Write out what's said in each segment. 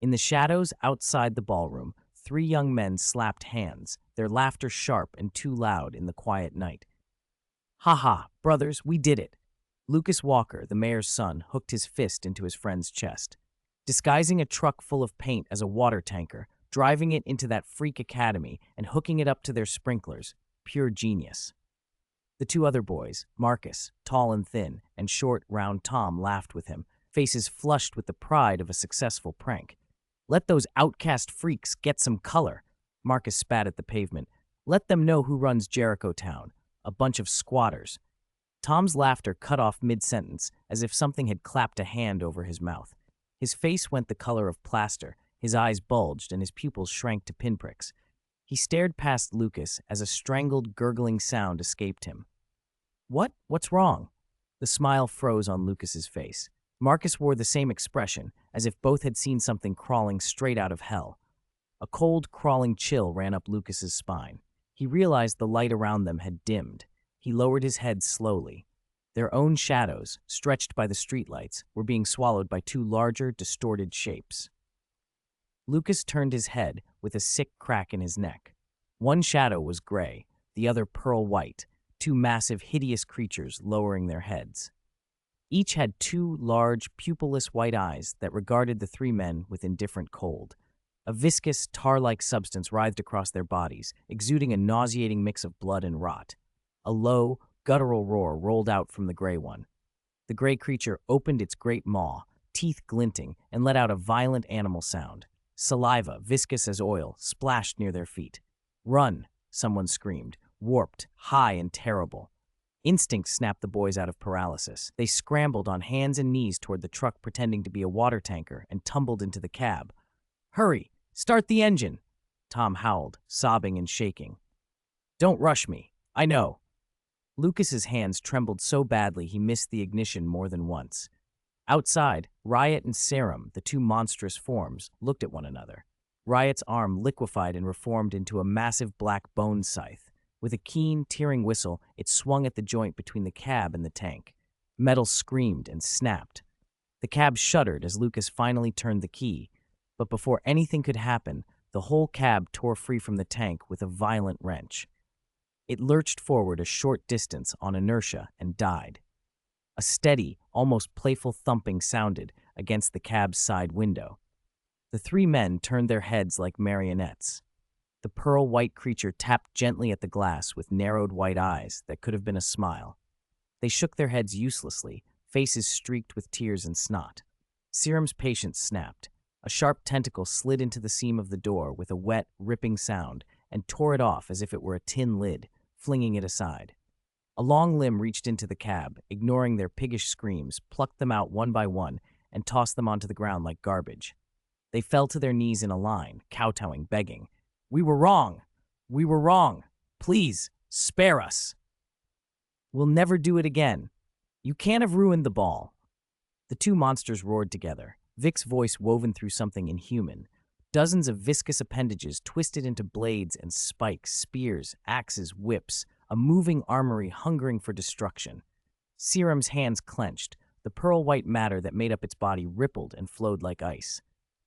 In the shadows outside the ballroom, three young men slapped hands, their laughter sharp and too loud in the quiet night. "Ha ha, brothers, we did it." Lucas Walker, the mayor's son, hooked his fist into his friend's chest. Disguising a truck full of paint as a water tanker, driving it into that freak academy, and hooking it up to their sprinklers, pure genius. The two other boys, Marcus, tall and thin, and short, round Tom, laughed with him, faces flushed with the pride of a successful prank. "Let those outcast freaks get some color." Marcus spat at the pavement. "Let them know who runs Jericho Town. A bunch of squatters." Tom's laughter cut off mid-sentence, as if something had clapped a hand over his mouth. His face went the color of plaster, his eyes bulged, and his pupils shrank to pinpricks. He stared past Lucas as a strangled, gurgling sound escaped him. What's wrong?" The smile froze on Lucas's face. Marcus wore the same expression, as if both had seen something crawling straight out of hell. A cold, crawling chill ran up Lucas's spine. He realized the light around them had dimmed. He lowered his head slowly. Their own shadows, stretched by the streetlights, were being swallowed by two larger, distorted shapes. Lucas turned his head with a sick crack in his neck. One shadow was gray, the other pearl white, two massive, hideous creatures lowering their heads. Each had two large, pupilless white eyes that regarded the three men with indifferent cold. A viscous, tar-like substance writhed across their bodies, exuding a nauseating mix of blood and rot. A low, guttural roar rolled out from the gray one. The gray creature opened its great maw, teeth glinting, and let out a violent animal sound. Saliva, viscous as oil, splashed near their feet. "Run!" someone screamed, warped, high, and terrible. Instinct snapped the boys out of paralysis. They scrambled on hands and knees toward the truck pretending to be a water tanker and tumbled into the cab. "Hurry! Start the engine!" Tom howled, sobbing and shaking. "Don't rush me. I know." Lucas's hands trembled so badly he missed the ignition more than once. Outside, Riot and Serum, the two monstrous forms, looked at one another. Riot's arm liquefied and reformed into a massive black bone scythe. With a keen, tearing whistle, it swung at the joint between the cab and the tank. Metal screamed and snapped. The cab shuddered as Lucas finally turned the key, but before anything could happen, the whole cab tore free from the tank with a violent wrench. It lurched forward a short distance on inertia and died. A steady, almost playful thumping sounded against the cab's side window. The three men turned their heads like marionettes. The pearl-white creature tapped gently at the glass with narrowed white eyes that could have been a smile. They shook their heads uselessly, faces streaked with tears and snot. Serum's patience snapped. A sharp tentacle slid into the seam of the door with a wet, ripping sound and tore it off as if it were a tin lid, flinging it aside. A long limb reached into the cab, ignoring their piggish screams, plucked them out one by one, and tossed them onto the ground like garbage. They fell to their knees in a line, kowtowing, begging, "We were wrong! We were wrong! Please, spare us! We'll never do it again. You can't have ruined the ball." The two monsters roared together, Vic's voice woven through something inhuman. Dozens of viscous appendages twisted into blades and spikes, spears, axes, whips, a moving armory hungering for destruction. Serum's hands clenched. The pearl-white matter that made up its body rippled and flowed like ice.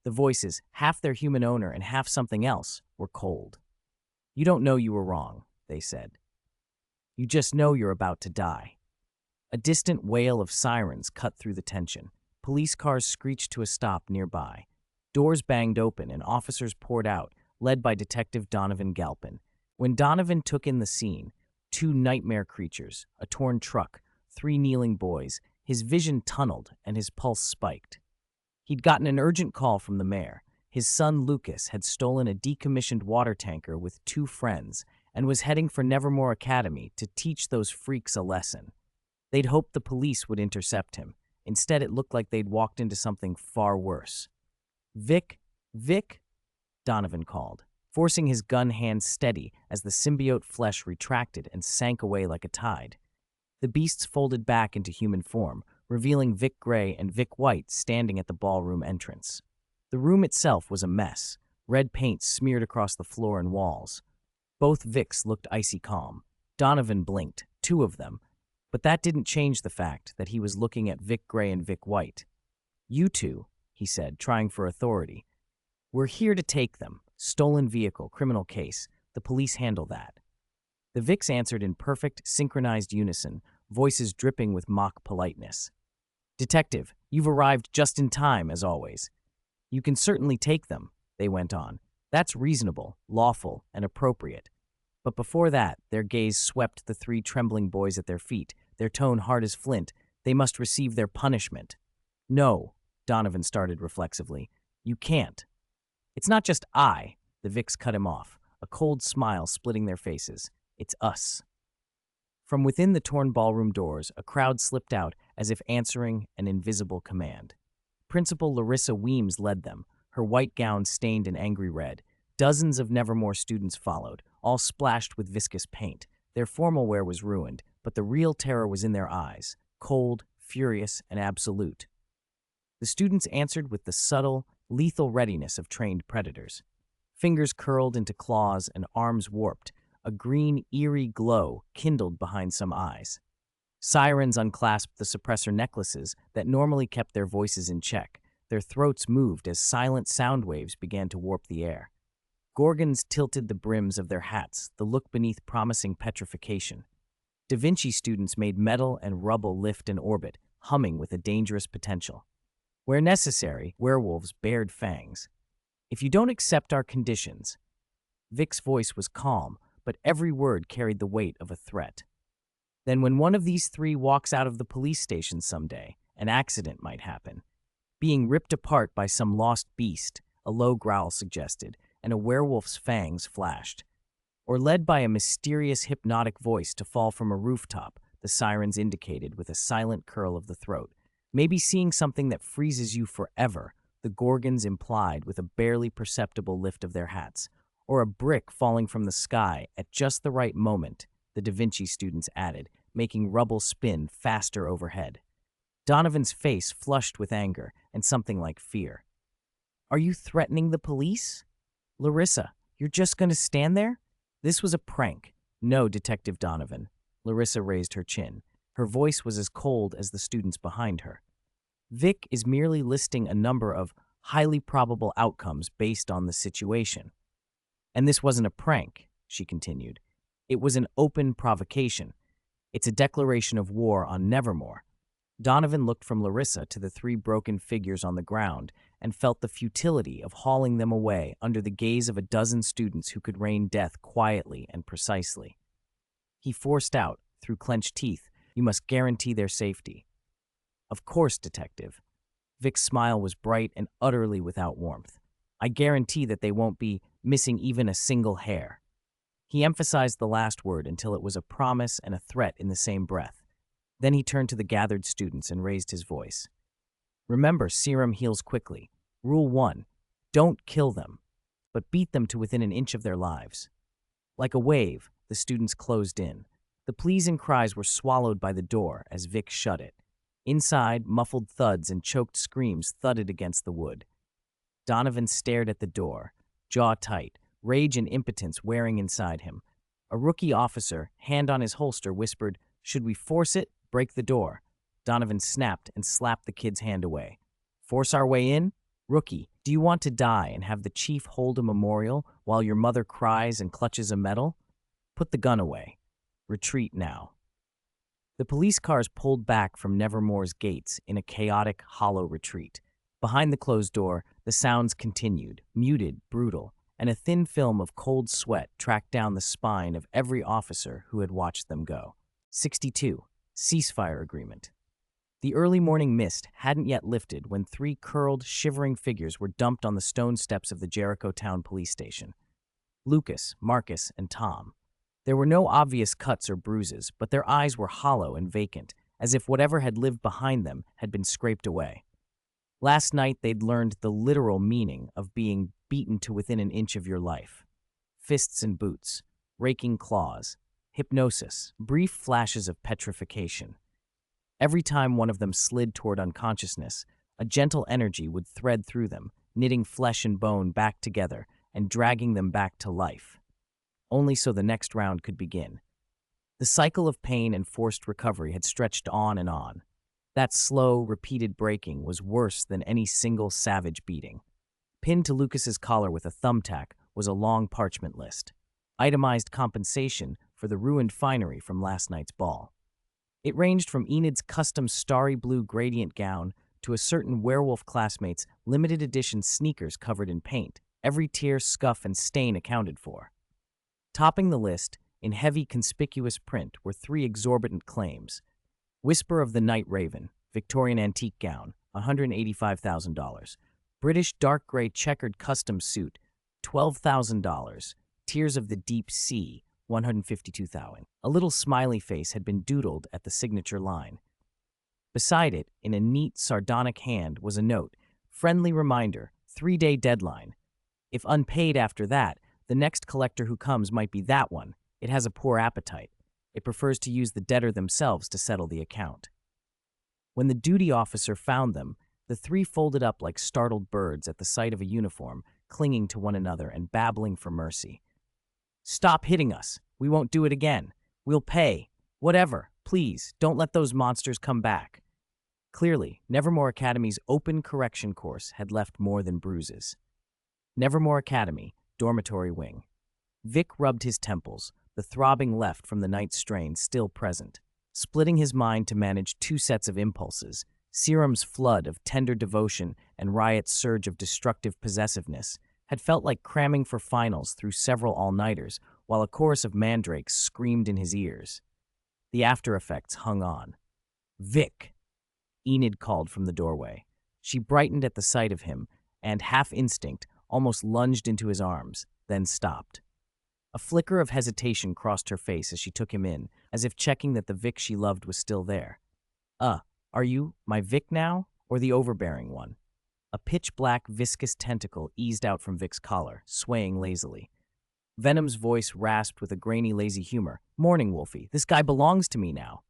The voices, half their human owner and half something else, were cold. "You don't know you were wrong," they said. "You just know you're about to die." A distant wail of sirens cut through the tension. Police cars screeched to a stop nearby. Doors banged open and officers poured out, led by Detective Donovan Galpin. When Donovan took in the scene, two nightmare creatures, a torn truck, three kneeling boys, his vision tunneled and his pulse spiked. He'd gotten an urgent call from the mayor. His son Lucas had stolen a decommissioned water tanker with two friends and was heading for Nevermore Academy to teach those freaks a lesson. They'd hoped the police would intercept him. Instead, it looked like they'd walked into something far worse. "Vic, Vic," Donovan called, forcing his gun hand steady as the symbiote flesh retracted and sank away like a tide. The beasts folded back into human form, revealing Vic Gray and Vic White standing at the ballroom entrance. The room itself was a mess, red paint smeared across the floor and walls. Both Vics looked icy calm. Donovan blinked, two of them, but that didn't change the fact that he was looking at Vic Gray and Vic White. "You two," he said, trying for authority. We're here to take them. Stolen vehicle, criminal case. The police handle that. The Vicks answered in perfect, synchronized unison, voices dripping with mock politeness. Detective, you've arrived just in time, as always. You can certainly take them, they went on. That's reasonable, lawful, and appropriate. But before that, their gaze swept the three trembling boys at their feet, their tone hard as flint. They must receive their punishment. No, Donovan started reflexively. You can't. It's not just I, the Vicks cut him off, a cold smile splitting their faces. It's us. From within the torn ballroom doors, a crowd slipped out as if answering an invisible command. Principal Larissa Weems led them, her white gown stained in angry red. Dozens of Nevermore students followed, all splashed with viscous paint. Their formal wear was ruined, but the real terror was in their eyes, cold, furious, and absolute. The students answered with the subtle, lethal readiness of trained predators. Fingers curled into claws and arms warped, a green, eerie glow kindled behind some eyes. Sirens unclasped the suppressor necklaces that normally kept their voices in check. Their throats moved as silent sound waves began to warp the air. Gorgons tilted the brims of their hats, the look beneath promising petrification. Da Vinci students made metal and rubble lift and orbit, humming with a dangerous potential. Where necessary, werewolves bared fangs. If you don't accept our conditions... Vic's voice was calm, but every word carried the weight of a threat. Then when one of these three walks out of the police station someday, an accident might happen. Being ripped apart by some lost beast, a low growl suggested, and a werewolf's fangs flashed. Or led by a mysterious hypnotic voice to fall from a rooftop, the sirens indicated with a silent curl of the throat. Maybe seeing something that freezes you forever, the Gorgons implied with a barely perceptible lift of their hats. Or a brick falling from the sky at just the right moment, the Da Vinci students added, making rubble spin faster overhead. Donovan's face flushed with anger and something like fear. Are you threatening the police? Larissa, you're just going to stand there? This was a prank. No, Detective Donovan. Larissa raised her chin. Her voice was as cold as the students behind her. Vic is merely listing a number of highly probable outcomes based on the situation. And this wasn't a prank, she continued. It was an open provocation. It's a declaration of war on Nevermore. Donovan looked from Larissa to the three broken figures on the ground and felt the futility of hauling them away under the gaze of a dozen students who could rain death quietly and precisely. He forced out, through clenched teeth, you must guarantee their safety. Of course, Detective. Vic's smile was bright and utterly without warmth. I guarantee that they won't be missing even a single hair. He emphasized the last word until it was a promise and a threat in the same breath. Then he turned to the gathered students and raised his voice. Remember, serum heals quickly. Rule 1, don't kill them, but beat them to within an inch of their lives. Like a wave, the students closed in. The pleas and cries were swallowed by the door as Vic shut it. Inside, muffled thuds and choked screams thudded against the wood. Donovan stared at the door, jaw tight, rage and impotence wearing inside him. A rookie officer, hand on his holster, whispered, "Should we force it? Break the door." Donovan snapped and slapped the kid's hand away. Force our way in? Rookie, do you want to die and have the chief hold a memorial while your mother cries and clutches a medal? Put the gun away. Retreat now. The police cars pulled back from Nevermore's gates in a chaotic, hollow retreat. Behind the closed door, the sounds continued, muted, brutal, and a thin film of cold sweat tracked down the spine of every officer who had watched them go. 62. Ceasefire agreement. The early morning mist hadn't yet lifted when three curled, shivering figures were dumped on the stone steps of the Jericho Town police station. Lucas, Marcus, and Tom. There were no obvious cuts or bruises, but their eyes were hollow and vacant, as if whatever had lived behind them had been scraped away. Last night they'd learned the literal meaning of being beaten to within an inch of your life. Fists and boots, raking claws, hypnosis, brief flashes of petrification. Every time one of them slid toward unconsciousness, a gentle energy would thread through them, knitting flesh and bone back together and dragging them back to life. Only so the next round could begin. The cycle of pain and forced recovery had stretched on and on. That slow, repeated breaking was worse than any single savage beating. Pinned to Lucas's collar with a thumbtack was a long parchment list. Itemized compensation for the ruined finery from last night's ball. It ranged from Enid's custom starry blue gradient gown to a certain werewolf classmate's limited edition sneakers covered in paint, every tear, scuff, and stain accounted for. Topping the list, in heavy, conspicuous print, were three exorbitant claims. Whisper of the Night Raven, Victorian antique gown, $185,000. British dark gray checkered custom suit, $12,000. Tears of the Deep Sea, $152,000. A little smiley face had been doodled at the signature line. Beside it, in a neat, sardonic hand, was a note. Friendly reminder, 3-day deadline. If unpaid after that, the next collector who comes might be that one. It has a poor appetite. It prefers to use the debtor themselves to settle the account. When the duty officer found them, the three folded up like startled birds at the sight of a uniform, clinging to one another and babbling for mercy. "Stop hitting us. We won't do it again. We'll pay. Whatever. Please, don't let those monsters come back." Clearly, Nevermore Academy's open correction course had left more than bruises. Nevermore Academy, dormitory wing. Vic rubbed his temples, the throbbing left from the night strain still present. Splitting his mind to manage two sets of impulses, Serum's flood of tender devotion and Riot's surge of destructive possessiveness, had felt like cramming for finals through several all-nighters while a chorus of mandrakes screamed in his ears. The after-effects hung on. "Vic!" Enid called from the doorway. She brightened at the sight of him and, half instinct, almost lunged into his arms, then stopped. A flicker of hesitation crossed her face as she took him in, as if checking that the Vic she loved was still there. Are you my Vic now, or the overbearing one?" A pitch-black, viscous tentacle eased out from Vic's collar, swaying lazily. Venom's voice rasped with a grainy, lazy humor. "Morning, Wolfie. This guy belongs to me now."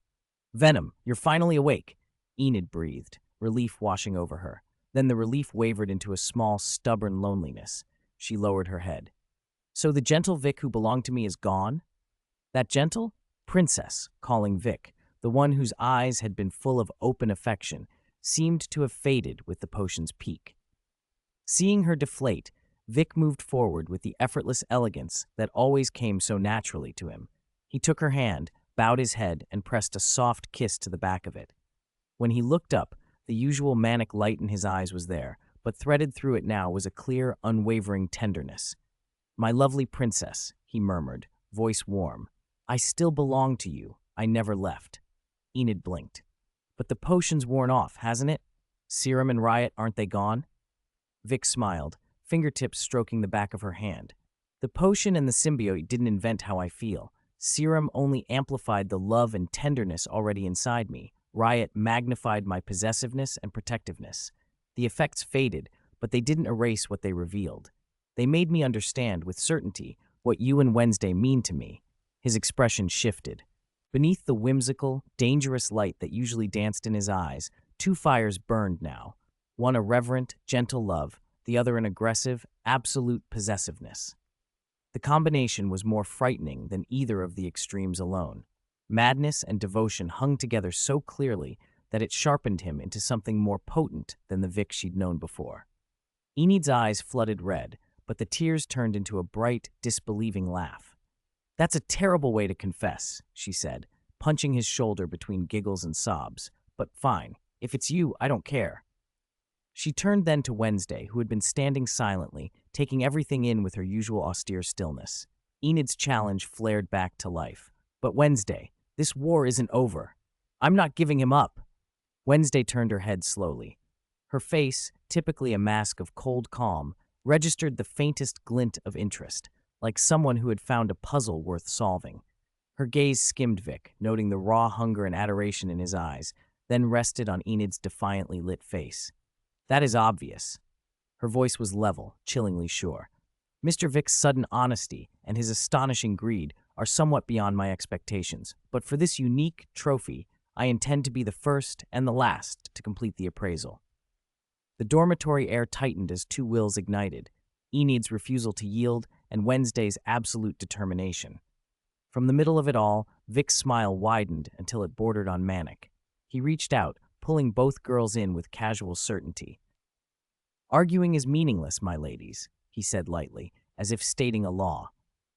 "Venom, you're finally awake," Enid breathed, relief washing over her. Then the relief wavered into a small, stubborn loneliness. She lowered her head. "So the gentle Vic who belonged to me is gone?" That gentle? Princess, calling Vic, the one whose eyes had been full of open affection, seemed to have faded with the potion's peak. Seeing her deflate, Vic moved forward with the effortless elegance that always came so naturally to him. He took her hand, bowed his head, and pressed a soft kiss to the back of it. When he looked up, the usual manic light in his eyes was there, but threaded through it now was a clear, unwavering tenderness. "My lovely princess," he murmured, voice warm. "I still belong to you. I never left." Enid blinked. "But the potion's worn off, hasn't it? Serum and Riot, aren't they gone?" Vic smiled, fingertips stroking the back of her hand. "The potion and the symbiote didn't invent how I feel. Serum only amplified the love and tenderness already inside me. Riot magnified my possessiveness and protectiveness. The effects faded, but they didn't erase what they revealed. They made me understand with certainty what you and Wednesday mean to me." His expression shifted. Beneath the whimsical, dangerous light that usually danced in his eyes, two fires burned now. One a reverent, gentle love, the other an aggressive, absolute possessiveness. The combination was more frightening than either of the extremes alone. Madness and devotion hung together so clearly that it sharpened him into something more potent than the Vic she'd known before. Enid's eyes flooded red, but the tears turned into a bright, disbelieving laugh. "That's a terrible way to confess," she said, punching his shoulder between giggles and sobs. "But fine. If it's you, I don't care." She turned then to Wednesday, who had been standing silently, taking everything in with her usual austere stillness. Enid's challenge flared back to life. "But Wednesday, this war isn't over. I'm not giving him up." Wednesday turned her head slowly. Her face, typically a mask of cold calm, registered the faintest glint of interest, like someone who had found a puzzle worth solving. Her gaze skimmed Vic, noting the raw hunger and adoration in his eyes, then rested on Enid's defiantly lit face. "That is obvious." Her voice was level, chillingly sure. "Mr. Vic's sudden honesty and his astonishing greed are somewhat beyond my expectations, but for this unique trophy, I intend to be the first and the last to complete the appraisal." The dormitory air tightened as two wills ignited, Enid's refusal to yield and Wednesday's absolute determination. From the middle of it all, Vic's smile widened until it bordered on manic. He reached out, pulling both girls in with casual certainty. Arguing is meaningless, my ladies, he said lightly, as if stating a law.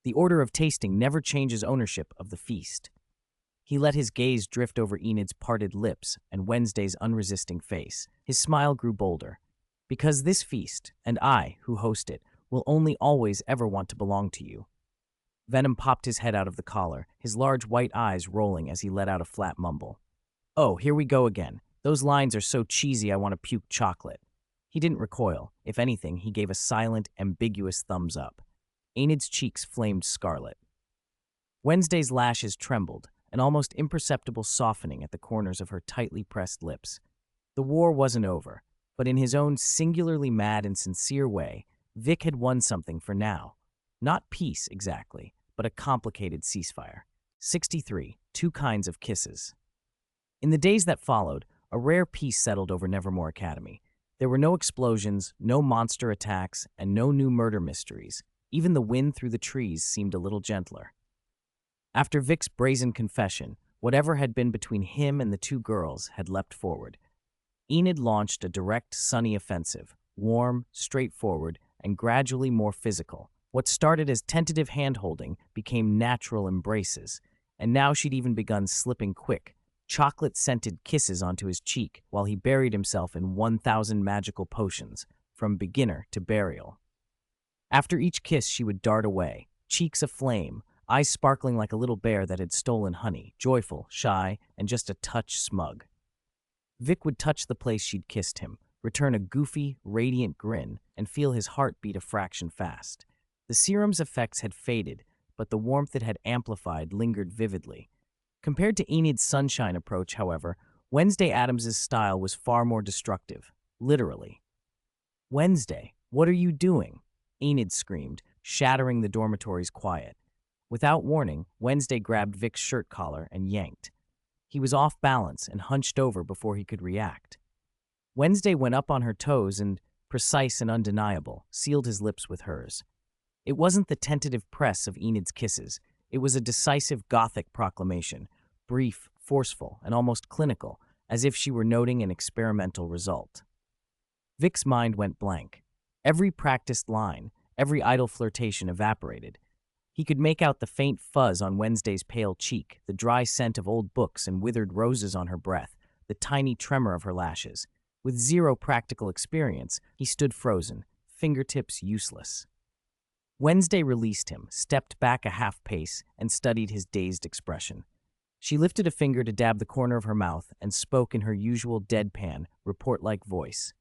The order of tasting never changes ownership of the feast. He let his gaze drift over Enid's parted lips and Wednesday's unresisting face. His smile grew bolder. Because this feast, and I, who host it, will only always ever want to belong to you. Venom popped his head out of the collar, his large white eyes rolling as he let out a flat mumble. Oh, here we go again. Those lines are so cheesy I want to puke chocolate. He didn't recoil. If anything, he gave a silent, ambiguous thumbs up. Enid's cheeks flamed scarlet. Wednesday's lashes trembled, an almost imperceptible softening at the corners of her tightly pressed lips. The war wasn't over, but in his own singularly mad and sincere way, Vic had won something for now. Not peace, exactly, but a complicated ceasefire. 63. Two kinds of kisses. In the days that followed, a rare peace settled over Nevermore Academy. There were no explosions, no monster attacks, and no new murder mysteries. Even the wind through the trees seemed a little gentler. After Vic's brazen confession, whatever had been between him and the two girls had leapt forward. Enid launched a direct, sunny offensive, warm, straightforward, and gradually more physical. What started as tentative hand-holding became natural embraces, and now she'd even begun slipping quick, chocolate-scented kisses onto his cheek while he buried himself in 1,000 magical potions, from beginner to burial. After each kiss, she would dart away, cheeks aflame, eyes sparkling like a little bear that had stolen honey, joyful, shy, and just a touch smug. Vic would touch the place she'd kissed him, return a goofy, radiant grin, and feel his heart beat a fraction fast. The serum's effects had faded, but the warmth it had amplified lingered vividly. Compared to Enid's sunshine approach, however, Wednesday Addams's style was far more destructive, literally. "Wednesday, what are you doing?" Enid screamed, shattering the dormitory's quiet. Without warning, Wednesday grabbed Vic's shirt collar and yanked. He was off balance and hunched over before he could react. Wednesday went up on her toes and, precise and undeniable, sealed his lips with hers. It wasn't the tentative press of Enid's kisses. It was a decisive Gothic proclamation, brief, forceful, and almost clinical, as if she were noting an experimental result. Vic's mind went blank. Every practiced line, every idle flirtation evaporated. He could make out the faint fuzz on Wednesday's pale cheek, the dry scent of old books and withered roses on her breath, the tiny tremor of her lashes. With zero practical experience, he stood frozen, fingertips useless. Wednesday released him, stepped back a half pace, and studied his dazed expression. She lifted a finger to dab the corner of her mouth and spoke in her usual deadpan, report-like voice.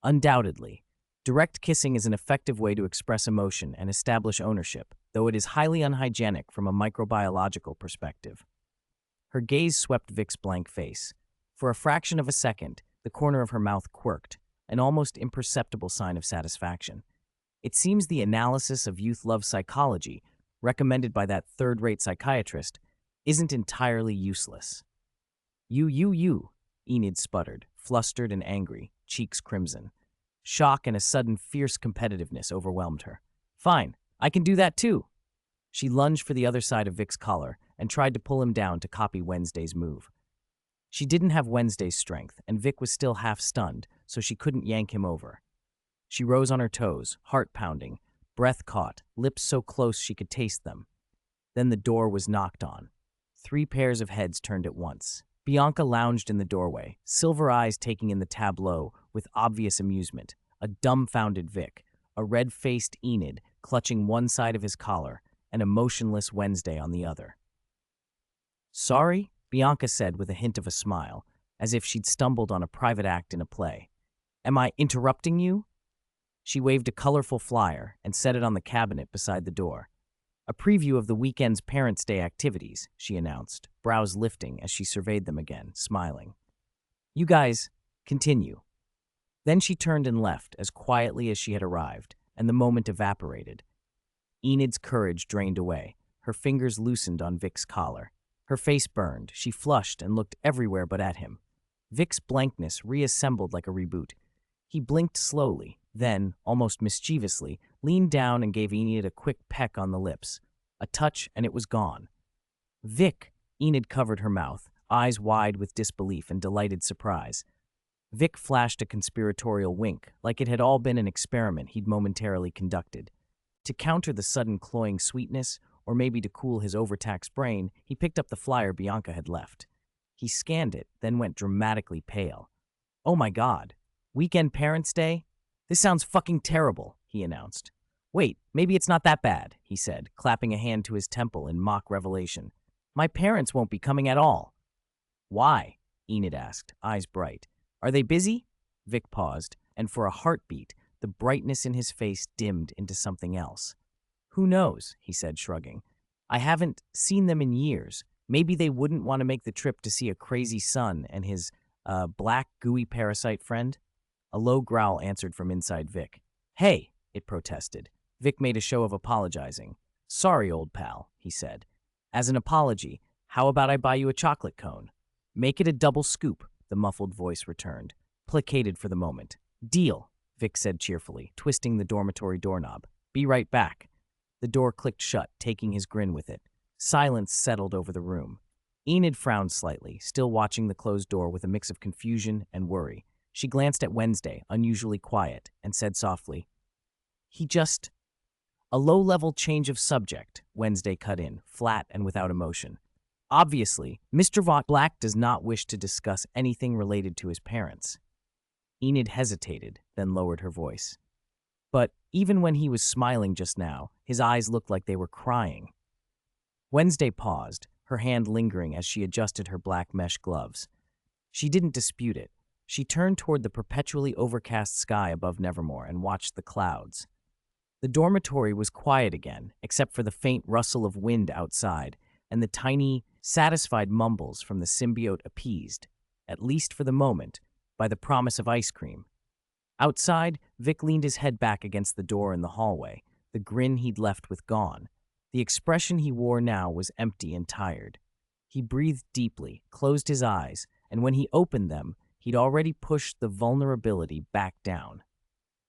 Undoubtedly, direct kissing is an effective way to express emotion and establish ownership, though it is highly unhygienic from a microbiological perspective. Her gaze swept Vic's blank face. For a fraction of a second, the corner of her mouth quirked, an almost imperceptible sign of satisfaction. It seems the analysis of youth love psychology, recommended by that third-rate psychiatrist, isn't entirely useless. You, Enid sputtered, flustered and angry, cheeks crimson. Shock and a sudden fierce competitiveness overwhelmed her. Fine, I can do that too. She lunged for the other side of Vic's collar and tried to pull him down to copy Wednesday's move. She didn't have Wednesday's strength, and Vic was still half stunned, so she couldn't yank him over. She rose on her toes, heart pounding, breath caught, lips so close she could taste them. Then the door was knocked on. 3 pairs of heads turned at once. Bianca lounged in the doorway, silver eyes taking in the tableau with obvious amusement, a dumbfounded Vic, a red-faced Enid clutching one side of his collar, and a motionless Wednesday on the other. "Sorry?" Bianca said with a hint of a smile, as if she'd stumbled on a private act in a play. "Am I interrupting you?" She waved a colorful flyer and set it on the cabinet beside the door. "A preview of the weekend's Parents' Day activities," she announced, brows lifting as she surveyed them again, smiling. "You guys, continue." Then she turned and left as quietly as she had arrived, and the moment evaporated. Enid's courage drained away. Her fingers loosened on Vic's collar. Her face burned. She flushed and looked everywhere but at him. Vic's blankness reassembled like a reboot. He blinked slowly, then, almost mischievously, leaned down and gave Enid a quick peck on the lips. A touch, and it was gone. "Vic!" Enid covered her mouth, eyes wide with disbelief and delighted surprise. Vic flashed a conspiratorial wink, like it had all been an experiment he'd momentarily conducted. To counter the sudden cloying sweetness, or maybe to cool his overtaxed brain, he picked up the flyer Bianca had left. He scanned it, then went dramatically pale. "Oh my God. Weekend Parents' Day? This sounds fucking terrible," he announced. "Wait, maybe it's not that bad," he said, clapping a hand to his temple in mock revelation. "My parents won't be coming at all." "Why?" Enid asked, eyes bright. "Are they busy?" Vic paused, and for a heartbeat, the brightness in his face dimmed into something else. "Who knows?" he said, shrugging. "I haven't seen them in years. Maybe they wouldn't want to make the trip to see a crazy son and his, black, gooey parasite friend?" A low growl answered from inside Vic. "Hey," it protested. Vic made a show of apologizing. "Sorry, old pal," he said. "As an apology, how about I buy you a chocolate cone?" "Make it a double scoop," the muffled voice returned, placated for the moment. "Deal," Vic said cheerfully, twisting the dormitory doorknob. "Be right back." The door clicked shut, taking his grin with it. Silence settled over the room. Enid frowned slightly, still watching the closed door with a mix of confusion and worry. She glanced at Wednesday, unusually quiet, and said softly, "He just—" "A low-level change of subject," Wednesday cut in, flat and without emotion. "Obviously, Mr. Vaught Black does not wish to discuss anything related to his parents." Enid hesitated, then lowered her voice. But even when he was smiling just now, his eyes looked like they were crying. Wednesday paused, her hand lingering as she adjusted her black mesh gloves. She didn't dispute it. She turned toward the perpetually overcast sky above Nevermore and watched the clouds. The dormitory was quiet again, except for the faint rustle of wind outside and the tiny, satisfied mumbles from the symbiote appeased, at least for the moment, by the promise of ice cream. Outside, Vic leaned his head back against the door in the hallway, the grin he'd left with gone. The expression he wore now was empty and tired. He breathed deeply, closed his eyes, and when he opened them, he'd already pushed the vulnerability back down.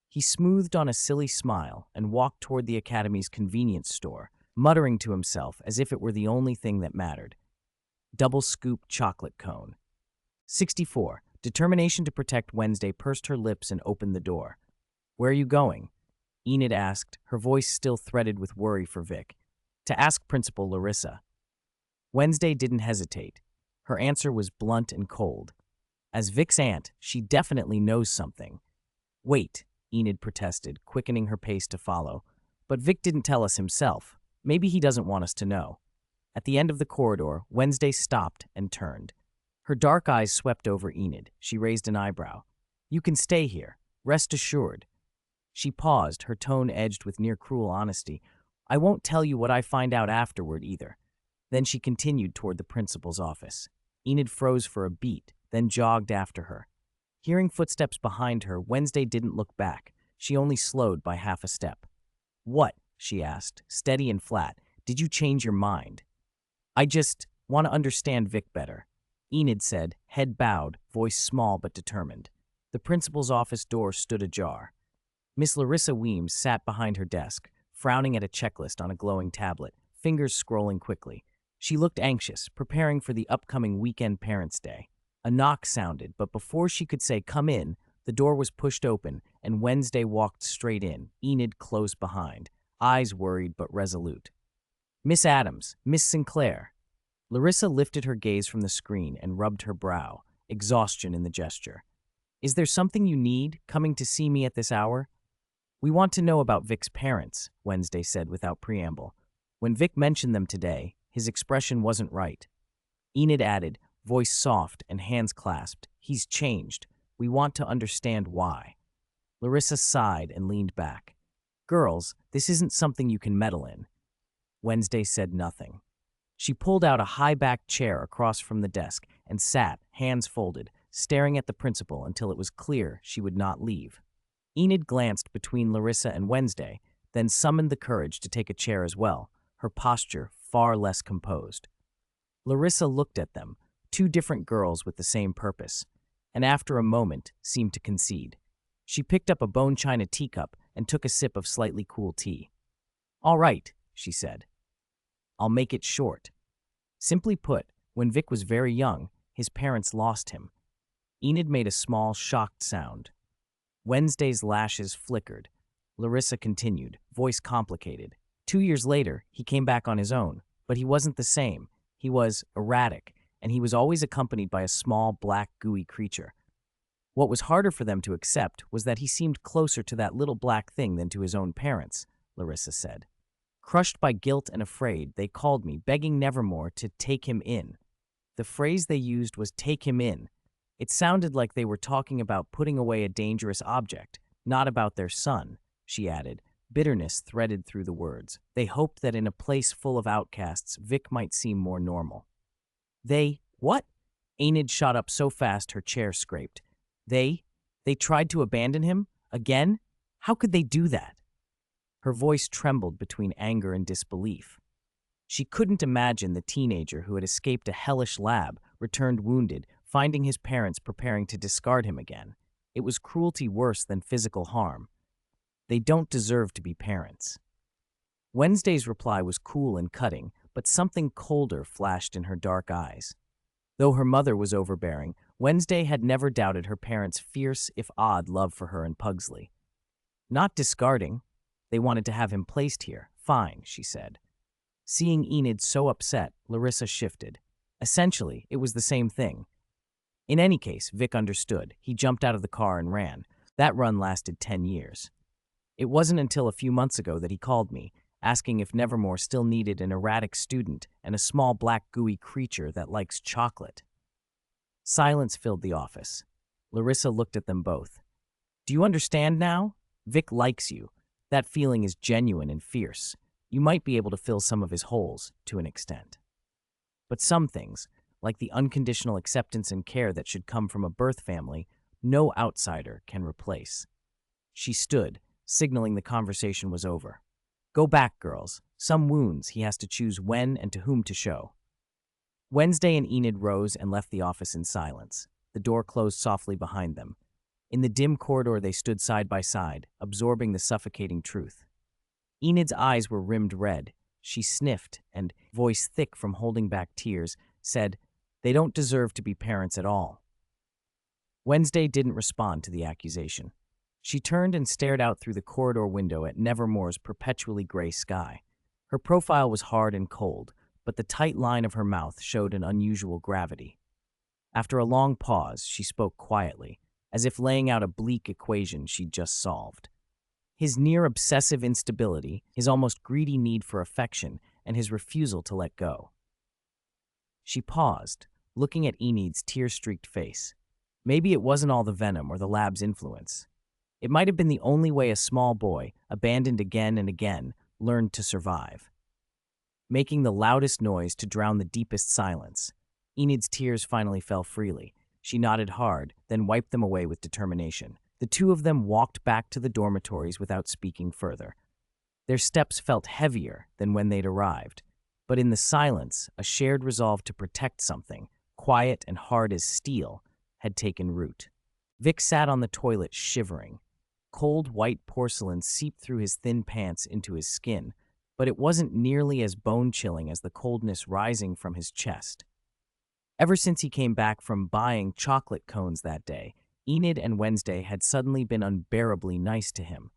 He smoothed on a silly smile and walked toward the Academy's convenience store, muttering to himself as if it were the only thing that mattered. Double scoop chocolate cone. 64. Determination to protect Wednesday pursed her lips and opened the door. "Where are you going?" Enid asked, her voice still threaded with worry for Vic. "To ask Principal Larissa." Wednesday didn't hesitate. Her answer was blunt and cold. As Vic's aunt, she definitely knows something. "Wait," Enid protested, quickening her pace to follow. "But Vic didn't tell us himself. Maybe he doesn't want us to know." At the end of the corridor, Wednesday stopped and turned. Her dark eyes swept over Enid. She raised an eyebrow. "You can stay here. Rest assured." She paused, her tone edged with near-cruel honesty. "I won't tell you what I find out afterward, either." Then she continued toward the principal's office. Enid froze for a beat, then jogged after her. Hearing footsteps behind her, Wednesday didn't look back. She only slowed by half a step. "What?" she asked, steady and flat. "Did you change your mind?" "I just want to understand Vic better," Enid said, head bowed, voice small but determined. The principal's office door stood ajar. Miss Larissa Weems sat behind her desk, frowning at a checklist on a glowing tablet, fingers scrolling quickly. She looked anxious, preparing for the upcoming weekend Parents' Day. A knock sounded, but before she could say, "Come in," the door was pushed open, and Wednesday walked straight in, Enid close behind, eyes worried but resolute. "Miss Addams, Miss Sinclair." Larissa lifted her gaze from the screen and rubbed her brow, exhaustion in the gesture. "Is there something you need, coming to see me at this hour?" "We want to know about Vic's parents," Wednesday said without preamble. When Vic mentioned them today, his expression wasn't right. Enid added, voice soft and hands clasped, "He's changed. We want to understand why." Larissa sighed and leaned back. "Girls, this isn't something you can meddle in." Wednesday said nothing. She pulled out a high-backed chair across from the desk and sat, hands folded, staring at the principal until it was clear she would not leave. Enid glanced between Larissa and Wednesday, then summoned the courage to take a chair as well, her posture far less composed. Larissa looked at them, two different girls with the same purpose, and after a moment seemed to concede. She picked up a bone china teacup and took a sip of slightly cool tea. "All right," she said. "I'll make it short. Simply put, when Vic was very young, his parents lost him. Enid made a small, shocked sound. Wednesday's lashes flickered. Larissa continued, voice complicated. 2 years later, he came back on his own, but he wasn't the same. He was erratic, and he was always accompanied by a small, black, gooey creature. What was harder for them to accept was that he seemed closer to that little black thing than to his own parents, Larissa said. Crushed by guilt and afraid, they called me, begging Nevermore to take him in. The phrase they used was take him in. It sounded like they were talking about putting away a dangerous object, not about their son, she added. Bitterness threaded through the words. They hoped that in a place full of outcasts, Vic might seem more normal. What? Enid shot up so fast her chair scraped. They tried to abandon him? Again? How could they do that? Her voice trembled between anger and disbelief. She couldn't imagine the teenager who had escaped a hellish lab, returned wounded, finding his parents preparing to discard him again. It was cruelty worse than physical harm. They don't deserve to be parents. Wednesday's reply was cool and cutting, but something colder flashed in her dark eyes. Though her mother was overbearing, Wednesday had never doubted her parents' fierce, if odd, love for her and Pugsley. Not discarding. They wanted to have him placed here. Fine, she said. Seeing Enid so upset, Larissa shifted. Essentially, it was the same thing. In any case, Vic understood. He jumped out of the car and ran. That run lasted 10 years. It wasn't until a few months ago that he called me, asking if Nevermore still needed an erratic student and a small black gooey creature that likes chocolate. Silence filled the office. Larissa looked at them both. Do you understand now? Vic likes you. That feeling is genuine and fierce. You might be able to fill some of his holes, to an extent. But some things, like the unconditional acceptance and care that should come from a birth family, no outsider can replace. She stood, signaling the conversation was over. Go back, girls. Some wounds he has to choose when and to whom to show. Wednesday and Enid rose and left the office in silence. The door closed softly behind them. In the dim corridor they stood side by side, absorbing the suffocating truth. Enid's eyes were rimmed red. She sniffed and, voice thick from holding back tears, said, They don't deserve to be parents at all. Wednesday didn't respond to the accusation. She turned and stared out through the corridor window at Nevermore's perpetually gray sky. Her profile was hard and cold, but the tight line of her mouth showed an unusual gravity. After a long pause, she spoke quietly, as if laying out a bleak equation she'd just solved. His near-obsessive instability, his almost greedy need for affection, and his refusal to let go. She paused, looking at Enid's tear-streaked face. Maybe it wasn't all the venom or the lab's influence. It might have been the only way a small boy, abandoned again and again, learned to survive. Making the loudest noise to drown the deepest silence, Enid's tears finally fell freely. She nodded hard, then wiped them away with determination. The two of them walked back to the dormitories without speaking further. Their steps felt heavier than when they'd arrived, but in the silence, a shared resolve to protect something, quiet and hard as steel, had taken root. Vic sat on the toilet shivering. Cold white porcelain seeped through his thin pants into his skin, but it wasn't nearly as bone-chilling as the coldness rising from his chest. Ever since he came back from buying chocolate cones that day, Enid and Wednesday had suddenly been unbearably nice to him.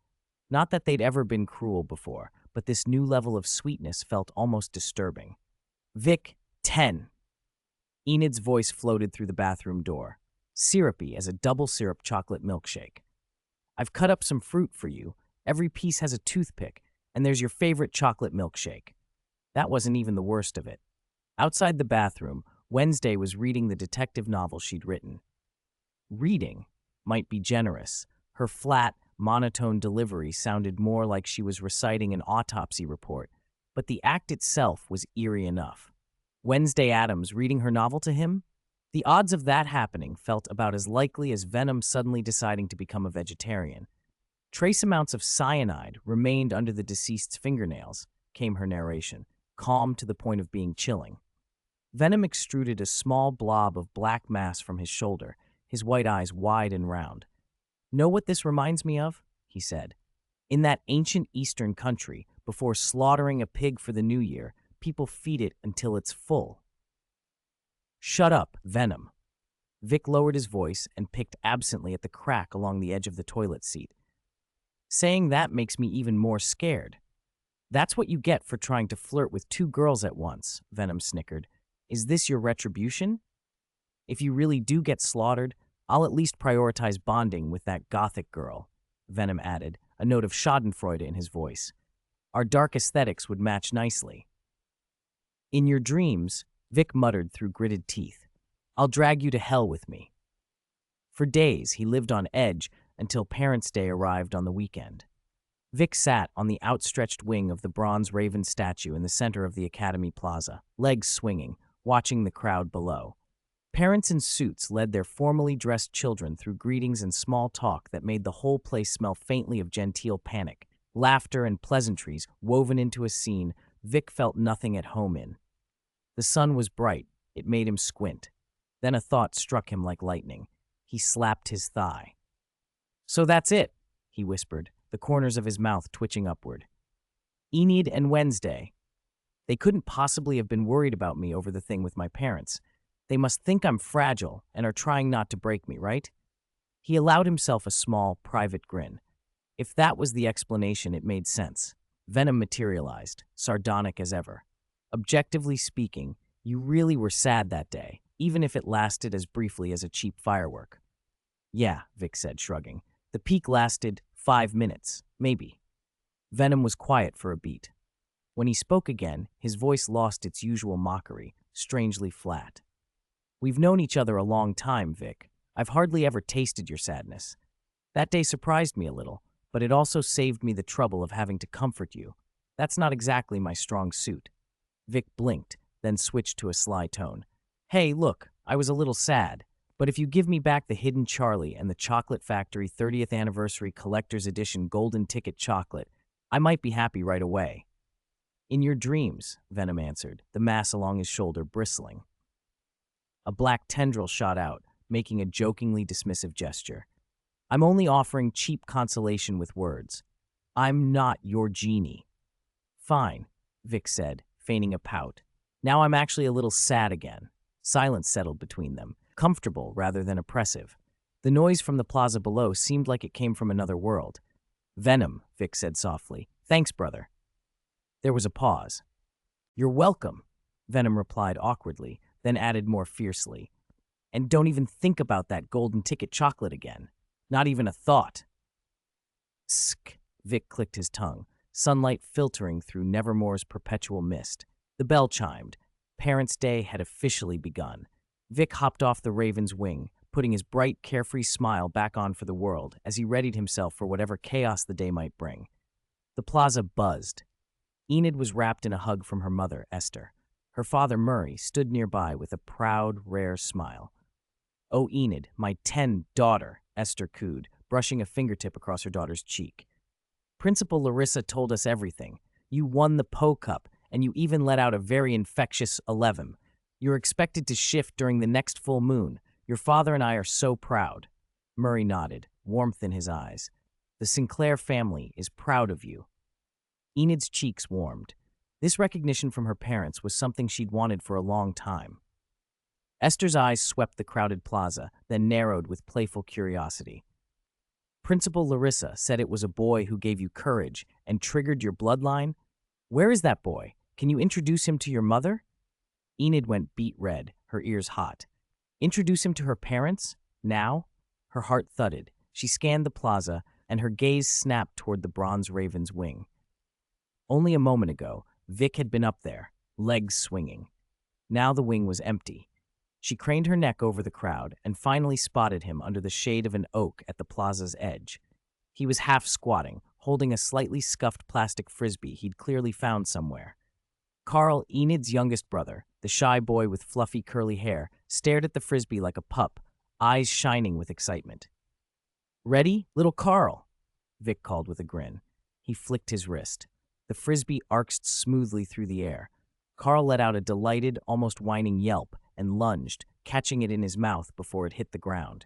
Not that they'd ever been cruel before, but this new level of sweetness felt almost disturbing. Vic, 10. Enid's voice floated through the bathroom door, syrupy as a double syrup chocolate milkshake. I've cut up some fruit for you. Every piece has a toothpick, and there's your favorite chocolate milkshake. That wasn't even the worst of it. Outside the bathroom, Wednesday was reading the detective novel she'd written. Reading might be generous. Her flat, monotone delivery sounded more like she was reciting an autopsy report, but the act itself was eerie enough. Wednesday Addams reading her novel to him? The odds of that happening felt about as likely as Venom suddenly deciding to become a vegetarian. Trace amounts of cyanide remained under the deceased's fingernails, came her narration, calm to the point of being chilling. Venom extruded a small blob of black mass from his shoulder, his white eyes wide and round. Know what this reminds me of? He said. In that ancient eastern country, before slaughtering a pig for the new year, people feed it until it's full. Shut up, Venom. Vic lowered his voice and picked absently at the crack along the edge of the toilet seat. Saying that makes me even more scared. That's what you get for trying to flirt with two girls at once, Venom snickered. Is this your retribution? If you really do get slaughtered, I'll at least prioritize bonding with that Gothic girl, Venom added, a note of schadenfreude in his voice. Our dark aesthetics would match nicely. In your dreams, Vic muttered through gritted teeth, I'll drag you to hell with me. For days, he lived on edge until Parents' Day arrived on the weekend. Vic sat on the outstretched wing of the bronze raven statue in the center of the Academy Plaza, legs swinging, watching the crowd below. Parents in suits led their formally dressed children through greetings and small talk that made the whole place smell faintly of genteel panic. Laughter and pleasantries woven into a scene Vic felt nothing at home in. The sun was bright. It made him squint. Then a thought struck him like lightning. He slapped his thigh. So that's it, he whispered, the corners of his mouth twitching upward. Enid and Wednesday. They couldn't possibly have been worried about me over the thing with my parents. They must think I'm fragile and are trying not to break me, right? He allowed himself a small, private grin. If that was the explanation, it made sense. Venom materialized, sardonic as ever. Objectively speaking, you really were sad that day, even if it lasted as briefly as a cheap firework. Yeah, Vic said, shrugging. The peak lasted 5 minutes, maybe. Venom was quiet for a beat. When he spoke again, his voice lost its usual mockery, strangely flat. We've known each other a long time, Vic. I've hardly ever tasted your sadness. That day surprised me a little, but it also saved me the trouble of having to comfort you. That's not exactly my strong suit. Vic blinked, then switched to a sly tone. Hey, look, I was a little sad, but if you give me back the Hidden Charlie and the Chocolate Factory 30th Anniversary Collector's Edition Golden Ticket chocolate, I might be happy right away. In your dreams, Venom answered, the mass along his shoulder bristling. A black tendril shot out, making a jokingly dismissive gesture. I'm only offering cheap consolation with words. I'm not your genie. Fine, Vic said, feigning a pout. Now I'm actually a little sad again. Silence settled between them, comfortable rather than oppressive. The noise from the plaza below seemed like it came from another world. Venom, Vic said softly. Thanks, brother. There was a pause. You're welcome, Venom replied awkwardly, then added more fiercely. And don't even think about that golden ticket chocolate again. Not even a thought. Sk, Vic clicked his tongue, sunlight filtering through Nevermore's perpetual mist. The bell chimed. Parents' Day had officially begun. Vic hopped off the raven's wing, putting his bright, carefree smile back on for the world as he readied himself for whatever chaos the day might bring. The plaza buzzed. Enid was wrapped in a hug from her mother, Esther. Her father, Murray, stood nearby with a proud, rare smile. Oh, Enid, my 10 daughter, Esther cooed, brushing a fingertip across her daughter's cheek. Principal Larissa told us everything. You won the Poe Cup, and you even let out a very infectious 11. You're expected to shift during the next full moon. Your father and I are so proud. Murray nodded, warmth in his eyes. The Sinclair family is proud of you. Enid's cheeks warmed. This recognition from her parents was something she'd wanted for a long time. Esther's eyes swept the crowded plaza, then narrowed with playful curiosity. Principal Larissa said it was a boy who gave you courage and triggered your bloodline? Where is that boy? Can you introduce him to your mother? Enid went beet red, her ears hot. Introduce him to her parents? Now? Her heart thudded. She scanned the plaza, and her gaze snapped toward the bronze raven's wing. Only a moment ago, Vic had been up there, legs swinging. Now the wing was empty. She craned her neck over the crowd and finally spotted him under the shade of an oak at the plaza's edge. He was half squatting, holding a slightly scuffed plastic frisbee he'd clearly found somewhere. Carl, Enid's youngest brother, the shy boy with fluffy curly hair, stared at the frisbee like a pup, eyes shining with excitement. Ready, little Carl? Vic called with a grin. He flicked his wrist. The frisbee arced smoothly through the air. Carl let out a delighted, almost whining yelp and lunged, catching it in his mouth before it hit the ground.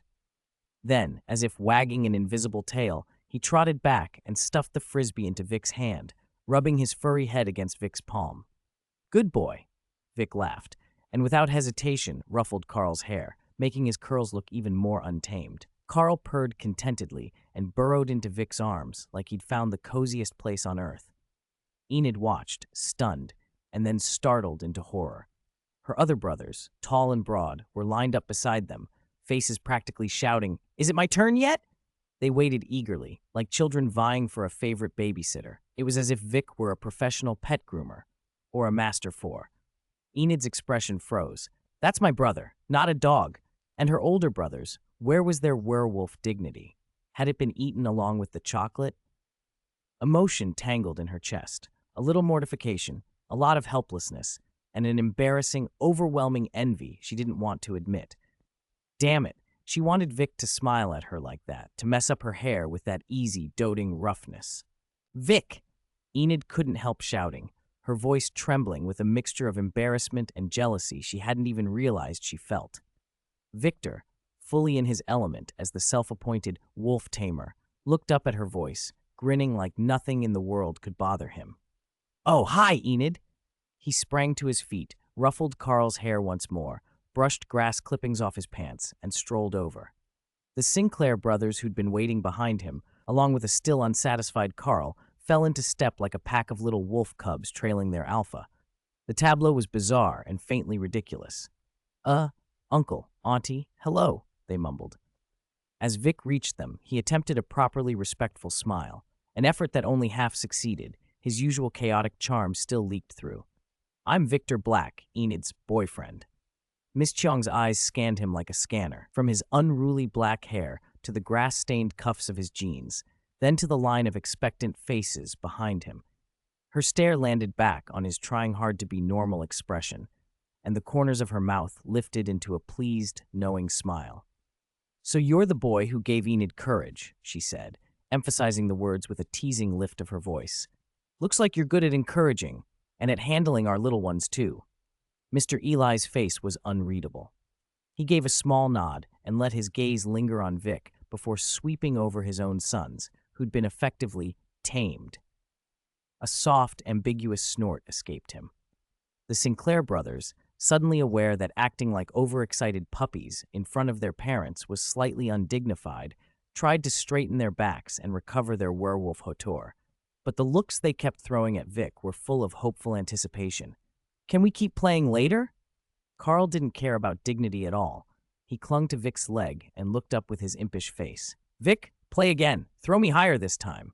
Then, as if wagging an invisible tail, he trotted back and stuffed the frisbee into Vic's hand, rubbing his furry head against Vic's palm. Good boy, Vic laughed, and without hesitation ruffled Carl's hair, making his curls look even more untamed. Carl purred contentedly and burrowed into Vic's arms like he'd found the coziest place on earth. Enid watched, stunned, and then startled into horror. Her other brothers, tall and broad, were lined up beside them, faces practically shouting, "Is it my turn yet?" They waited eagerly, like children vying for a favorite babysitter. It was as if Vic were a professional pet groomer, or a master for. Enid's expression froze. That's my brother, not a dog. And her older brothers, where was their werewolf dignity? Had it been eaten along with the chocolate? Emotion tangled in her chest. A little mortification, a lot of helplessness, and an embarrassing, overwhelming envy she didn't want to admit. Damn it, she wanted Vic to smile at her like that, to mess up her hair with that easy, doting roughness. Vic! Enid couldn't help shouting, her voice trembling with a mixture of embarrassment and jealousy she hadn't even realized she felt. Victor, fully in his element as the self-appointed wolf tamer, looked up at her voice, grinning like nothing in the world could bother him. "Oh, hi, Enid!" He sprang to his feet, ruffled Carl's hair once more, brushed grass clippings off his pants, and strolled over. The Sinclair brothers who'd been waiting behind him, along with a still unsatisfied Carl, fell into step like a pack of little wolf cubs trailing their alpha. The tableau was bizarre and faintly ridiculous. Uncle, Auntie, hello," they mumbled. As Vic reached them, he attempted a properly respectful smile, an effort that only half succeeded. His usual chaotic charm still leaked through. "I'm Victor Black, Enid's boyfriend." Miss Cheong's eyes scanned him like a scanner, from his unruly black hair to the grass-stained cuffs of his jeans, then to the line of expectant faces behind him. Her stare landed back on his trying hard to be normal expression, and the corners of her mouth lifted into a pleased, knowing smile. "So you're the boy who gave Enid courage," she said, emphasizing the words with a teasing lift of her voice. "Looks like you're good at encouraging, and at handling our little ones, too." Mr. Eli's face was unreadable. He gave a small nod and let his gaze linger on Vic before sweeping over his own sons, who'd been effectively tamed. A soft, ambiguous snort escaped him. The Sinclair brothers, suddenly aware that acting like overexcited puppies in front of their parents was slightly undignified, tried to straighten their backs and recover their werewolf hauteur. But the looks they kept throwing at Vic were full of hopeful anticipation. "Can we keep playing later?" Carl didn't care about dignity at all. He clung to Vic's leg and looked up with his impish face. "Vic, play again. Throw me higher this time."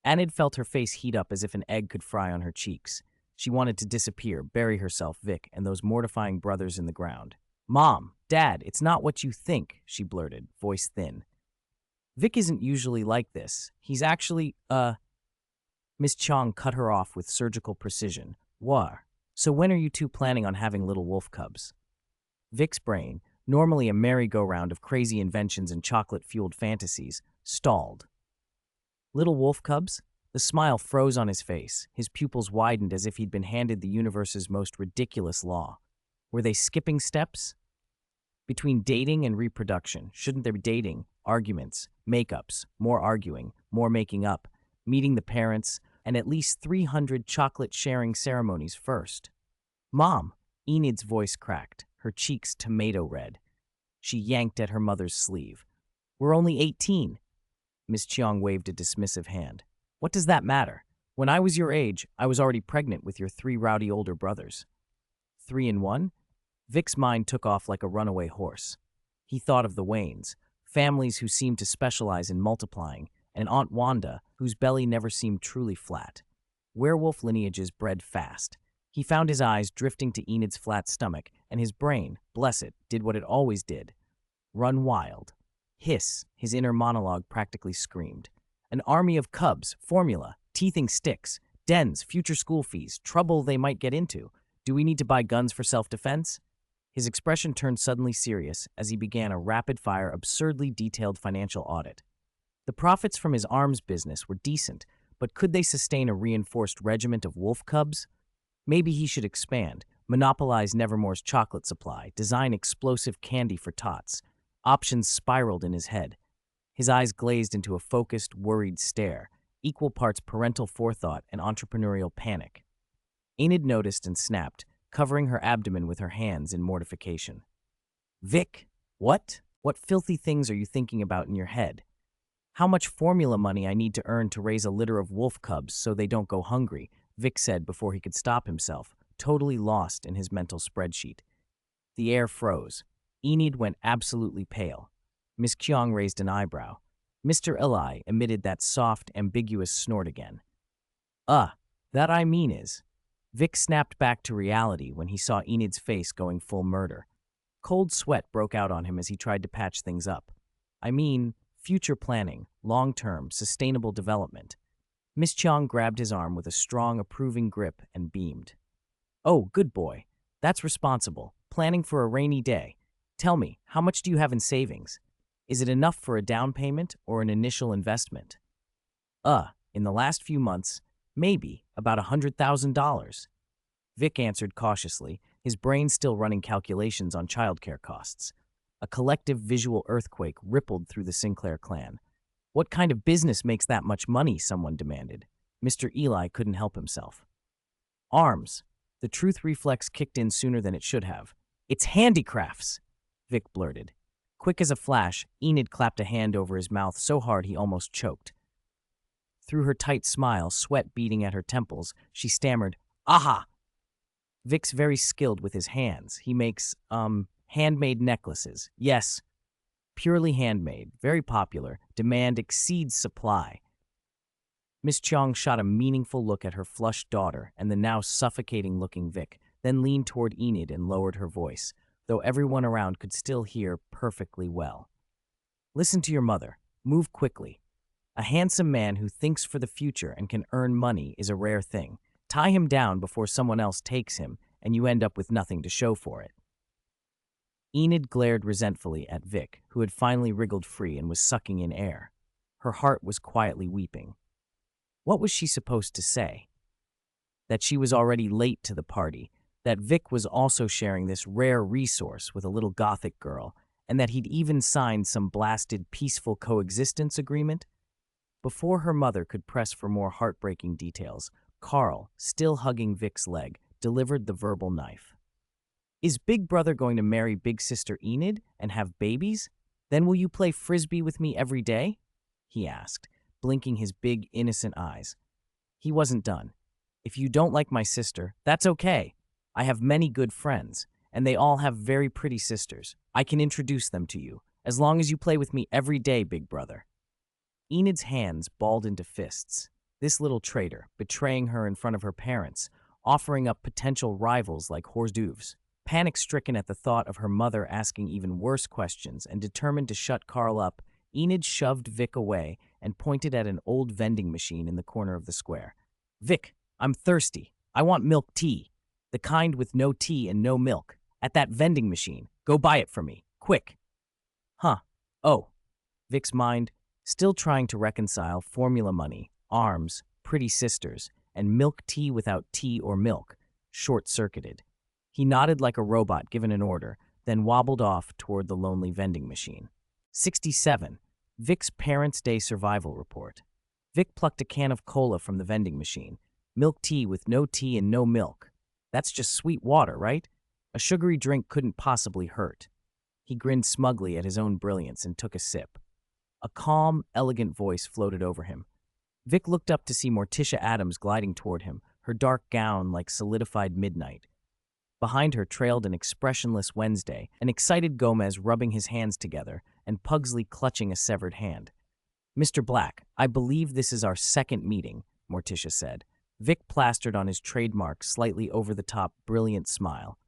Enid felt her face heat up as if an egg could fry on her cheeks. She wanted to disappear, bury herself, Vic, and those mortifying brothers in the ground. "Mom, Dad, it's not what you think," she blurted, voice thin. "Vic isn't usually like this. He's actually, Miss Chong cut her off with surgical precision. "What? So when are you two planning on having little wolf cubs?" Vic's brain, normally a merry-go-round of crazy inventions and chocolate-fueled fantasies, stalled. Little wolf cubs? The smile froze on his face. His pupils widened as if he'd been handed the universe's most ridiculous law. Were they skipping steps? Between dating and reproduction, shouldn't there be dating, arguments, makeups, more arguing, more making up, meeting the parents, and at least 300 chocolate-sharing ceremonies first? "Mom," Enid's voice cracked, her cheeks tomato red. She yanked at her mother's sleeve. "We're only 18. Miss Cheong waved a dismissive hand. "What does that matter? When I was your age, I was already pregnant with your 3 rowdy older brothers." 3 in 1? Vic's mind took off like a runaway horse. He thought of the Waynes, families who seemed to specialize in multiplying, and Aunt Wanda, whose belly never seemed truly flat. Werewolf lineages bred fast. He found his eyes drifting to Enid's flat stomach, and his brain, bless it, did what it always did. Run wild. Hiss, his inner monologue practically screamed. An army of cubs, formula, teething sticks, dens, future school fees, trouble they might get into. Do we need to buy guns for self-defense? His expression turned suddenly serious as he began a rapid-fire, absurdly detailed financial audit. The profits from his arms business were decent, but could they sustain a reinforced regiment of wolf cubs? Maybe he should expand, monopolize Nevermore's chocolate supply, design explosive candy for tots. Options spiraled in his head. His eyes glazed into a focused, worried stare, equal parts parental forethought and entrepreneurial panic. Enid noticed and snapped, covering her abdomen with her hands in mortification. "Vic, What? What filthy things are you thinking about in your head? How much formula money I need to earn to raise a litter of wolf cubs so they don't go hungry, Vic said before he could stop himself, totally lost in his mental spreadsheet. The air froze. Enid went absolutely pale. Miss Kyong raised an eyebrow. Mr. Eli emitted that soft, ambiguous snort again. That I mean is. Vic snapped back to reality when he saw Enid's face going full murder. Cold sweat broke out on him as he tried to patch things up. I mean, future planning, long-term, sustainable development. Miss Chiang grabbed his arm with a strong, approving grip and beamed. Oh, good boy. That's responsible. Planning for a rainy day. Tell me, how much do you have in savings? Is it enough for a down payment or an initial investment? In the last few months, maybe about $100,000. Vic answered cautiously, his brain still running calculations on childcare costs. A collective visual earthquake rippled through the Sinclair clan. What kind of business makes that much money? Someone demanded. Mr. Eli couldn't help himself. Arms. The truth reflex kicked in sooner than it should have. It's handicrafts, Vic blurted. Quick as a flash, Enid clapped a hand over his mouth so hard he almost choked. Through her tight smile, sweat beading at her temples, she stammered, Aha! Vic's very skilled with his hands. He makes, handmade necklaces. Yes, purely handmade, very popular. Demand exceeds supply. Miss Chong shot a meaningful look at her flushed daughter and the now suffocating-looking Vic, then leaned toward Enid and lowered her voice, though everyone around could still hear perfectly well. Listen to your mother. Move quickly. A handsome man who thinks for the future and can earn money is a rare thing. Tie him down before someone else takes him, and you end up with nothing to show for it. Enid glared resentfully at Vic, who had finally wriggled free and was sucking in air. Her heart was quietly weeping. What was she supposed to say? That she was already late to the party, that Vic was also sharing this rare resource with a little Gothic girl, and that he'd even signed some blasted peaceful coexistence agreement? Before her mother could press for more heartbreaking details, Carl, still hugging Vic's leg, delivered the verbal knife. Is Big Brother going to marry Big Sister Enid and have babies? Then will you play frisbee with me every day? He asked, blinking his big, innocent eyes. He wasn't done. If you don't like my sister, that's okay. I have many good friends, and they all have very pretty sisters. I can introduce them to you, as long as you play with me every day, Big Brother. Enid's hands balled into fists. This little traitor, betraying her in front of her parents, offering up potential rivals like hors d'oeuvres. Panic-stricken at the thought of her mother asking even worse questions and determined to shut Carl up, Enid shoved Vic away and pointed at an old vending machine in the corner of the square. Vic, I'm thirsty. I want milk tea. The kind with no tea and no milk. At that vending machine. Go buy it for me. Quick. Huh. Oh. Vic's mind, still trying to reconcile formula money, arms, pretty sisters, and milk tea without tea or milk, short-circuited. He nodded like a robot given an order, then wobbled off toward the lonely vending machine. 67. Vic's Parents' Day Survival Report. Vic plucked a can of cola from the vending machine. Milk tea with no tea and no milk. That's just sweet water, right? A sugary drink couldn't possibly hurt. He grinned smugly at his own brilliance and took a sip. A calm, elegant voice floated over him. Vic looked up to see Morticia Addams gliding toward him, her dark gown like solidified midnight. Behind her trailed an expressionless Wednesday, an excited Gomez rubbing his hands together, and Pugsley clutching a severed hand. Mr. Black, I believe this is our second meeting, Morticia said. Vic plastered on his trademark, slightly over-the-top, brilliant smile.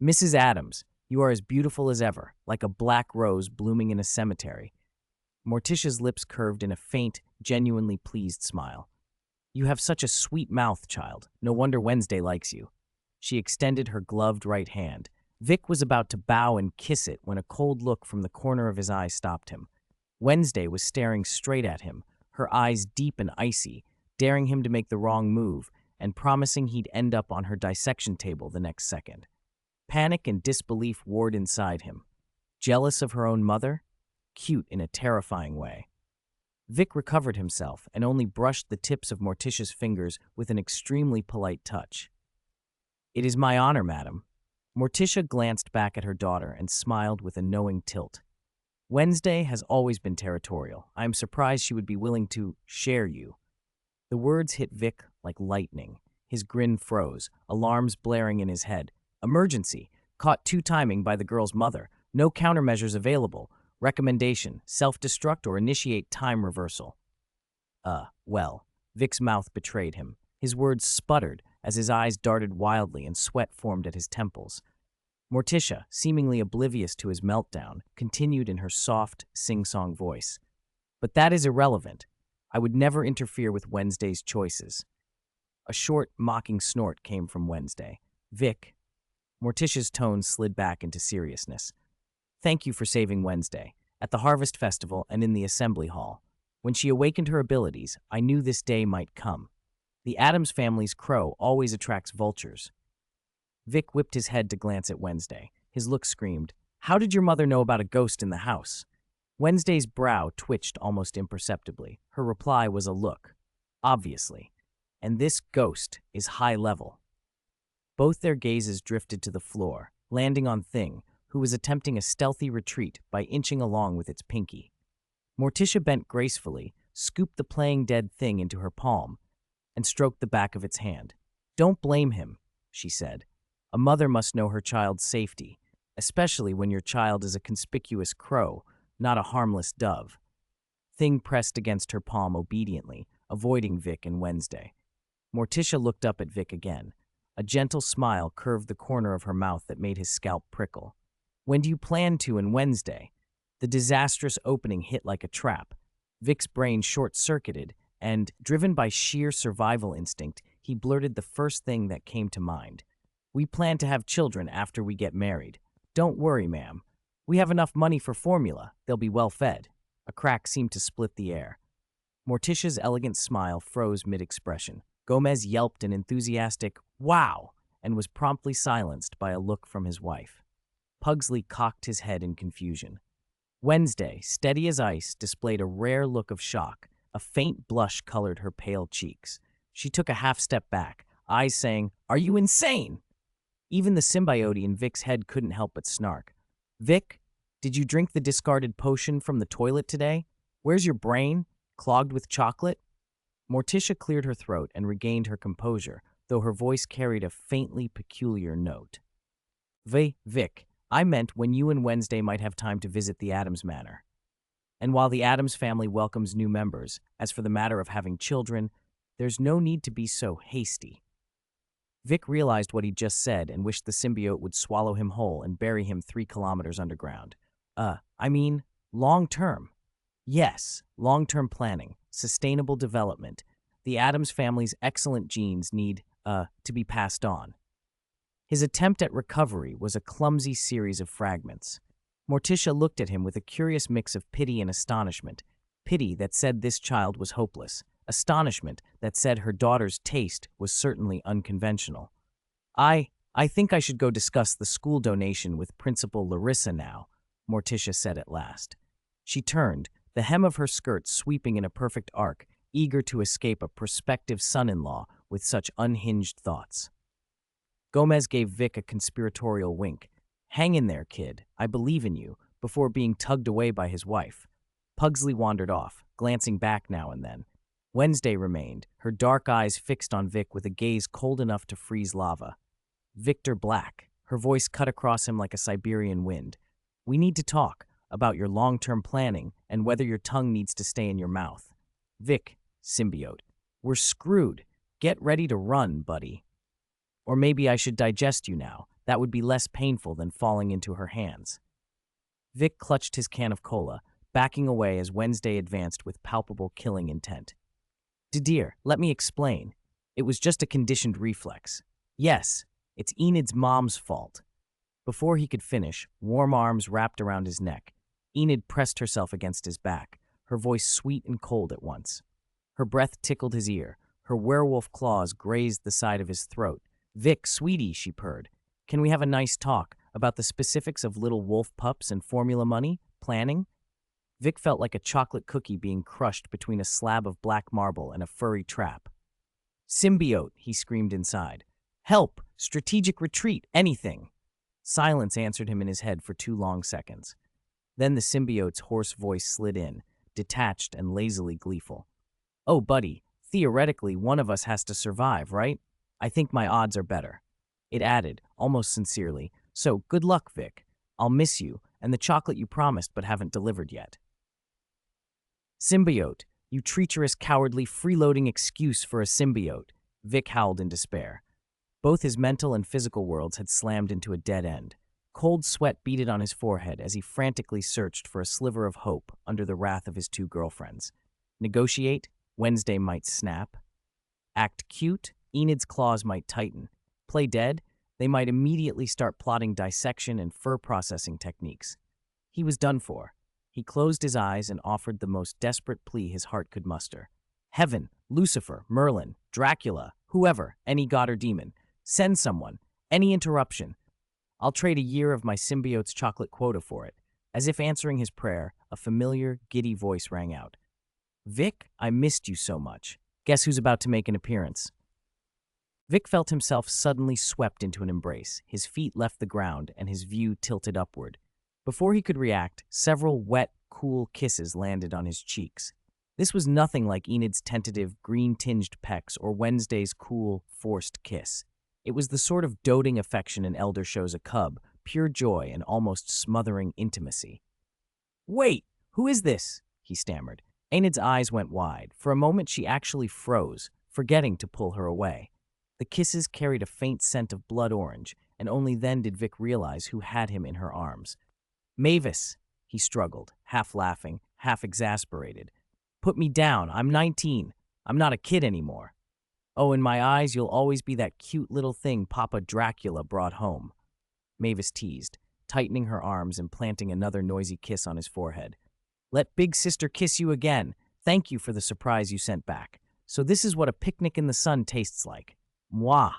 Mrs. Addams, you are as beautiful as ever, like a black rose blooming in a cemetery. Morticia's lips curved in a faint, genuinely pleased smile. You have such a sweet mouth, child. No wonder Wednesday likes you. She extended her gloved right hand. Vic was about to bow and kiss it when a cold look from the corner of his eye stopped him. Wednesday was staring straight at him, her eyes deep and icy, daring him to make the wrong move and promising he'd end up on her dissection table the next second. Panic and disbelief warred inside him. Jealous of her own mother? Cute in a terrifying way. Vic recovered himself and only brushed the tips of Morticia's fingers with an extremely polite touch. It is my honor, madam. Morticia glanced back at her daughter and smiled with a knowing tilt. Wednesday has always been territorial. I am surprised she would be willing to share you. The words hit Vic like lightning. His grin froze, alarms blaring in his head. Emergency. Caught two-timing by the girl's mother. No countermeasures available. Recommendation, self-destruct or initiate time reversal. Well, Vic's mouth betrayed him. His words sputtered as his eyes darted wildly and sweat formed at his temples. Morticia, seemingly oblivious to his meltdown, continued in her soft, sing-song voice. But that is irrelevant. I would never interfere with Wednesday's choices. A short, mocking snort came from Wednesday. Vic. Morticia's tone slid back into seriousness. Thank you for saving Wednesday. At the Harvest Festival and in the Assembly Hall. When she awakened her abilities, I knew this day might come. The Addams family's crow always attracts vultures. Vic whipped his head to glance at Wednesday. His look screamed, How did your mother know about a ghost in the house? Wednesday's brow twitched almost imperceptibly. Her reply was a look. Obviously. And this ghost is high level. Both their gazes drifted to the floor, landing on Thing, who was attempting a stealthy retreat by inching along with its pinky. Morticia bent gracefully, scooped the playing dead thing into her palm, and stroked the back of its hand. Don't blame him, she said. A mother must know her child's safety, especially when your child is a conspicuous crow, not a harmless dove. Thing pressed against her palm obediently, avoiding Vic and Wednesday. Morticia looked up at Vic again. A gentle smile curved the corner of her mouth that made his scalp prickle. When do you plan to in Wednesday? The disastrous opening hit like a trap. Vic's brain short-circuited, and, driven by sheer survival instinct, he blurted the first thing that came to mind. We plan to have children after we get married. Don't worry, ma'am. We have enough money for formula. They'll be well fed. A crack seemed to split the air. Morticia's elegant smile froze mid-expression. Gomez yelped an enthusiastic, wow, and was promptly silenced by a look from his wife. Pugsley cocked his head in confusion. Wednesday, steady as ice, displayed a rare look of shock. A faint blush colored her pale cheeks. She took a half-step back, eyes saying, Are you insane? Even the symbiote in Vic's head couldn't help but snark. Vic, did you drink the discarded potion from the toilet today? Where's your brain? Clogged with chocolate? Morticia cleared her throat and regained her composure, though her voice carried a faintly peculiar note. Vic, I meant when you and Wednesday might have time to visit the Addams Manor. And while the Addams family welcomes new members, as for the matter of having children, there's no need to be so hasty. Vic realized what he'd just said and wished the symbiote would swallow him whole and bury him 3 kilometers underground. Long-term. Yes, long-term planning, sustainable development. The Addams family's excellent genes need, to be passed on. His attempt at recovery was a clumsy series of fragments. Morticia looked at him with a curious mix of pity and astonishment. Pity that said this child was hopeless. Astonishment that said her daughter's taste was certainly unconventional. I think I should go discuss the school donation with Principal Larissa now, Morticia said at last. She turned, the hem of her skirt sweeping in a perfect arc, eager to escape a prospective son-in-law with such unhinged thoughts. Gomez gave Vic a conspiratorial wink. Hang in there, kid. I believe in you, before being tugged away by his wife. Pugsley wandered off, glancing back now and then. Wednesday remained, her dark eyes fixed on Vic with a gaze cold enough to freeze lava. Victor Black, her voice cut across him like a Siberian wind. We need to talk about your long-term planning and whether your tongue needs to stay in your mouth. Vic, symbiote, we're screwed. Get ready to run, buddy. Or maybe I should digest you now. That would be less painful than falling into her hands. Vic clutched his can of cola, backing away as Wednesday advanced with palpable killing intent. Dear, let me explain. It was just a conditioned reflex. Yes, it's Enid's mom's fault. Before he could finish, warm arms wrapped around his neck. Enid pressed herself against his back, her voice sweet and cold at once. Her breath tickled his ear. Her werewolf claws grazed the side of his throat. Vic, sweetie, she purred. Can we have a nice talk about the specifics of little wolf pups and formula money? Planning? Vic felt like a chocolate cookie being crushed between a slab of black marble and a furry trap. Symbiote, he screamed inside. Help! Strategic retreat! Anything! Silence answered him in his head for 2 long seconds. Then the symbiote's hoarse voice slid in, detached and lazily gleeful. "Oh, buddy, theoretically, one of us has to survive, right? I think my odds are better." It added, almost sincerely, "So, good luck, Vic. I'll miss you, and the chocolate you promised but haven't delivered yet." "Symbiote, you treacherous, cowardly, freeloading excuse for a symbiote," Vic howled in despair. Both his mental and physical worlds had slammed into a dead end. Cold sweat beaded on his forehead as he frantically searched for a sliver of hope under the wrath of his 2 girlfriends. Negotiate? Wednesday might snap. Act cute? Enid's claws might tighten. Play dead? They might immediately start plotting dissection and fur processing techniques. He was done for. He closed his eyes and offered the most desperate plea his heart could muster. "Heaven, Lucifer, Merlin, Dracula, whoever, any god or demon, send someone, any interruption. I'll trade a year of my symbiote's chocolate quota for it." As if answering his prayer, a familiar, giddy voice rang out. "Vic, I missed you so much. Guess who's about to make an appearance?" Vic felt himself suddenly swept into an embrace. His feet left the ground and his view tilted upward. Before he could react, several wet, cool kisses landed on his cheeks. This was nothing like Enid's tentative, green-tinged pecks or Wednesday's cool, forced kiss. It was the sort of doting affection an elder shows a cub, pure joy and almost smothering intimacy. "Wait, who is this?" he stammered. Enid's eyes went wide. For a moment she actually froze, forgetting to pull her away. The kisses carried a faint scent of blood orange, and only then did Vic realize who had him in her arms. "Mavis," he struggled, half laughing, half exasperated. "Put me down. I'm 19. I'm not a kid anymore. Oh, in my eyes, you'll always be that cute little thing Papa Dracula brought home." Mavis teased, tightening her arms and planting another noisy kiss on his forehead. "Let Big Sister kiss you again. Thank you for the surprise you sent back. So this is what a picnic in the sun tastes like. Mwah."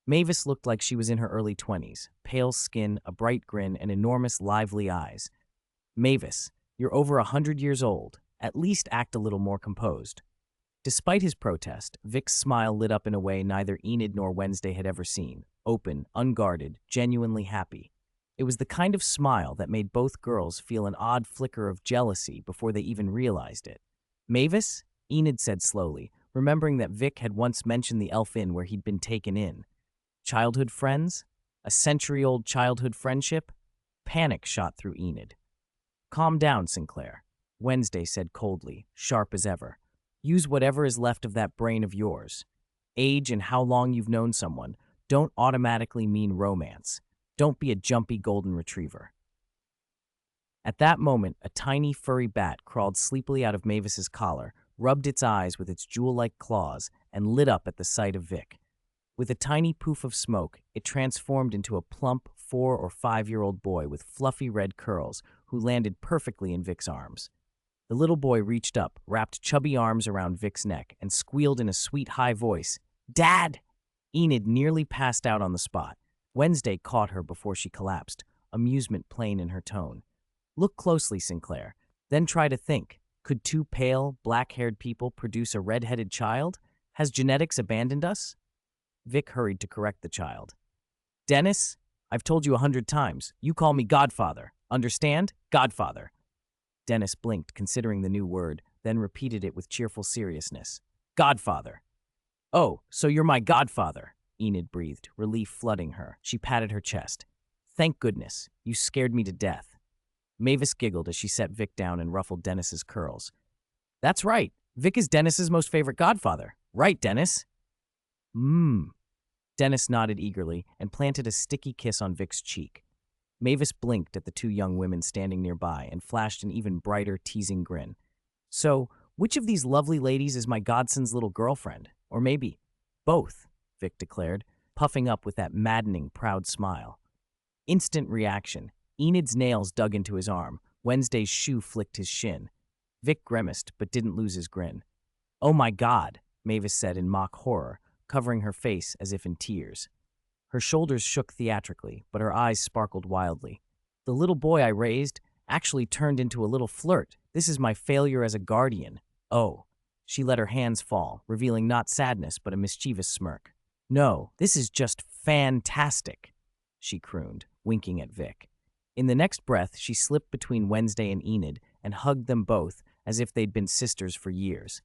Mavis looked like she was in her early 20s, pale skin, a bright grin, and enormous, lively eyes. "Mavis, you're over 100 years old. At least act a little more composed." Despite his protest, Vic's smile lit up in a way neither Enid nor Wednesday had ever seen. Open, unguarded, genuinely happy. It was the kind of smile that made both girls feel an odd flicker of jealousy before they even realized it. "Mavis?" Enid said slowly, remembering that Vic had once mentioned the elf inn where he'd been taken in. Childhood friends? A century-old childhood friendship? Panic shot through Enid. "Calm down, Sinclair," Wednesday said coldly, sharp as ever. "Use whatever is left of that brain of yours. Age and how long you've known someone don't automatically mean romance. Don't be a jumpy golden retriever." At that moment, a tiny furry bat crawled sleepily out of Mavis's collar, rubbed its eyes with its jewel-like claws, and lit up at the sight of Vic. With a tiny poof of smoke, it transformed into a plump 4- or 5-year-old boy with fluffy red curls who landed perfectly in Vic's arms. The little boy reached up, wrapped chubby arms around Vic's neck, and squealed in a sweet high voice, "Dad!" Enid nearly passed out on the spot. Wednesday caught her before she collapsed, amusement plain in her tone. "Look closely, Sinclair. Then try to think. Could 2 pale, black-haired people produce a red-headed child? Has genetics abandoned us?" Vic hurried to correct the child. "Dennis, I've told you 100 times. You call me Godfather. Understand? Godfather." Dennis blinked, considering the new word, then repeated it with cheerful seriousness. "Godfather." "Oh, so you're my godfather," Enid breathed, relief flooding her. She patted her chest. "Thank goodness. You scared me to death." Mavis giggled as she set Vic down and ruffled Dennis's curls. "That's right. Vic is Dennis's most favorite godfather. Right, Dennis?" "Mmm." Dennis nodded eagerly and planted a sticky kiss on Vic's cheek. Mavis blinked at the 2 young women standing nearby and flashed an even brighter, teasing grin. "So, which of these lovely ladies is my godson's little girlfriend? Or maybe both," Vic declared, puffing up with that maddening, proud smile. Instant reaction. Enid's nails dug into his arm. Wednesday's shoe flicked his shin. Vic grimaced, but didn't lose his grin. "Oh my God," Mavis said in mock horror, covering her face as if in tears. Her shoulders shook theatrically, but her eyes sparkled wildly. "The little boy I raised actually turned into a little flirt. This is my failure as a guardian. Oh." She let her hands fall, revealing not sadness but a mischievous smirk. "No, this is just fantastic." she crooned, winking at Vic. In the next breath, she slipped between Wednesday and Enid and hugged them both as if they'd been sisters for years.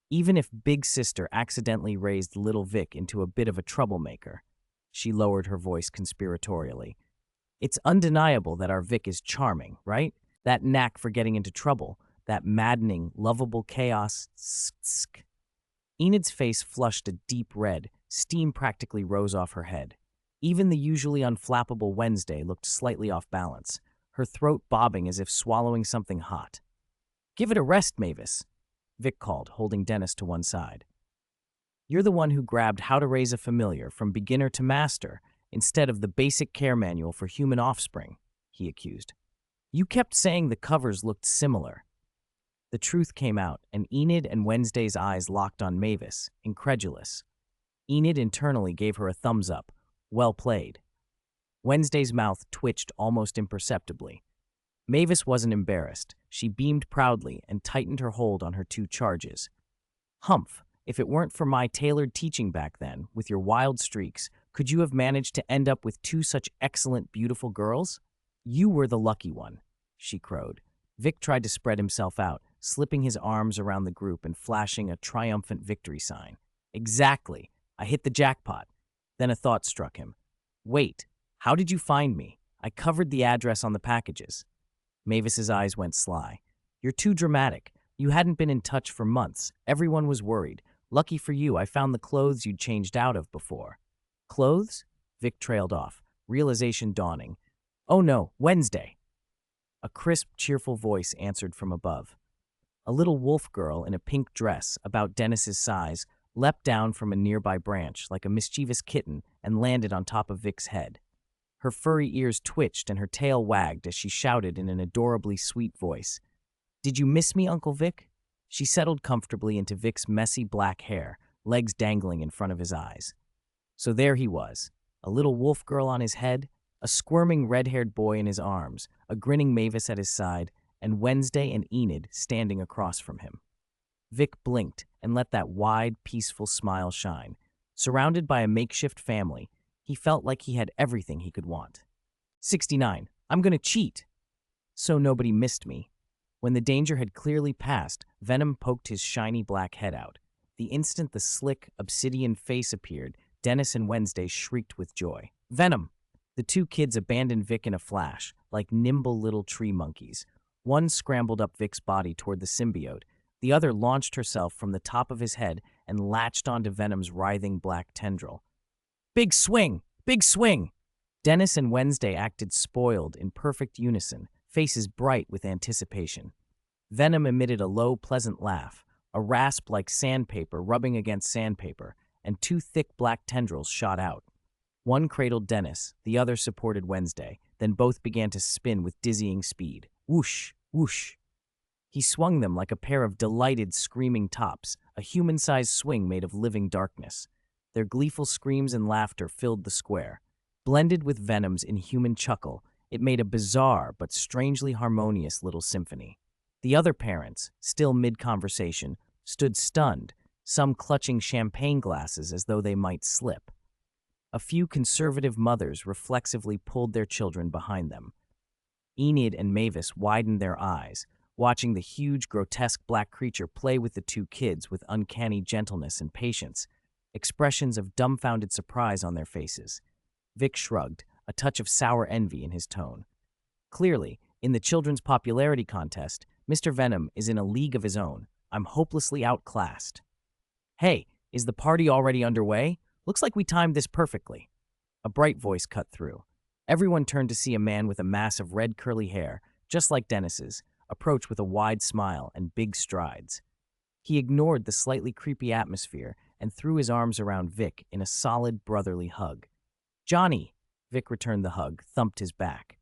Even if Big Sister accidentally raised little Vic into a bit of a troublemaker, she lowered her voice conspiratorially. It's undeniable that our Vic is charming, right? That knack for getting into trouble, that maddening, lovable chaos. Enid's face flushed a deep red. Steam practically rose off her head. Even the usually unflappable Wednesday looked slightly off balance, her throat bobbing as if swallowing something hot. "Give it a rest, Mavis," Vic called, holding Dennis to one side. "You're the one who grabbed How to Raise a Familiar from Beginner to Master instead of the Basic Care Manual for Human Offspring," he accused. "You kept saying the covers looked similar." The truth came out, and Enid and Wednesday's eyes locked on Mavis, incredulous. Enid internally gave her a thumbs up. Well played. Wednesday's mouth twitched almost imperceptibly. Mavis wasn't embarrassed. She beamed proudly and tightened her hold on her two charges. "Humph, if it weren't for my tailored teaching back then, with your wild streaks, could you have managed to end up with two such excellent, beautiful girls?" "You were the lucky one," she crowed. Vic tried to spread himself out, slipping his arms around the group and flashing a triumphant victory sign. "Exactly. I hit the jackpot." Then a thought struck him. "Wait, how did you find me? I covered the address on the packages." Mavis's eyes went sly. "You're too dramatic. You hadn't been in touch for months. Everyone was worried. Lucky for you, I found the clothes you'd changed out of before." "Clothes?" Vic trailed off, realization dawning. "Oh no, Wednesday." A crisp, cheerful voice answered from above. A little wolf girl in a pink dress, about Dennis's size, leapt down from a nearby branch like a mischievous kitten and landed on top of Vic's head. Her furry ears twitched and her tail wagged as she shouted in an adorably sweet voice, "Did you miss me, Uncle Vic?" She settled comfortably into Vic's messy black hair, legs dangling in front of his eyes. So there he was, a little wolf girl on his head, a squirming red-haired boy in his arms, a grinning Mavis at his side, and Wednesday and Enid standing across from him. Vic blinked and let that wide, peaceful smile shine. Surrounded by a makeshift family, he felt like he had everything he could want. 69. I'm gonna cheat. So nobody missed me. When the danger had clearly passed, Venom poked his shiny black head out. The instant the slick, obsidian face appeared, Dennis and Wednesday shrieked with joy. "Venom!" The two kids abandoned Vic in a flash, like nimble little tree monkeys. One scrambled up Vic's body toward the symbiote. The other launched herself from the top of his head and latched onto Venom's writhing black tendril. "Big swing! Big swing!" Dennis and Wednesday acted spoiled in perfect unison, faces bright with anticipation. Venom emitted a low, pleasant laugh, a rasp like sandpaper rubbing against sandpaper, and two thick black tendrils shot out. One cradled Dennis, the other supported Wednesday, then both began to spin with dizzying speed. Whoosh, whoosh. He swung them like a pair of delighted, screaming tops, a human-sized swing made of living darkness. Their gleeful screams and laughter filled the square. Blended with Venom's inhuman chuckle, it made a bizarre but strangely harmonious little symphony. The other parents, still mid-conversation, stood stunned, some clutching champagne glasses as though they might slip. A few conservative mothers reflexively pulled their children behind them. Enid and Mavis widened their eyes, watching the huge, grotesque black creature play with the two kids with uncanny gentleness and patience, expressions of dumbfounded surprise on their faces. Vic shrugged, a touch of sour envy in his tone. Clearly, in the children's popularity contest, Mr. Venom is in a league of his own. I'm hopelessly outclassed. "Hey, is the party already underway? Looks like we timed this perfectly." A bright voice cut through. Everyone turned to see a man with a mass of red curly hair, just like Dennis's, approach with a wide smile and big strides. He ignored the slightly creepy atmosphere and threw his arms around Vic in a solid brotherly hug. "Johnny!" Vic returned the hug, thumped his back.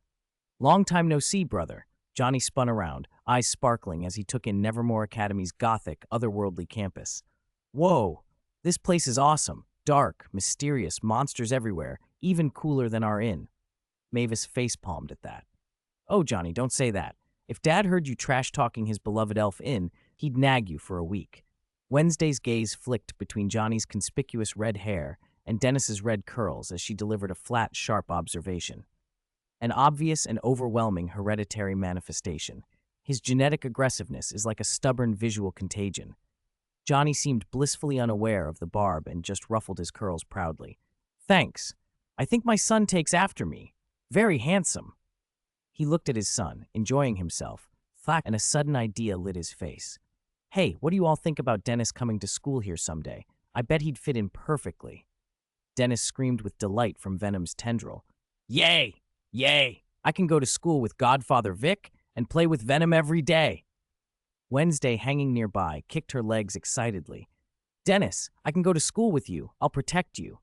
"Long time no see, brother." Johnny spun around, eyes sparkling as he took in Nevermore Academy's Gothic, otherworldly campus. "Whoa! This place is awesome. Dark, mysterious, monsters everywhere, even cooler than our inn." Mavis face-palmed at that. "Oh, Johnny, don't say that. If Dad heard you trash-talking his beloved elf inn, he'd nag you for a week." Wednesday's gaze flicked between Johnny's conspicuous red hair and Dennis's red curls as she delivered a flat, sharp observation. An obvious and overwhelming hereditary manifestation. His genetic aggressiveness is like a stubborn visual contagion. Johnny seemed blissfully unaware of the barb and just ruffled his curls proudly. Thanks. I think my son takes after me. Very handsome. He looked at his son, enjoying himself, and a sudden idea lit his face. Hey, what do you all think about Dennis coming to school here someday? I bet he'd fit in perfectly. Dennis screamed with delight from Venom's tendril. Yay! Yay! I can go to school with Godfather Vic and play with Venom every day. Wednesday, hanging nearby, kicked her legs excitedly. Dennis, I can go to school with you. I'll protect you.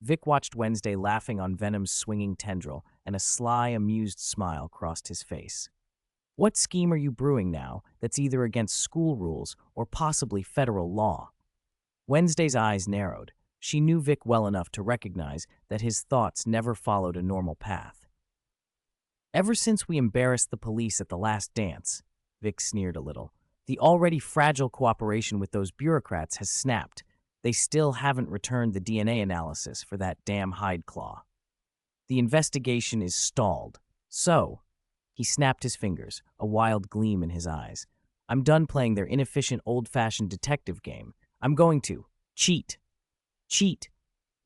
Vic watched Wednesday laughing on Venom's swinging tendril, and a sly, amused smile crossed his face. What scheme are you brewing now that's either against school rules or possibly federal law? Wednesday's eyes narrowed. She knew Vic well enough to recognize that his thoughts never followed a normal path. Ever since we embarrassed the police at the last dance, Vic sneered a little, the already fragile cooperation with those bureaucrats has snapped. They still haven't returned the DNA analysis for that damn hide claw. The investigation is stalled. So, he snapped his fingers, a wild gleam in his eyes. I'm done playing their inefficient old-fashioned detective game. I'm going to cheat. Cheat.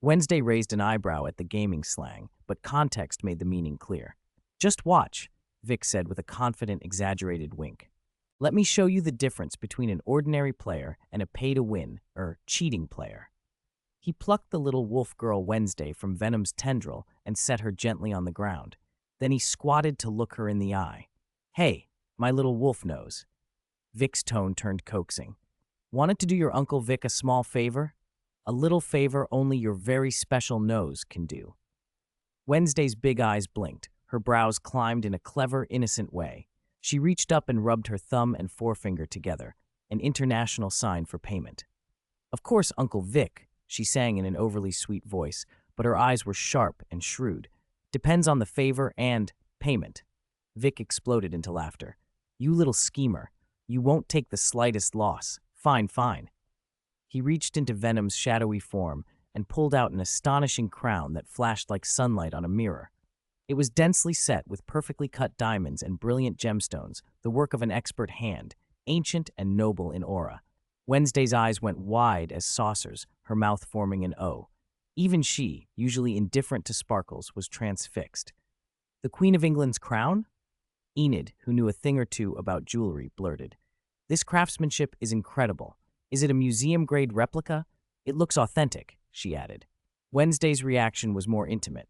Wednesday raised an eyebrow at the gaming slang, but context made the meaning clear. Just watch, Vic said with a confident, exaggerated wink. Let me show you the difference between an ordinary player and a pay-to-win, or cheating player. He plucked the little wolf girl Wednesday from Venom's tendril and set her gently on the ground. Then he squatted to look her in the eye. Hey, my little wolf nose. Vic's tone turned coaxing. Wanted to do your Uncle Vic a small favor? A little favor only your very special nose can do. Wednesday's big eyes blinked. Her brows climbed in a clever, innocent way. She reached up and rubbed her thumb and forefinger together, an international sign for payment. Of course, Uncle Vic, she sang in an overly sweet voice, but her eyes were sharp and shrewd. Depends on the favor and payment. Vic exploded into laughter. You little schemer. You won't take the slightest loss. Fine, fine. He reached into Venom's shadowy form and pulled out an astonishing crown that flashed like sunlight on a mirror. It was densely set with perfectly cut diamonds and brilliant gemstones, the work of an expert hand, ancient and noble in aura. Wednesday's eyes went wide as saucers, her mouth forming an O. Even she, usually indifferent to sparkles, was transfixed. The Queen of England's crown? Enid, who knew a thing or two about jewelry, blurted. This craftsmanship is incredible. Is it a museum-grade replica? It looks authentic, she added. Wednesday's reaction was more intimate.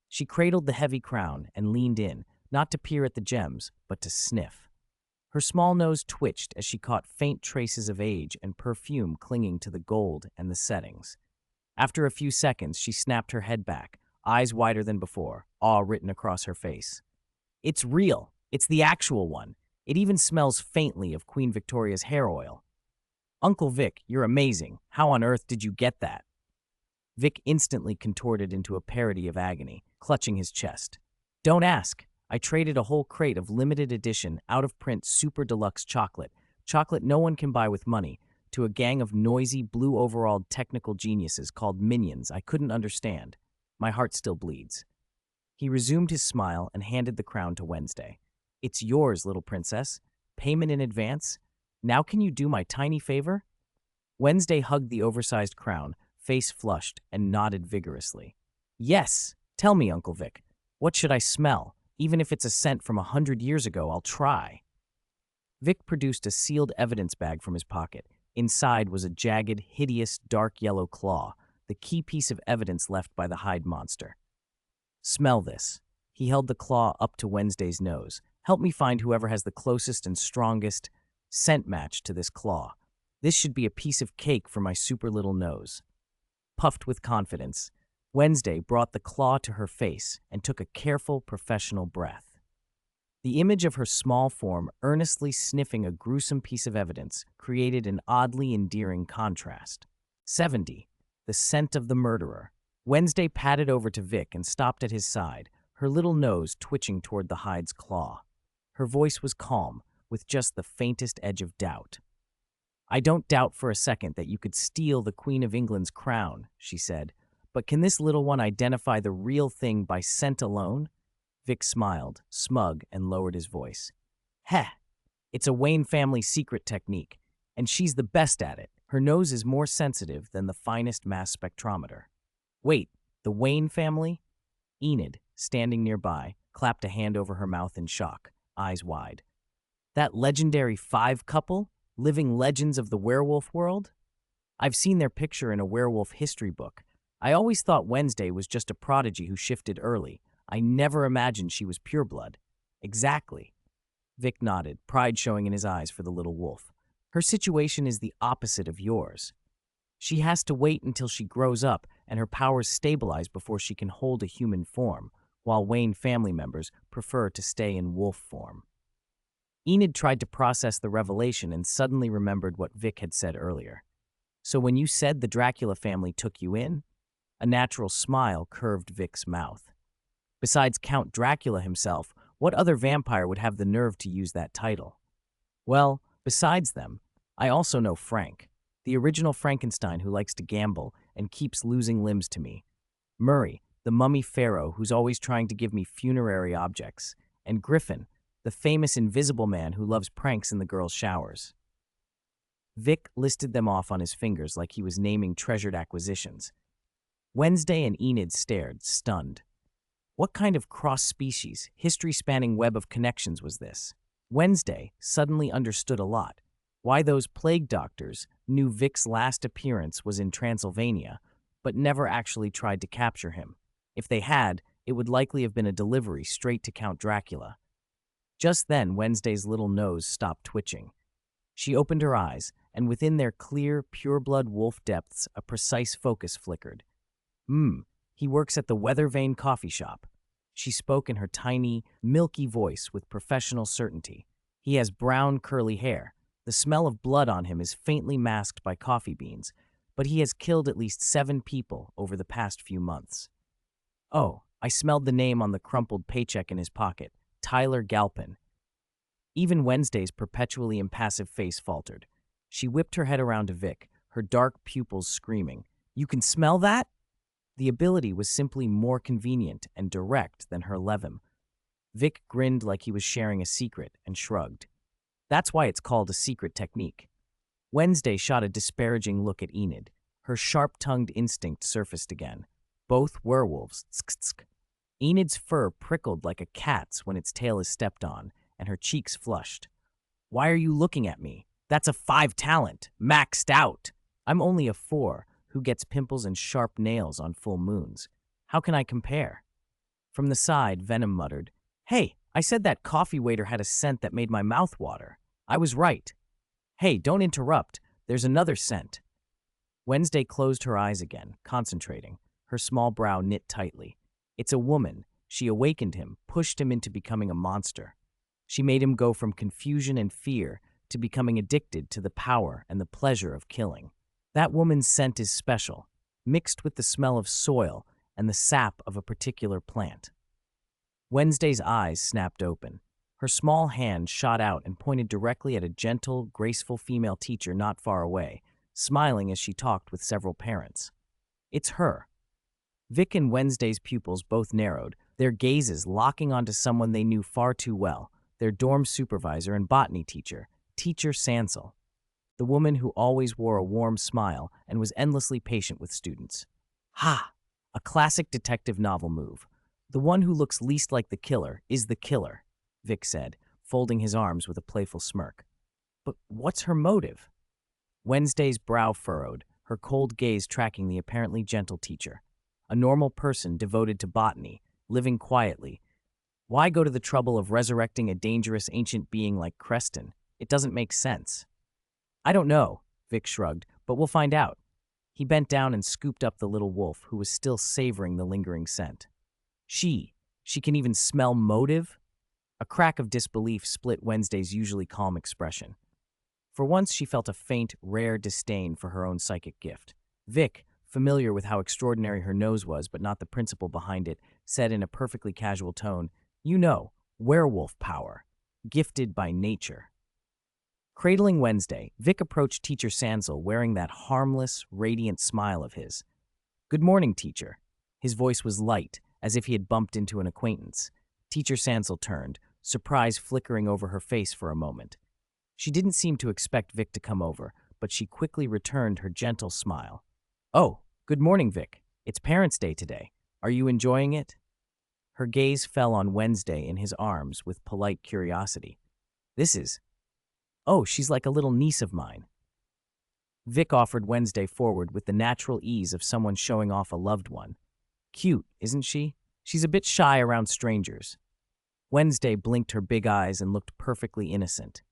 She cradled the heavy crown and leaned in, not to peer at the gems, but to sniff. Her small nose twitched as she caught faint traces of age and perfume clinging to the gold and the settings. After a few seconds, she snapped her head back, eyes wider than before, awe written across her face. It's real. It's the actual one. It even smells faintly of Queen Victoria's hair oil. Uncle Vic, you're amazing. How on earth did you get that? Vic instantly contorted into a parody of agony, clutching his chest. Don't ask. I traded a whole crate of limited edition, out-of-print super deluxe chocolate no one can buy with money, to a gang of noisy, blue-overalled technical geniuses called minions I couldn't understand. My heart still bleeds. He resumed his smile and handed the crown to Wednesday. It's yours, little princess. Payment in advance. Now can you do my tiny favor? Wednesday hugged the oversized crown, face flushed, and nodded vigorously. Yes. Tell me, Uncle Vic, what should I smell? Even if it's a scent from 100 years ago, I'll try. Vic produced a sealed evidence bag from his pocket. Inside was a jagged, hideous, dark yellow claw, the key piece of evidence left by the hide monster. Smell this. He held the claw up to Wednesday's nose. Help me find whoever has the closest and strongest scent match to this claw. This should be a piece of cake for my super little nose. Puffed with confidence, Wednesday brought the claw to her face and took a careful, professional breath. The image of her small form earnestly sniffing a gruesome piece of evidence created an oddly endearing contrast. 70. The scent of the murderer. Wednesday padded over to Vic and stopped at his side, her little nose twitching toward the hide's claw. Her voice was calm, with just the faintest edge of doubt. I don't doubt for a second that you could steal the Queen of England's crown, she said, But can this little one identify the real thing by scent alone? Vic smiled, smug, and lowered his voice. Heh, it's a Wayne family secret technique, and she's the best at it. Her nose is more sensitive than the finest mass spectrometer. Wait, the Wayne family? Enid, standing nearby, clapped a hand over her mouth in shock, eyes wide. That legendary five couple? Living legends of the werewolf world? I've seen their picture in a werewolf history book. I always thought Wednesday was just a prodigy who shifted early. I never imagined she was pureblood. Exactly. Vic nodded, pride showing in his eyes for the little wolf. Her situation is the opposite of yours. She has to wait until she grows up and her powers stabilize before she can hold a human form, while Wayne family members prefer to stay in wolf form. Enid tried to process the revelation and suddenly remembered what Vic had said earlier. So when you said the Dracula family took you in? A natural smile curved Vic's mouth. Besides Count Dracula himself, what other vampire would have the nerve to use that title? Well, besides them, I also know Frank, the original Frankenstein who likes to gamble and keeps losing limbs to me. Murray, the mummy pharaoh who's always trying to give me funerary objects. And Griffin, the famous invisible man who loves pranks in the girls' showers. Vic listed them off on his fingers like he was naming treasured acquisitions. Wednesday and Enid stared, stunned. What kind of cross-species, history-spanning web of connections was this? Wednesday suddenly understood a lot. Why those plague doctors knew Vic's last appearance was in Transylvania, but never actually tried to capture him. If they had, it would likely have been a delivery straight to Count Dracula. Just then, Wednesday's little nose stopped twitching. She opened her eyes, and within their clear, pure-blood wolf depths, a precise focus flickered. He works at the Weather Vane coffee shop. She spoke in her tiny, milky voice with professional certainty. He has brown, curly hair. The smell of blood on him is faintly masked by coffee beans, but he has killed at least 7 people over the past few months. Oh, I smelled the name on the crumpled paycheck in his pocket. Tyler Galpin. Even Wednesday's perpetually impassive face faltered. She whipped her head around to Vic, her dark pupils screaming. You can smell that? The ability was simply more convenient and direct than her levim. Vic grinned like he was sharing a secret and shrugged. That's why it's called a secret technique. Wednesday shot a disparaging look at Enid. Her sharp-tongued instinct surfaced again. Both werewolves. Tsk-tsk. Enid's fur prickled like a cat's when its tail is stepped on, and her cheeks flushed. Why are you looking at me? That's a 5 talent, maxed out. I'm only a 4, who gets pimples and sharp nails on full moons. How can I compare? From the side, Venom muttered, Hey, I said that coffee waiter had a scent that made my mouth water. I was right. Hey, don't interrupt. There's another scent. Wednesday closed her eyes again, concentrating, her small brow knit tightly. It's a woman. She awakened him, pushed him into becoming a monster. She made him go from confusion and fear to becoming addicted to the power and the pleasure of killing. That woman's scent is special, mixed with the smell of soil and the sap of a particular plant. Wednesday's eyes snapped open. Her small hand shot out and pointed directly at a gentle, graceful female teacher not far away, smiling as she talked with several parents. It's her. Vic and Wednesday's pupils both narrowed, their gazes locking onto someone they knew far too well, their dorm supervisor and botany teacher, Teacher Sansel, the woman who always wore a warm smile and was endlessly patient with students. Ha! A classic detective novel move. The one who looks least like the killer is the killer, Vic said, folding his arms with a playful smirk. But what's her motive? Wednesday's brow furrowed, her cold gaze tracking the apparently gentle teacher. A normal person devoted to botany, living quietly. Why go to the trouble of resurrecting a dangerous ancient being like Creston? It doesn't make sense. I don't know, Vic shrugged, but we'll find out. He bent down and scooped up the little wolf, who was still savoring the lingering scent. She can even smell motive? A crack of disbelief split Wednesday's usually calm expression. For once, she felt a faint, rare disdain for her own psychic gift. Vic, familiar with how extraordinary her nose was but not the principle behind it, said in a perfectly casual tone, You know, werewolf power, gifted by nature. Cradling Wednesday, Vic approached Teacher Sansel wearing that harmless, radiant smile of his. Good morning, teacher. His voice was light, as if he had bumped into an acquaintance. Teacher Sansel turned, surprise flickering over her face for a moment. She didn't seem to expect Vic to come over, but she quickly returned her gentle smile. Oh, good morning, Vic. It's Parents' Day today. Are you enjoying it? Her gaze fell on Wednesday in his arms with polite curiosity. Oh, she's like a little niece of mine. Vic offered Wednesday forward with the natural ease of someone showing off a loved one. Cute, isn't she? She's a bit shy around strangers. Wednesday blinked her big eyes and looked perfectly innocent.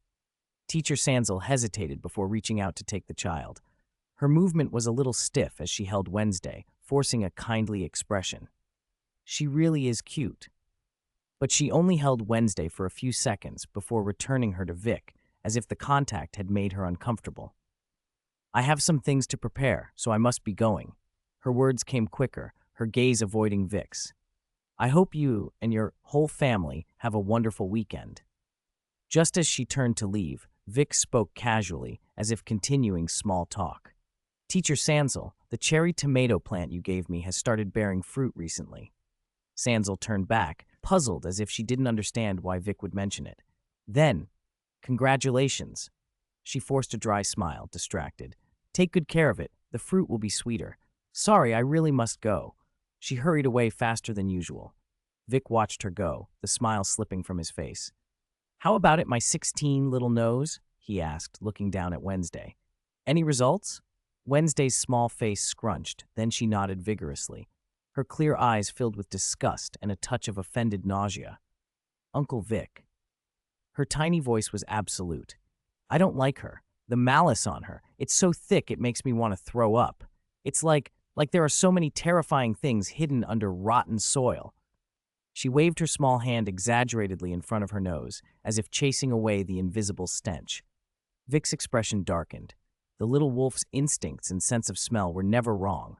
Teacher Sansel hesitated before reaching out to take the child. Her movement was a little stiff as she held Wednesday, forcing a kindly expression. She really is cute. But she only held Wednesday for a few seconds before returning her to Vic, as if the contact had made her uncomfortable. I have some things to prepare, so I must be going. Her words came quicker, her gaze avoiding Vic's. I hope you and your whole family have a wonderful weekend. Just as she turned to leave, Vic spoke casually, as if continuing small talk. Teacher Sansel, the cherry tomato plant you gave me has started bearing fruit recently. Sansel turned back, puzzled as if she didn't understand why Vic would mention it. Then, congratulations. She forced a dry smile, distracted. Take good care of it. The fruit will be sweeter. Sorry, I really must go. She hurried away faster than usual. Vic watched her go, the smile slipping from his face. How about it, my 16 little nose? He asked, looking down at Wednesday. Any results? Wednesday's small face scrunched, then she nodded vigorously. Her clear eyes filled with disgust and a touch of offended nausea. Uncle Vic. Her tiny voice was absolute. I don't like her. The malice on her. It's so thick it makes me want to throw up. It's like there are so many terrifying things hidden under rotten soil. She waved her small hand exaggeratedly in front of her nose, as if chasing away the invisible stench. Vic's expression darkened. The little wolf's instincts and sense of smell were never wrong.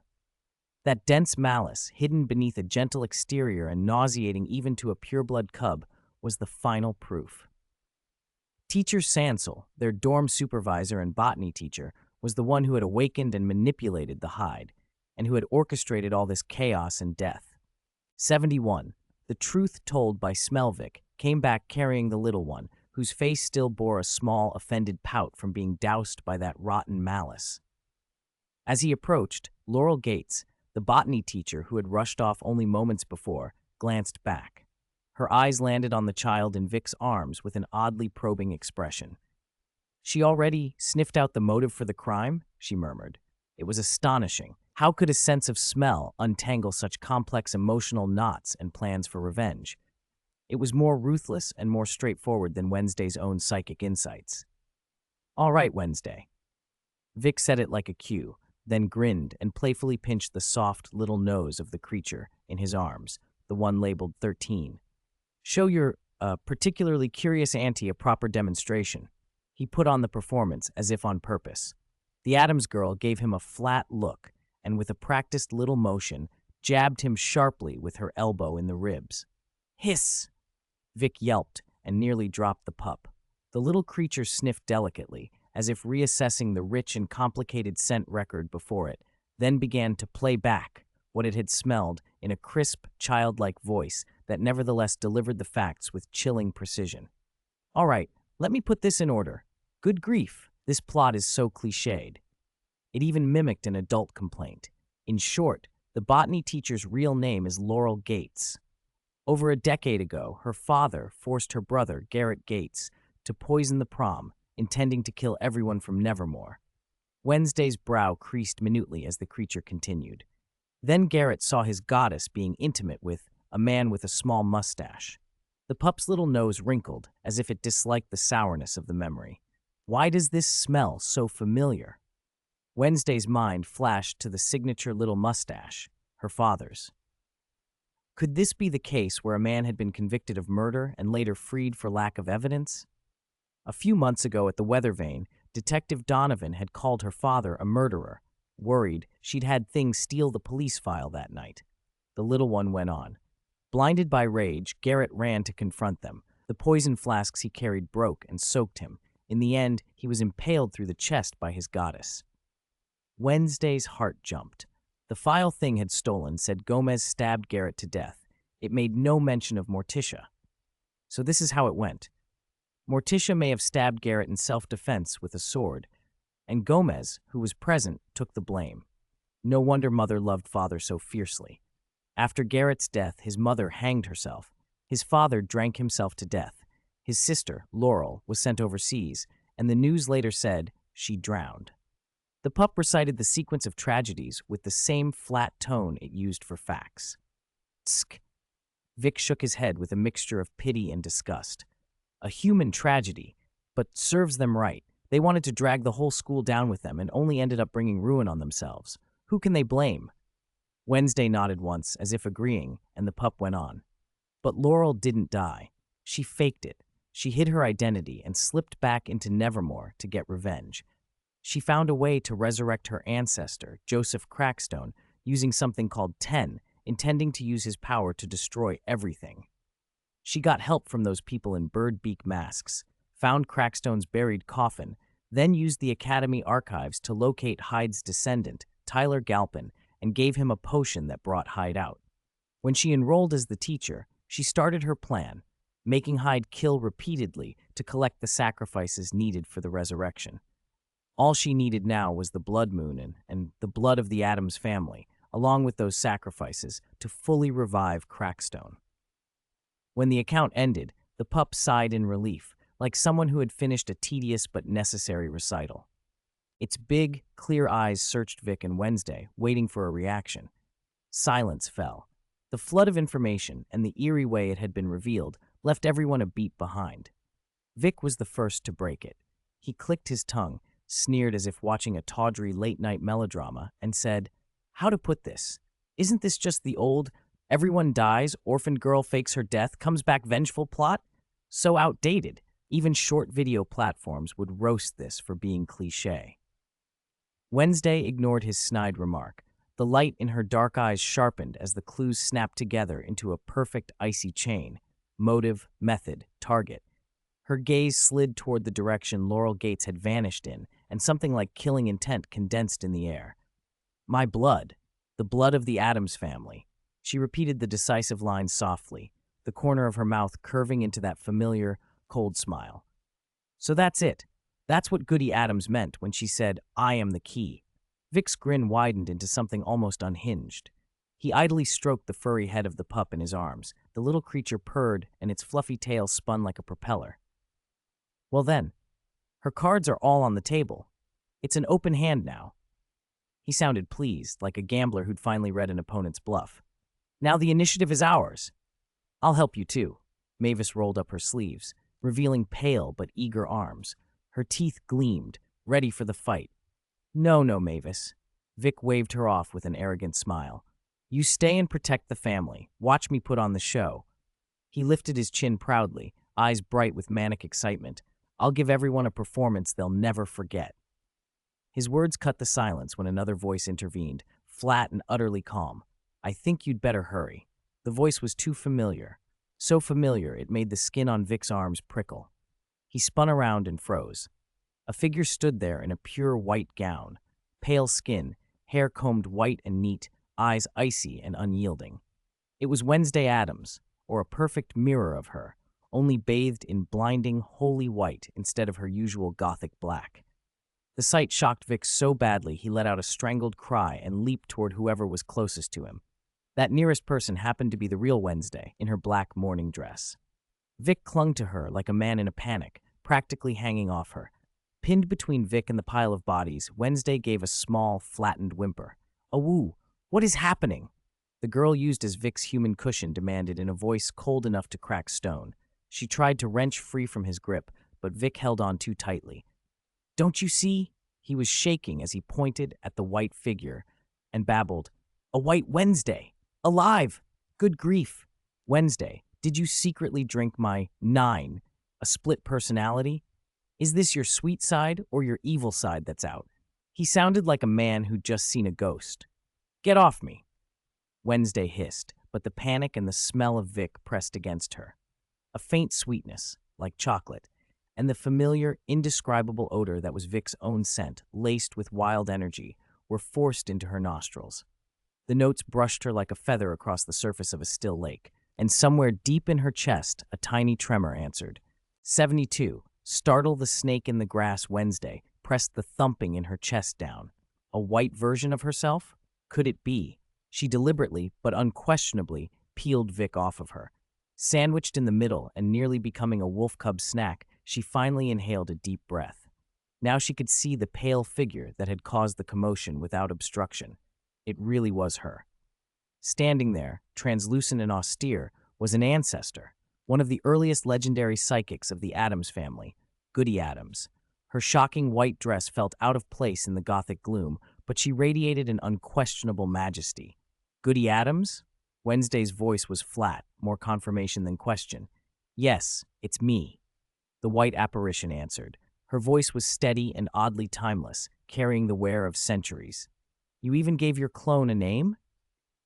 That dense malice, hidden beneath a gentle exterior and nauseating even to a pureblood cub, was the final proof. Teacher Sansel, their dorm supervisor and botany teacher, was the one who had awakened and manipulated the Hyde, and who had orchestrated all this chaos and death. 71. The truth told by Smellvik came back carrying the little one, whose face still bore a small, offended pout from being doused by that rotten malice. As he approached, Laurel Gates, the botany teacher who had rushed off only moments before, glanced back. Her eyes landed on the child in Vic's arms with an oddly probing expression. She already sniffed out the motive for the crime? She murmured. It was astonishing. How could a sense of smell untangle such complex emotional knots and plans for revenge? It was more ruthless and more straightforward than Wednesday's own psychic insights. All right, Wednesday. Vic said it like a cue, then grinned and playfully pinched the soft little nose of the creature in his arms, the one labeled 13. Show your particularly curious auntie a proper demonstration. He put on the performance as if on purpose. The Addams girl gave him a flat look and with a practiced little motion, jabbed him sharply with her elbow in the ribs. Hiss! Vic yelped and nearly dropped the pup. The little creature sniffed delicately, as if reassessing the rich and complicated scent record before it, then began to play back what it had smelled in a crisp, childlike voice that nevertheless delivered the facts with chilling precision. All right, let me put this in order. Good grief, this plot is so cliched. It even mimicked an adult complaint. In short, the botany teacher's real name is Laurel Gates. Over a decade ago, her father forced her brother, Garrett Gates, to poison the prom, intending to kill everyone from Nevermore. Wednesday's brow creased minutely as the creature continued. Then Garrett saw his goddess being intimate with a man with a small mustache. The pup's little nose wrinkled, as if it disliked the sourness of the memory. Why does this smell so familiar? Wednesday's mind flashed to the signature little mustache, her father's. Could this be the case where a man had been convicted of murder and later freed for lack of evidence? A few months ago at the Weather Vane, Detective Donovan had called her father a murderer, worried she'd had things steal the police file that night. The little one went on. Blinded by rage, Garrett ran to confront them. The poison flasks he carried broke and soaked him. In the end, he was impaled through the chest by his goddess. Wednesday's heart jumped. The file Thing had stolen said Gomez stabbed Garrett to death. It made no mention of Morticia. So this is how it went. Morticia may have stabbed Garrett in self-defense with a sword, and Gomez, who was present, took the blame. No wonder Mother loved Father so fiercely. After Garrett's death, his mother hanged herself. His father drank himself to death. His sister, Laurel, was sent overseas, and the news later said she drowned. The pup recited the sequence of tragedies with the same flat tone it used for facts. Tsk. Vic shook his head with a mixture of pity and disgust. A human tragedy, but serves them right. They wanted to drag the whole school down with them and only ended up bringing ruin on themselves. Who can they blame? Wednesday nodded once, as if agreeing, and the pup went on. But Laurel didn't die. She faked it. She hid her identity and slipped back into Nevermore to get revenge. She found a way to resurrect her ancestor, Joseph Crackstone, using something called 10, intending to use his power to destroy everything. She got help from those people in bird beak masks, found Crackstone's buried coffin, then used the Academy archives to locate Hyde's descendant, Tyler Galpin, and gave him a potion that brought Hyde out. When she enrolled as the teacher, she started her plan, making Hyde kill repeatedly to collect the sacrifices needed for the resurrection. All she needed now was the blood moon and the blood of the Addams family, along with those sacrifices, to fully revive Crackstone. When the account ended, the pup sighed in relief, like someone who had finished a tedious but necessary recital. Its big, clear eyes searched Vic and Wednesday, waiting for a reaction. Silence fell. The flood of information and the eerie way it had been revealed left everyone a beat behind. Vic was the first to break it. He clicked his tongue, sneered as if watching a tawdry late-night melodrama, and said, "How to put this? Isn't this just the old, everyone dies, orphan girl fakes her death, comes back vengeful plot? So outdated, even short video platforms would roast this for being cliché." Wednesday ignored his snide remark. The light in her dark eyes sharpened as the clues snapped together into a perfect icy chain. Motive, method, target. Her gaze slid toward the direction Laurel Gates had vanished in, and something like killing intent condensed in the air. "My blood. The blood of the Addams family." She repeated the decisive line softly, the corner of her mouth curving into that familiar, cold smile. So that's it. That's what Goody Addams meant when she said, "I am the key." Vic's grin widened into something almost unhinged. He idly stroked the furry head of the pup in his arms. The little creature purred, and its fluffy tail spun like a propeller. "Well then, her cards are all on the table. It's an open hand now." He sounded pleased, like a gambler who'd finally read an opponent's bluff. "Now the initiative is ours. I'll help you too." Mavis rolled up her sleeves, revealing pale but eager arms. Her teeth gleamed, ready for the fight. "No, Mavis." Vic waved her off with an arrogant smile. "You stay and protect the family. Watch me put on the show." He lifted his chin proudly, eyes bright with manic excitement. "I'll give everyone a performance they'll never forget." His words cut the silence when another voice intervened, flat and utterly calm. "I think you'd better hurry." The voice was too familiar. So familiar it made the skin on Vic's arms prickle. He spun around and froze. A figure stood there in a pure white gown, pale skin, hair combed white and neat, eyes icy and unyielding. It was Wednesday Addams, or a perfect mirror of her, only bathed in blinding, holy white instead of her usual Gothic black. The sight shocked Vic so badly he let out a strangled cry and leaped toward whoever was closest to him. That nearest person happened to be the real Wednesday, in her black morning dress. Vic clung to her like a man in a panic, practically hanging off her. Pinned between Vic and the pile of bodies, Wednesday gave a small, flattened whimper. "Awoo! What is happening?" The girl used as Vic's human cushion demanded in a voice cold enough to crack stone. She tried to wrench free from his grip, but Vic held on too tightly. "Don't you see?" He was shaking as he pointed at the white figure and babbled, "A white Wednesday! Alive! Good grief! Wednesday, did you secretly drink my 9, a split personality? Is this your sweet side or your evil side that's out?" He sounded like a man who'd just seen a ghost. "Get off me!" Wednesday hissed, but the panic and the smell of Vic pressed against her. A faint sweetness, like chocolate, and the familiar, indescribable odor that was Vic's own scent, laced with wild energy, were forced into her nostrils. The notes brushed her like a feather across the surface of a still lake, and somewhere deep in her chest, a tiny tremor answered. 72. Startle the snake in the grass Wednesday, pressed the thumping in her chest down. A white version of herself? Could it be? She deliberately, but unquestionably, peeled Vic off of her. Sandwiched in the middle and nearly becoming a wolf cub snack, she finally inhaled a deep breath. Now she could see the pale figure that had caused the commotion without obstruction. It really was her. Standing there, translucent and austere, was an ancestor, one of the earliest legendary psychics of the Addams family, Goody Addams. Her shocking white dress felt out of place in the Gothic gloom, but she radiated an unquestionable majesty. Goody Addams? Wednesday's voice was flat, more confirmation than question. Yes, it's me. The white apparition answered. Her voice was steady and oddly timeless, carrying the wear of centuries. You even gave your clone a name?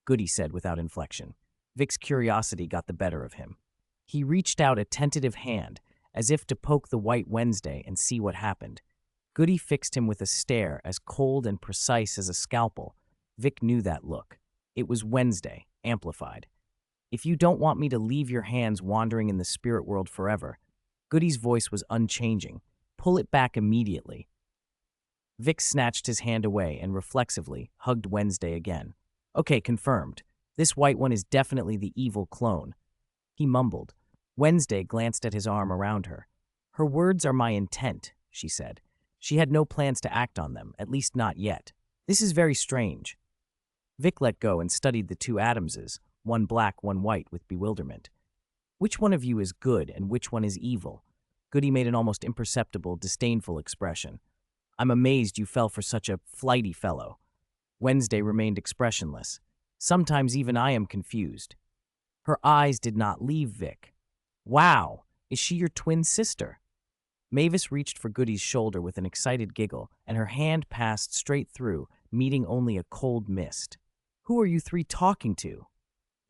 Goody said without inflection. Vic's curiosity got the better of him. He reached out a tentative hand, as if to poke the white Wednesday and see what happened. Goody fixed him with a stare as cold and precise as a scalpel. Vic knew that look. It was Wednesday, amplified. If you don't want me to leave your hands wandering in the spirit world forever, Goody's voice was unchanging. Pull it back immediately. Vic snatched his hand away and reflexively hugged Wednesday again. Okay, confirmed. This white one is definitely the evil clone. He mumbled. Wednesday glanced at his arm around her. Her words are my intent, she said. She had no plans to act on them, at least not yet. This is very strange. Vic let go and studied the two Addamses, one black, one white, with bewilderment. Which one of you is good and which one is evil? Goody made an almost imperceptible, disdainful expression. I'm amazed you fell for such a flighty fellow. Wednesday remained expressionless. Sometimes even I am confused. Her eyes did not leave Vic. Wow, is she your twin sister? Mavis reached for Goody's shoulder with an excited giggle, and her hand passed straight through, meeting only a cold mist. Who are you three talking to?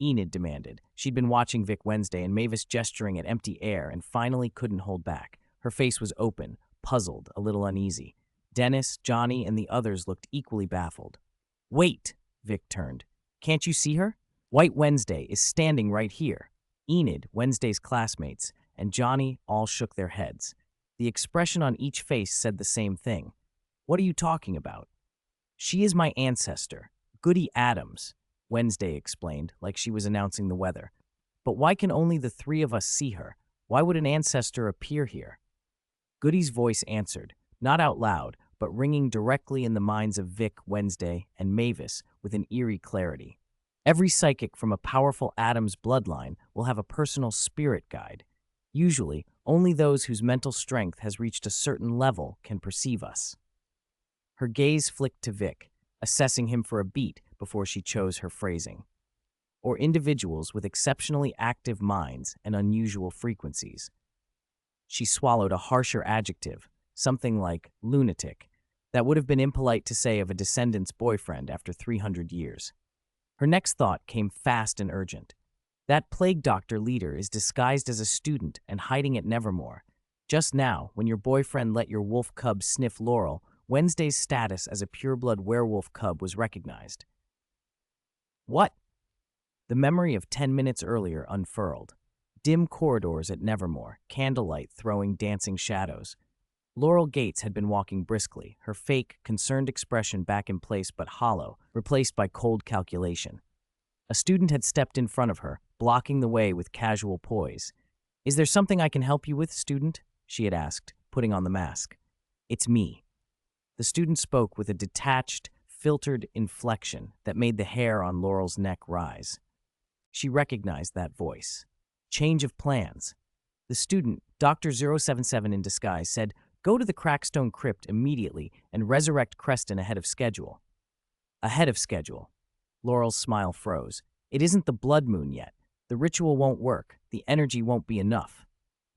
Enid demanded. She'd been watching Vic Wednesday and Mavis gesturing at empty air and finally couldn't hold back. Her face was open, puzzled, a little uneasy. Dennis, Johnny, and the others looked equally baffled. Wait, Vic turned. Can't you see her? White Wednesday is standing right here. Enid, Wednesday's classmates, and Johnny all shook their heads. The expression on each face said the same thing. What are you talking about? She is my ancestor, Goody Addams, Wednesday explained, like she was announcing the weather. But why can only the three of us see her? Why would an ancestor appear here? Goody's voice answered, not out loud, but ringing directly in the minds of Vic, Wednesday, and Mavis with an eerie clarity. Every psychic from a powerful Addams bloodline will have a personal spirit guide. Usually, only those whose mental strength has reached a certain level can perceive us. Her gaze flicked to Vic, assessing him for a beat before she chose her phrasing. Or individuals with exceptionally active minds and unusual frequencies. She swallowed a harsher adjective, something like lunatic, that would have been impolite to say of a descendant's boyfriend after 300 years. Her next thought came fast and urgent. That plague doctor leader is disguised as a student and hiding at Nevermore. Just now, when your boyfriend let your wolf cub sniff Laurel, Wednesday's status as a pureblood werewolf cub was recognized. What? The memory of 10 minutes earlier unfurled. Dim corridors at Nevermore, candlelight throwing dancing shadows. Laurel Gates had been walking briskly, her fake, concerned expression back in place but hollow, replaced by cold calculation. A student had stepped in front of her, blocking the way with casual poise. Is there something I can help you with, student? She had asked, putting on the mask. It's me. The student spoke with a detached, filtered inflection that made the hair on Laurel's neck rise. She recognized that voice. Change of plans. The student, Dr. 077 in disguise, said, Go to the Crackstone Crypt immediately and resurrect Creston ahead of schedule. Ahead of schedule. Laurel's smile froze. It isn't the blood moon yet. The ritual won't work. The energy won't be enough.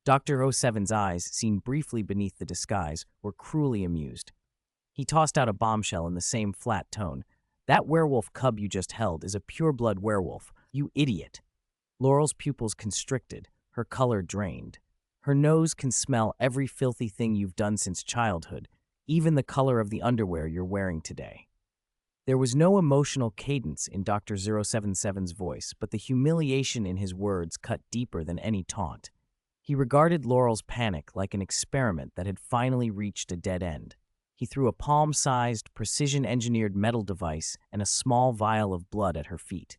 Dr. 07's eyes, seen briefly beneath the disguise, were cruelly amused. He tossed out a bombshell in the same flat tone. That werewolf cub you just held is a pure-blood werewolf. You idiot. Laurel's pupils constricted, her color drained. Her nose can smell every filthy thing you've done since childhood, even the color of the underwear you're wearing today. There was no emotional cadence in Dr. 077's voice, but the humiliation in his words cut deeper than any taunt. He regarded Laurel's panic like an experiment that had finally reached a dead end. He threw a palm-sized, precision-engineered metal device and a small vial of blood at her feet.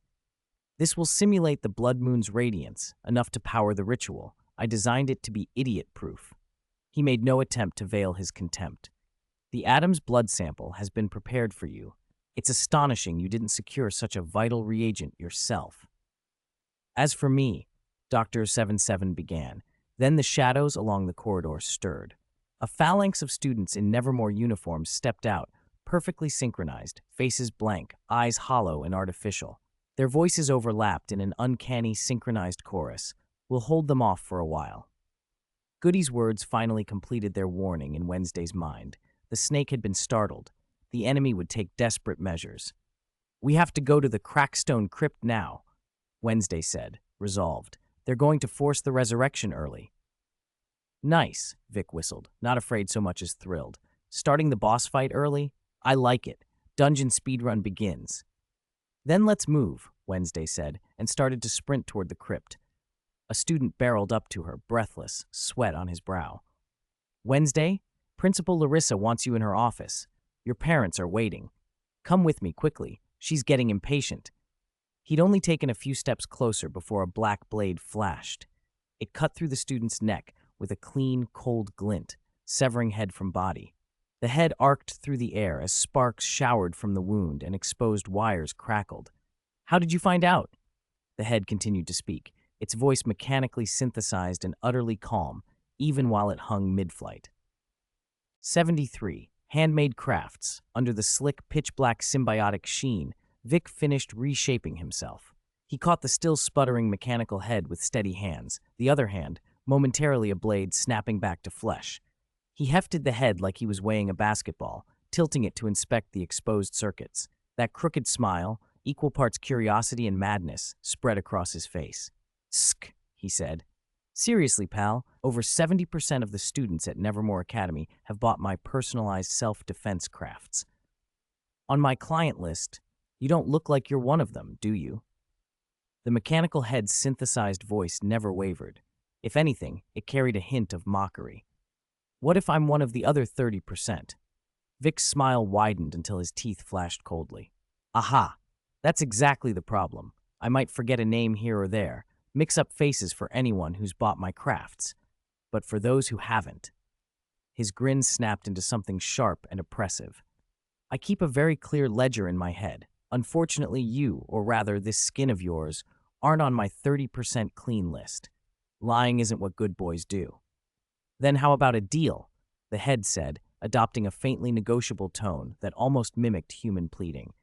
This will simulate the blood moon's radiance, enough to power the ritual. I designed it to be idiot-proof. He made no attempt to veil his contempt. The Addams blood sample has been prepared for you. It's astonishing you didn't secure such a vital reagent yourself. As for me, Dr. 77 began. Then the shadows along the corridor stirred. A phalanx of students in Nevermore uniforms stepped out, perfectly synchronized, faces blank, eyes hollow and artificial. Their voices overlapped in an uncanny, synchronized chorus. We'll hold them off for a while. Goody's words finally completed their warning in Wednesday's mind. The snake had been startled. The enemy would take desperate measures. We have to go to the Crackstone Crypt now, Wednesday said, resolved. They're going to force the resurrection early. Nice, Vic whistled, not afraid so much as thrilled. Starting the boss fight early? I like it. Dungeon speedrun begins. Then let's move, Wednesday said, and started to sprint toward the crypt. A student barreled up to her, breathless, sweat on his brow. Wednesday, Principal Larissa wants you in her office. Your parents are waiting. Come with me quickly. She's getting impatient. He'd only taken a few steps closer before a black blade flashed. It cut through the student's neck with a clean, cold glint, severing head from body. The head arced through the air as sparks showered from the wound and exposed wires crackled. How did you find out? The head continued to speak, its voice mechanically synthesized and utterly calm, even while it hung mid-flight. 73. Handmade crafts. Under the slick, pitch-black symbiotic sheen, Vic finished reshaping himself. He caught the still sputtering mechanical head with steady hands, the other hand, momentarily a blade snapping back to flesh. He hefted the head like he was weighing a basketball, tilting it to inspect the exposed circuits. That crooked smile, equal parts curiosity and madness, spread across his face. "Sk," he said. Seriously, pal, over 70% of the students at Nevermore Academy have bought my personalized self-defense crafts. On my client list, you don't look like you're one of them, do you? The mechanical head's synthesized voice never wavered. If anything, it carried a hint of mockery. What if I'm one of the other 30%? Vic's smile widened until his teeth flashed coldly. Aha! That's exactly the problem. I might forget a name here or there, mix up faces for anyone who's bought my crafts. But for those who haven't. His grin snapped into something sharp and oppressive. I keep a very clear ledger in my head. Unfortunately, you, or rather this skin of yours, aren't on my 30% clean list. Lying isn't what good boys do. Then how about a deal? The head said, adopting a faintly negotiable tone that almost mimicked human pleading.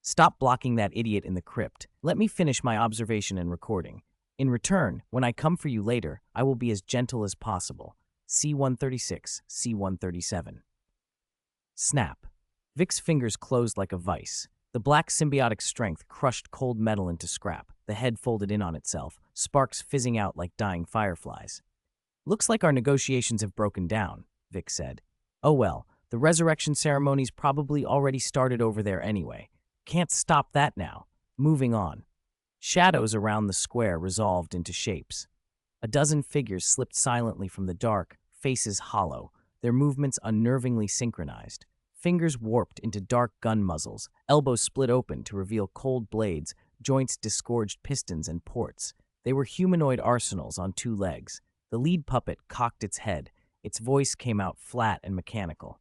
Stop blocking that idiot in the crypt. Let me finish my observation and recording. In return, when I come for you later, I will be as gentle as possible. C-136, C-137. Snap. Vic's fingers closed like a vice. The black symbiotic strength crushed cold metal into scrap. The head folded in on itself, sparks fizzing out like dying fireflies. Looks like our negotiations have broken down, Vic said. Oh well, the resurrection ceremony's probably already started over there anyway. Can't stop that now. Moving on. Shadows around the square resolved into shapes. A dozen figures slipped silently from the dark, faces hollow, their movements unnervingly synchronized. Fingers warped into dark gun muzzles, elbows split open to reveal cold blades, joints disgorged pistons and ports. They were humanoid arsenals on two legs. The lead puppet cocked its head. Its voice came out flat and mechanical.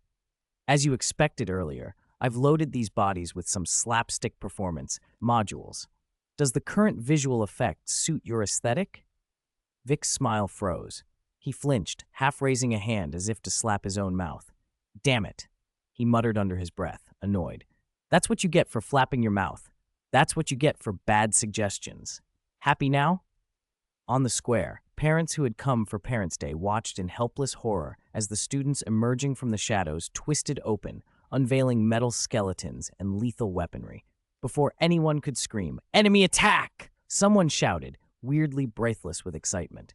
As you expected earlier, I've loaded these bodies with some slapstick performance modules. Does the current visual effect suit your aesthetic? Vic's smile froze. He flinched, half raising a hand as if to slap his own mouth. Damn it, he muttered under his breath, annoyed. That's what you get for flapping your mouth. That's what you get for bad suggestions. Happy now? On the square, parents who had come for Parents' Day watched in helpless horror as the students emerging from the shadows twisted open, unveiling metal skeletons and lethal weaponry. Before anyone could scream, "Enemy attack!" someone shouted, weirdly breathless with excitement.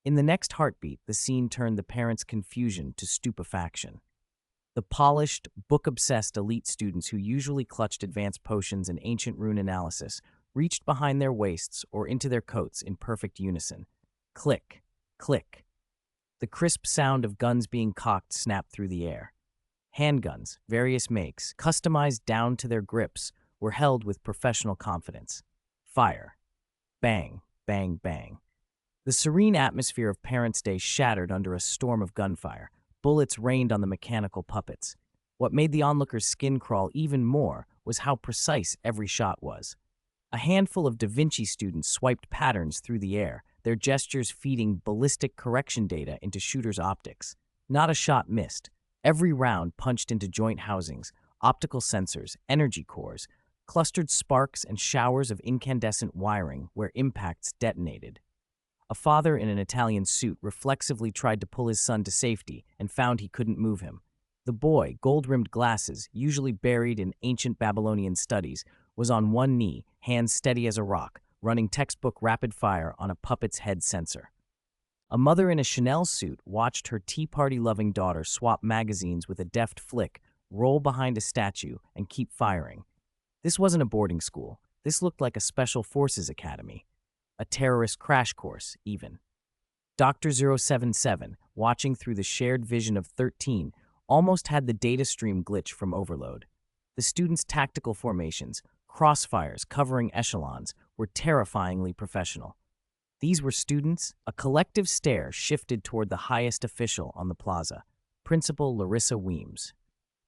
In the next heartbeat, the scene turned the parents' confusion to stupefaction. The polished, book-obsessed elite students who usually clutched advanced potions and ancient rune analysis reached behind their waists or into their coats in perfect unison. Click, click. The crisp sound of guns being cocked snapped through the air. Handguns, various makes, customized down to their grips, were held with professional confidence. Fire. Bang, bang, bang. The serene atmosphere of Parents' Day shattered under a storm of gunfire. Bullets rained on the mechanical puppets. What made the onlookers' skin crawl even more was how precise every shot was. A handful of Da Vinci students swiped patterns through the air, their gestures feeding ballistic correction data into shooters' optics. Not a shot missed. Every round punched into joint housings, optical sensors, energy cores, clustered sparks and showers of incandescent wiring where impacts detonated. A father in an Italian suit reflexively tried to pull his son to safety and found he couldn't move him. The boy, gold-rimmed glasses, usually buried in ancient Babylonian studies, was on one knee, hands steady as a rock, running textbook rapid fire on a puppet's head sensor. A mother in a Chanel suit watched her tea party-loving daughter swap magazines with a deft flick, roll behind a statue, and keep firing. This wasn't a boarding school. This looked like a special forces academy. A terrorist crash course, even. Dr. 077, watching through the shared vision of 13, almost had the data stream glitch from overload. The students' tactical formations, crossfires covering echelons, were terrifyingly professional. These were students. A collective stare shifted toward the highest official on the plaza, Principal Larissa Weems.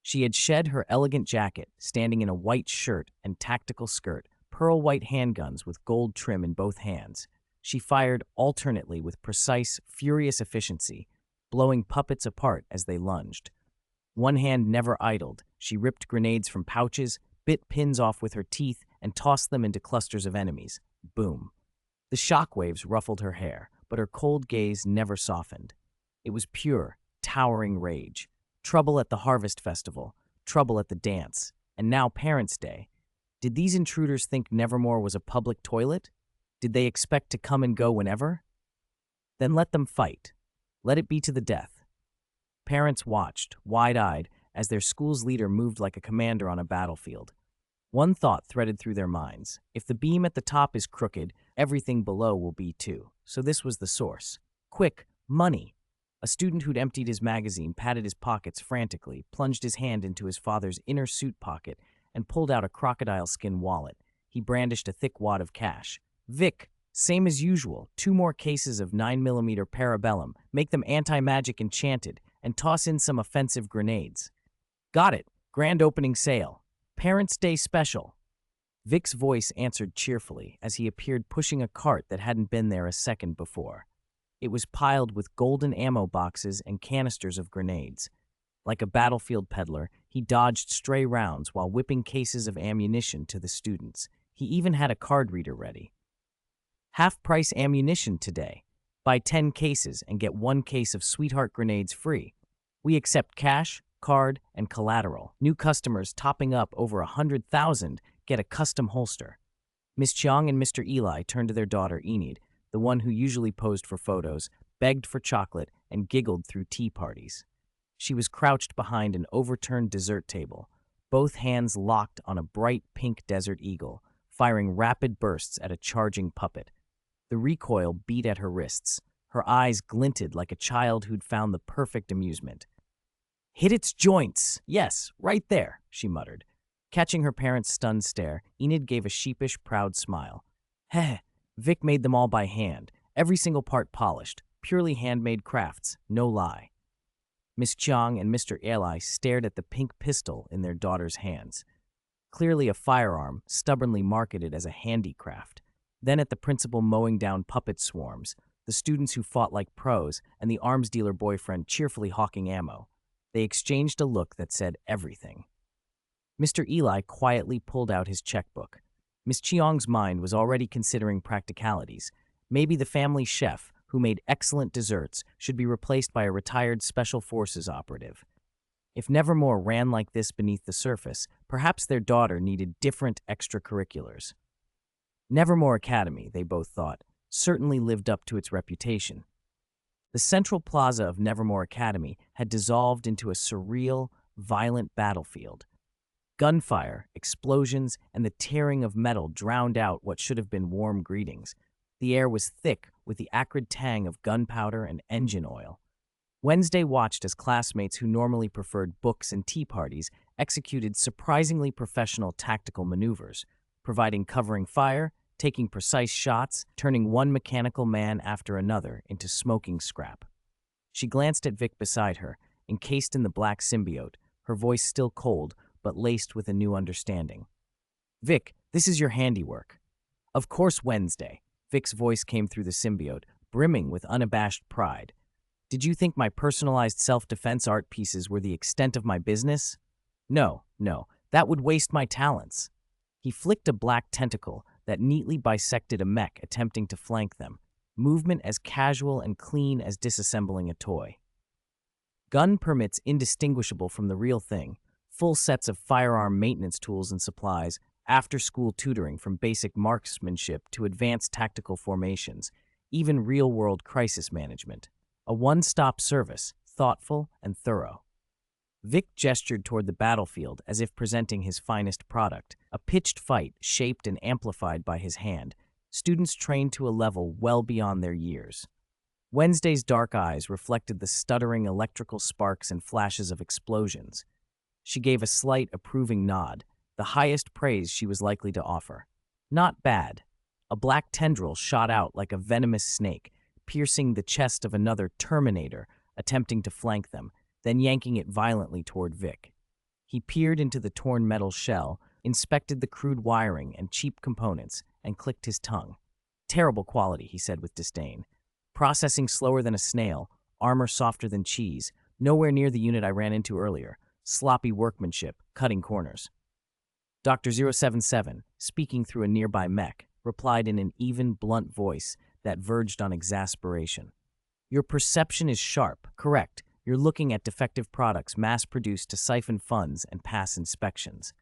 She had shed her elegant jacket, standing in a white shirt and tactical skirt, pearl-white handguns with gold trim in both hands. She fired alternately with precise, furious efficiency, blowing puppets apart as they lunged. One hand never idled. She ripped grenades from pouches, bit pins off with her teeth, and tossed them into clusters of enemies. Boom. The shockwaves ruffled her hair, but her cold gaze never softened. It was pure, towering rage. Trouble at the Harvest Festival, trouble at the dance, and now Parents' Day. Did these intruders think Nevermore was a public toilet? Did they expect to come and go whenever? Then let them fight. Let it be to the death. Parents watched, wide-eyed, as their school's leader moved like a commander on a battlefield. One thought threaded through their minds. If the beam at the top is crooked, everything below will be too. So this was the source. Quick, money. A student who'd emptied his magazine patted his pockets frantically, plunged his hand into his father's inner suit pocket, and pulled out a crocodile skin wallet. He brandished a thick wad of cash. Vic, same as usual, 2 more cases of 9mm parabellum, make them anti-magic enchanted, and toss in some offensive grenades. Got it. Grand opening sale. Parents' Day special. Vic's voice answered cheerfully as he appeared pushing a cart that hadn't been there a second before. It was piled with golden ammo boxes and canisters of grenades. Like a battlefield peddler, he dodged stray rounds while whipping cases of ammunition to the students. He even had a card reader ready. Half-price ammunition today. Buy 10 cases and get 1 case of Sweetheart grenades free. We accept cash, card, and collateral. New customers topping up over 100,000 get a custom holster. Miss Chiang and Mr. Eli turned to their daughter Enid, the one who usually posed for photos, begged for chocolate, and giggled through tea parties. She was crouched behind an overturned dessert table, both hands locked on a bright pink desert eagle, firing rapid bursts at a charging puppet. The recoil beat at her wrists. Her eyes glinted like a child who'd found the perfect amusement. Hit its joints! Yes, right there, she muttered. Catching her parents' stunned stare, Enid gave a sheepish, proud smile. Heh, Vic made them all by hand, every single part polished, purely handmade crafts, no lie. Miss Chiang and Mr. Eli stared at the pink pistol in their daughter's hands. Clearly a firearm, stubbornly marketed as a handicraft. Then at the principal mowing down puppet swarms, the students who fought like pros, and the arms dealer boyfriend cheerfully hawking ammo. They exchanged a look that said everything. Mr. Eli quietly pulled out his checkbook. Miss Chiang's mind was already considering practicalities. Maybe the family chef, who made excellent desserts, should be replaced by a retired Special Forces operative. If Nevermore ran like this beneath the surface, perhaps their daughter needed different extracurriculars. Nevermore Academy, they both thought, certainly lived up to its reputation. The central plaza of Nevermore Academy had dissolved into a surreal, violent battlefield. Gunfire, explosions, and the tearing of metal drowned out what should have been warm greetings. The air was thick with the acrid tang of gunpowder and engine oil. Wednesday watched as classmates who normally preferred books and tea parties executed surprisingly professional tactical maneuvers, providing covering fire, taking precise shots, turning one mechanical man after another into smoking scrap. She glanced at Vic beside her, encased in the black symbiote, her voice still cold but laced with a new understanding. "Vic, this is your handiwork." "Of course, Wednesday." Vic's voice came through the symbiote, brimming with unabashed pride. "Did you think my personalized self-defense art pieces were the extent of my business? No, that would waste my talents." He flicked a black tentacle that neatly bisected a mech attempting to flank them, movement as casual and clean as disassembling a toy. Gun permits indistinguishable from the real thing, full sets of firearm maintenance tools and supplies, after-school tutoring from basic marksmanship to advanced tactical formations, even real-world crisis management. A one-stop service, thoughtful and thorough. Vic gestured toward the battlefield as if presenting his finest product, a pitched fight shaped and amplified by his hand, students trained to a level well beyond their years. Wednesday's dark eyes reflected the stuttering electrical sparks and flashes of explosions. She gave a slight, approving nod, the highest praise she was likely to offer. Not bad. A black tendril shot out like a venomous snake, piercing the chest of another Terminator, attempting to flank them, then yanking it violently toward Vic. He peered into the torn metal shell, inspected the crude wiring and cheap components, and clicked his tongue. "Terrible quality," he said with disdain. "Processing slower than a snail, armor softer than cheese, nowhere near the unit I ran into earlier. Sloppy workmanship, cutting corners." Dr. 077, speaking through a nearby mech, replied in an even, blunt voice that verged on exasperation. "Your perception is sharp, correct. You're looking at defective products mass-produced to siphon funds and pass inspections.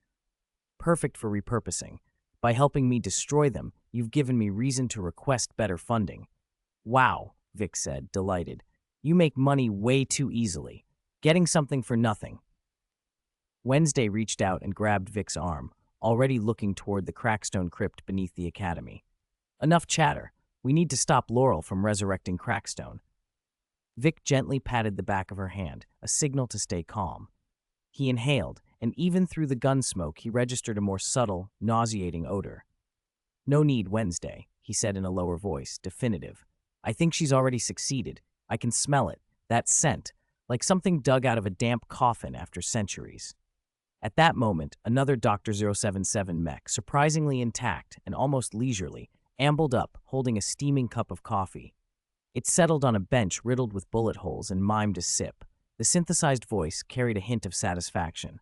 Perfect for repurposing. By helping me destroy them, you've given me reason to request better funding." "Wow," Vic said, delighted. "You make money way too easily. Getting something for nothing." Wednesday reached out and grabbed Vic's arm, already looking toward the Crackstone crypt beneath the academy. "Enough chatter. We need to stop Laurel from resurrecting Crackstone." Vic gently patted the back of her hand, a signal to stay calm. He inhaled, and even through the gun smoke he registered a more subtle, nauseating odor. "No need, Wednesday," he said in a lower voice, definitive. "I think she's already succeeded. I can smell it, that scent, like something dug out of a damp coffin after centuries." At that moment, another Dr. 077 mech, surprisingly intact and almost leisurely, ambled up, holding a steaming cup of coffee. It settled on a bench riddled with bullet holes and mimed a sip. The synthesized voice carried a hint of satisfaction.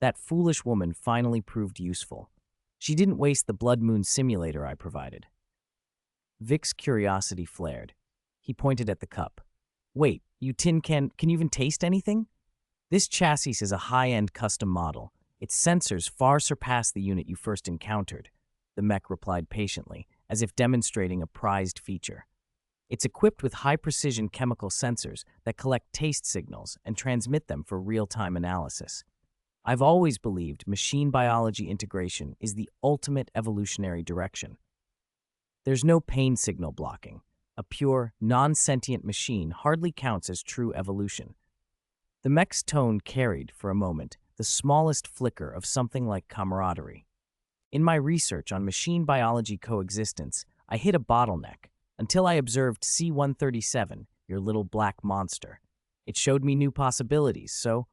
"That foolish woman finally proved useful. She didn't waste the Blood Moon simulator I provided." Vic's curiosity flared. He pointed at the cup. "Wait, you tin can you even taste anything?" "This chassis is a high-end custom model. Its sensors far surpass the unit you first encountered," the mech replied patiently, as if demonstrating a prized feature. "It's equipped with high-precision chemical sensors that collect taste signals and transmit them for real-time analysis. I've always believed machine biology integration is the ultimate evolutionary direction. There's no pain signal blocking. A pure, non-sentient machine hardly counts as true evolution." The mech's tone carried, for a moment, the smallest flicker of something like camaraderie. "In my research on machine biology coexistence, I hit a bottleneck, until I observed C-137, your little black monster. It showed me new possibilities, so—"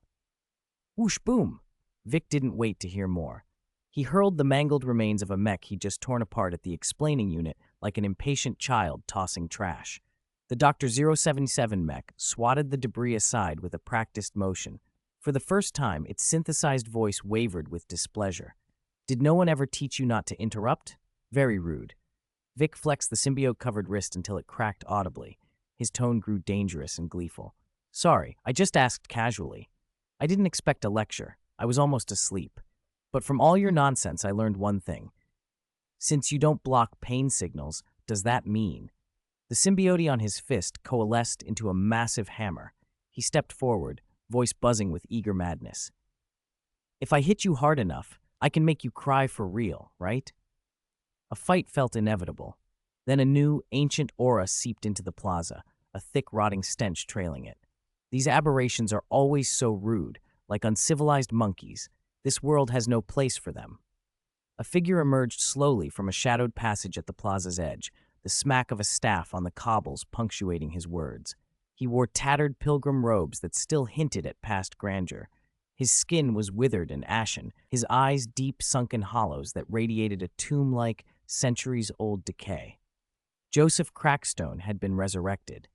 Whoosh boom! Vic didn't wait to hear more. He hurled the mangled remains of a mech he'd just torn apart at the explaining unit like an impatient child tossing trash. The Dr. 077 mech swatted the debris aside with a practiced motion. For the first time, its synthesized voice wavered with displeasure. "Did no one ever teach you not to interrupt? Very rude." Vic flexed the symbiote-covered wrist until it cracked audibly. His tone grew dangerous and gleeful. "Sorry, I just asked casually. I didn't expect a lecture. I was almost asleep. But from all your nonsense, I learned one thing. Since you don't block pain signals, does that mean—" The symbiote on his fist coalesced into a massive hammer. He stepped forward, voice buzzing with eager madness. If I hit you hard enough, I can make you cry for real, right? A fight felt inevitable. Then a new, ancient aura seeped into the plaza, a thick, rotting stench trailing it. These aberrations are always so rude, like uncivilized monkeys. This world has no place for them. A figure emerged slowly from a shadowed passage at the plaza's edge, the smack of a staff on the cobbles punctuating his words. He wore tattered pilgrim robes that still hinted at past grandeur. His skin was withered and ashen, his eyes deep sunken hollows that radiated a tomb-like, centuries-old decay. Joseph Crackstone had been resurrected.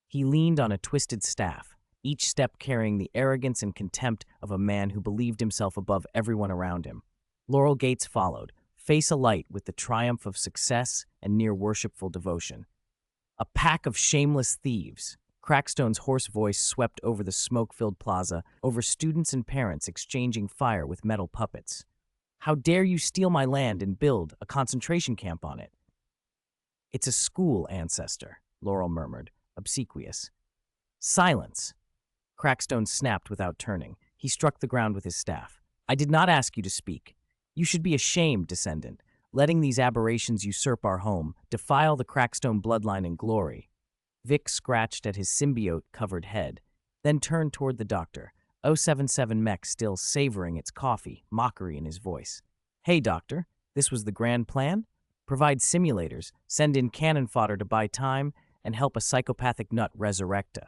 He leaned on a twisted staff, each step carrying the arrogance and contempt of a man who believed himself above everyone around him. Laurel Gates followed, face alight with the triumph of success and near-worshipful devotion. A pack of shameless thieves. Crackstone's hoarse voice swept over the smoke-filled plaza, over students and parents exchanging fire with metal puppets. How dare you steal my land and build a concentration camp on it? It's a school, ancestor, Laurel murmured, obsequious. Silence! Crackstone snapped without turning. He struck the ground with his staff. I did not ask you to speak. You should be ashamed, descendant, letting these aberrations usurp our home, defile the Crackstone bloodline and glory. Vic scratched at his symbiote-covered head, then turned toward the doctor, 077 mech still savoring its coffee, mockery in his voice. Hey, doctor, this was the grand plan? Provide simulators, send in cannon fodder to buy time, and help a psychopathic nut resurrecta.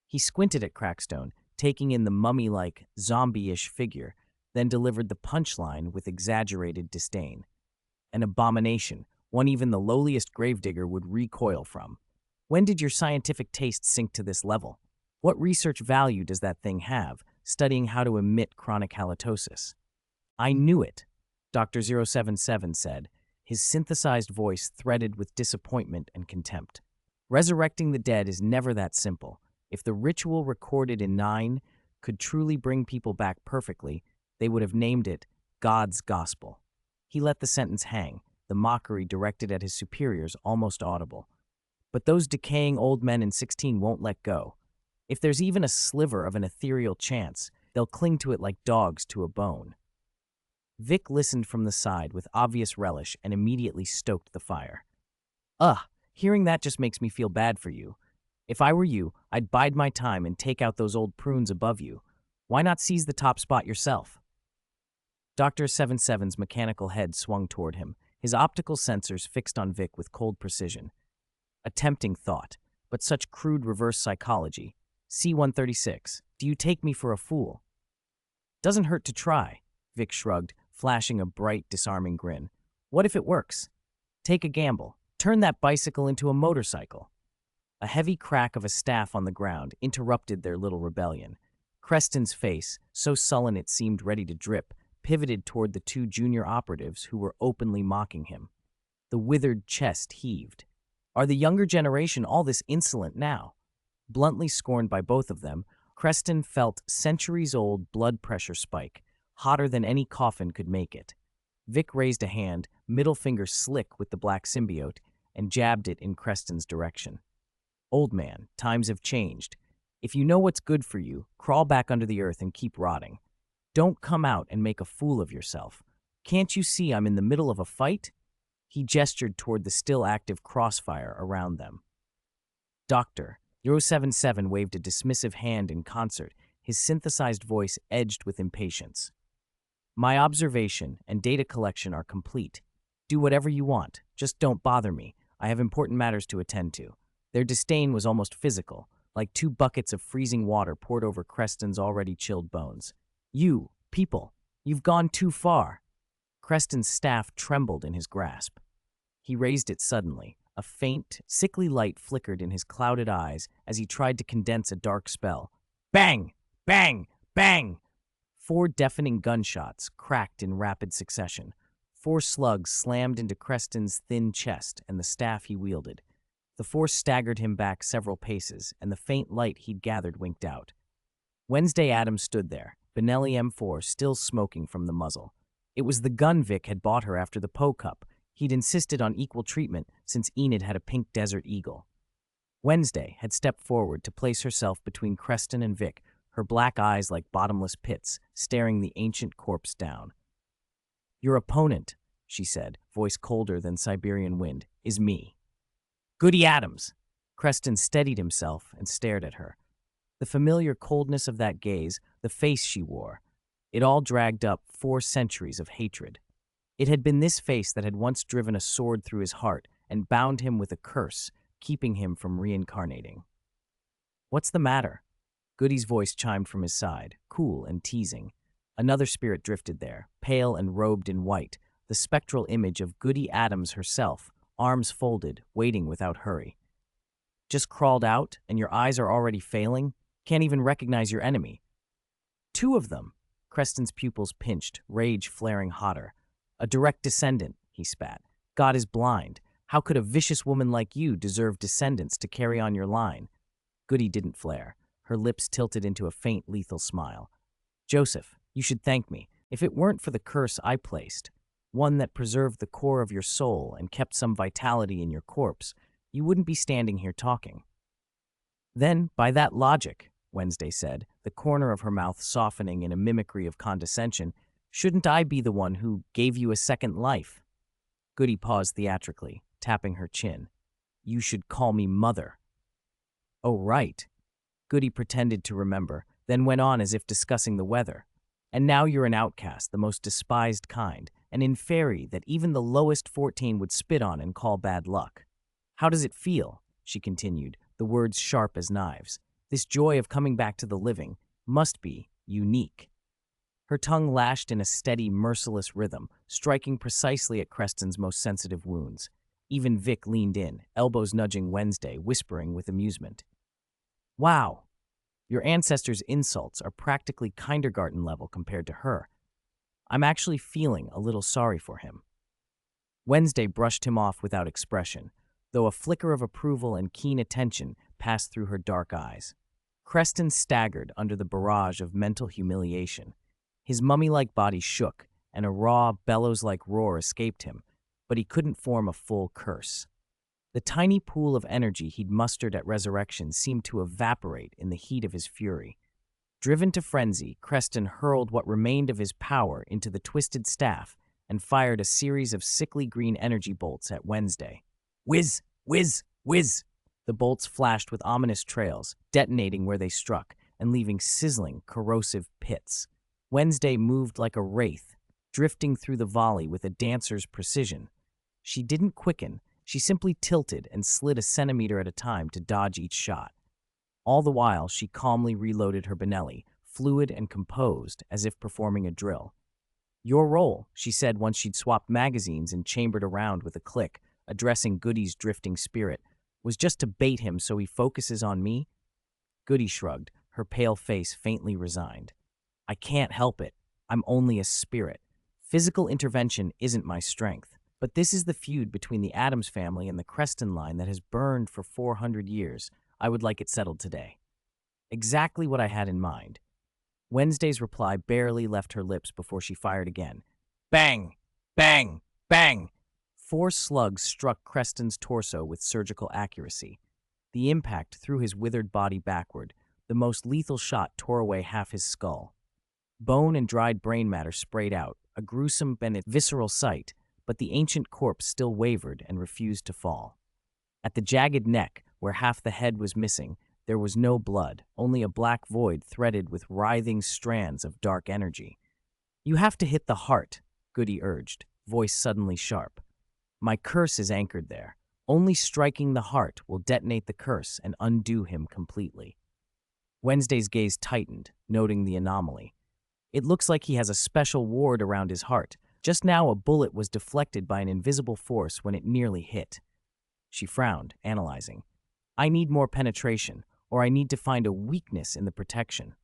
He squinted at Crackstone, taking in the mummy-like, zombie-ish figure, then delivered the punchline with exaggerated disdain. An abomination, one even the lowliest gravedigger would recoil from. When did your scientific taste sink to this level? What research value does that thing have, studying how to emit chronic halitosis? I knew it, Dr. 077 said, his synthesized voice threaded with disappointment and contempt. Resurrecting the dead is never that simple. If the ritual recorded in 9 could truly bring people back perfectly, they would have named it God's Gospel. He let the sentence hang, the mockery directed at his superiors almost audible. But those decaying old men in 16 won't let go. If there's even a sliver of an ethereal chance, they'll cling to it like dogs to a bone. Vic listened from the side with obvious relish and immediately stoked the fire. Hearing that just makes me feel bad for you. If I were you, I'd bide my time and take out those old prunes above you. Why not seize the top spot yourself? Dr. 77's mechanical head swung toward him, his optical sensors fixed on Vic with cold precision. A tempting thought, but such crude reverse psychology. C-136, do you take me for a fool? Doesn't hurt to try, Vic shrugged, flashing a bright, disarming grin. What if it works? Take a gamble. Turn that bicycle into a motorcycle. A heavy crack of a staff on the ground interrupted their little rebellion. Creston's face, so sullen it seemed ready to drip, pivoted toward the 2 junior operatives who were openly mocking him. The withered chest heaved. Are the younger generation all this insolent now? Bluntly scorned by both of them, Creston felt centuries-old blood pressure spike, hotter than any coffin could make it. Vic raised a hand, middle finger slick with the black symbiote, and jabbed it in Creston's direction. Old man, times have changed. If you know what's good for you, crawl back under the earth and keep rotting. Don't come out and make a fool of yourself. Can't you see I'm in the middle of a fight? He gestured toward the still active crossfire around them. Doctor, 077 waved a dismissive hand in concert, his synthesized voice edged with impatience. My observation and data collection are complete. Do whatever you want, just don't bother me. I have important matters to attend to. Their disdain was almost physical, like 2 buckets of freezing water poured over Creston's already chilled bones. You, people, you've gone too far. Creston's staff trembled in his grasp. He raised it suddenly. A faint, sickly light flickered in his clouded eyes as he tried to condense a dark spell. Bang! Bang! Bang! 4 deafening gunshots cracked in rapid succession. 4 slugs slammed into Creston's thin chest and the staff he wielded. The force staggered him back several paces, and the faint light he'd gathered winked out. Wednesday Addams stood there, Benelli M4 still smoking from the muzzle. It was the gun Vic had bought her after the Poe Cup. He'd insisted on equal treatment since Enid had a pink Desert Eagle. Wednesday had stepped forward to place herself between Creston and Vic, her black eyes like bottomless pits, staring the ancient corpse down. "Your opponent," she said, voice colder than Siberian wind, "is me. Goody Addams." Creston steadied himself and stared at her. The familiar coldness of that gaze, the face she wore, it all dragged up 4 centuries of hatred. It had been this face that had once driven a sword through his heart and bound him with a curse, keeping him from reincarnating. "What's the matter?" Goody's voice chimed from his side, cool and teasing. Another spirit drifted there, pale and robed in white, the spectral image of Goody Addams herself, arms folded, waiting without hurry. "Just crawled out, and your eyes are already failing? Can't even recognize your enemy." "2 of them." Creston's pupils pinched, rage flaring hotter. "A direct descendant," he spat. "God is blind. How could a vicious woman like you deserve descendants to carry on your line?" Goody didn't flare. Her lips tilted into a faint, lethal smile. "Joseph, you should thank me. If it weren't for the curse I placed, one that preserved the core of your soul and kept some vitality in your corpse, you wouldn't be standing here talking." "Then, by that logic," Wednesday said, the corner of her mouth softening in a mimicry of condescension, "shouldn't I be the one who gave you a second life?" Goody paused theatrically, tapping her chin. "You should call me mother." "Oh, right." Goody pretended to remember, then went on as if discussing the weather. "And now you're an outcast, the most despised kind, an inferi that even the lowest 14 would spit on and call bad luck. How does it feel?" she continued, the words sharp as knives. "This joy of coming back to the living must be unique." Her tongue lashed in a steady, merciless rhythm, striking precisely at Creston's most sensitive wounds. Even Vic leaned in, elbows nudging Wednesday, whispering with amusement. "Wow, your ancestors' insults are practically kindergarten level compared to her. I'm actually feeling a little sorry for him." Wednesday brushed him off without expression, though a flicker of approval and keen attention passed through her dark eyes. Creston staggered under the barrage of mental humiliation. His mummy-like body shook, and a raw, bellows-like roar escaped him, but he couldn't form a full curse. The tiny pool of energy he'd mustered at resurrection seemed to evaporate in the heat of his fury. Driven to frenzy, Creston hurled what remained of his power into the twisted staff and fired a series of sickly green energy bolts at Wednesday. Whiz! Whiz! Whiz! The bolts flashed with ominous trails, detonating where they struck and leaving sizzling, corrosive pits. Wednesday moved like a wraith, drifting through the volley with a dancer's precision. She didn't quicken, she simply tilted and slid a centimeter at a time to dodge each shot. All the while, she calmly reloaded her Benelli, fluid and composed, as if performing a drill. "Your role," she said once she'd swapped magazines and chambered around with a click, addressing Goody's drifting spirit, "was just to bait him so he focuses on me?" Goody shrugged, her pale face faintly resigned. "I can't help it. I'm only a spirit. Physical intervention isn't my strength. But this is the feud between the Addams family and the Creston line that has burned for 400 years. I would like it settled today." Exactly what I had in mind. Wednesday's reply barely left her lips before she fired again. Bang! Bang! Bang! 4 slugs struck Creston's torso with surgical accuracy. The impact threw his withered body backward. The most lethal shot tore away half his skull. Bone and dried brain matter sprayed out, a gruesome and visceral sight, but the ancient corpse still wavered and refused to fall. At the jagged neck, where half the head was missing, there was no blood, only a black void threaded with writhing strands of dark energy. "You have to hit the heart," Goody urged, voice suddenly sharp. "My curse is anchored there. Only striking the heart will detonate the curse and undo him completely." Wednesday's gaze tightened, noting the anomaly. "It looks like he has a special ward around his heart. Just now a bullet was deflected by an invisible force when it nearly hit." She frowned, analyzing. "I need more penetration, or I need to find a weakness in the protection."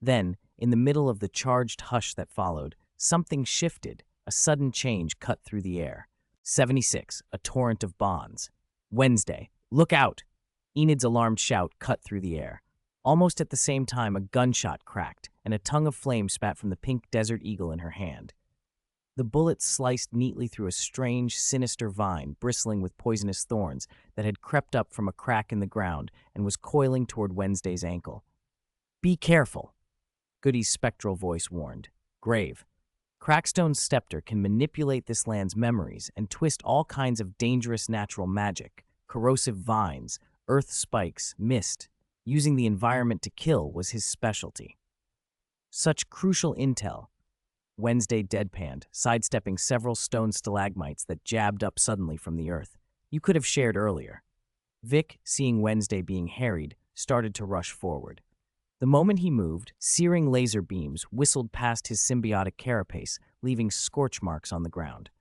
Then, in the middle of the charged hush that followed, something shifted, a sudden change cut through the air. 76, a torrent of bonds. "Wednesday, look out!" Enid's alarmed shout cut through the air. Almost at the same time, a gunshot cracked, and a tongue of flame spat from the pink desert eagle in her hand. The bullet sliced neatly through a strange, sinister vine bristling with poisonous thorns that had crept up from a crack in the ground and was coiling toward Wednesday's ankle. Be careful, Goody's spectral voice warned. Grave. Crackstone's scepter can manipulate this land's memories and twist all kinds of dangerous natural magic, corrosive vines, earth spikes, mist. Using the environment to kill was his specialty. Such crucial intel. Wednesday deadpanned, sidestepping several stone stalagmites that jabbed up suddenly from the earth. You could have shared earlier. Vic, seeing Wednesday being harried, started to rush forward. The moment he moved, searing laser beams whistled past his symbiotic carapace, leaving scorch marks on the ground.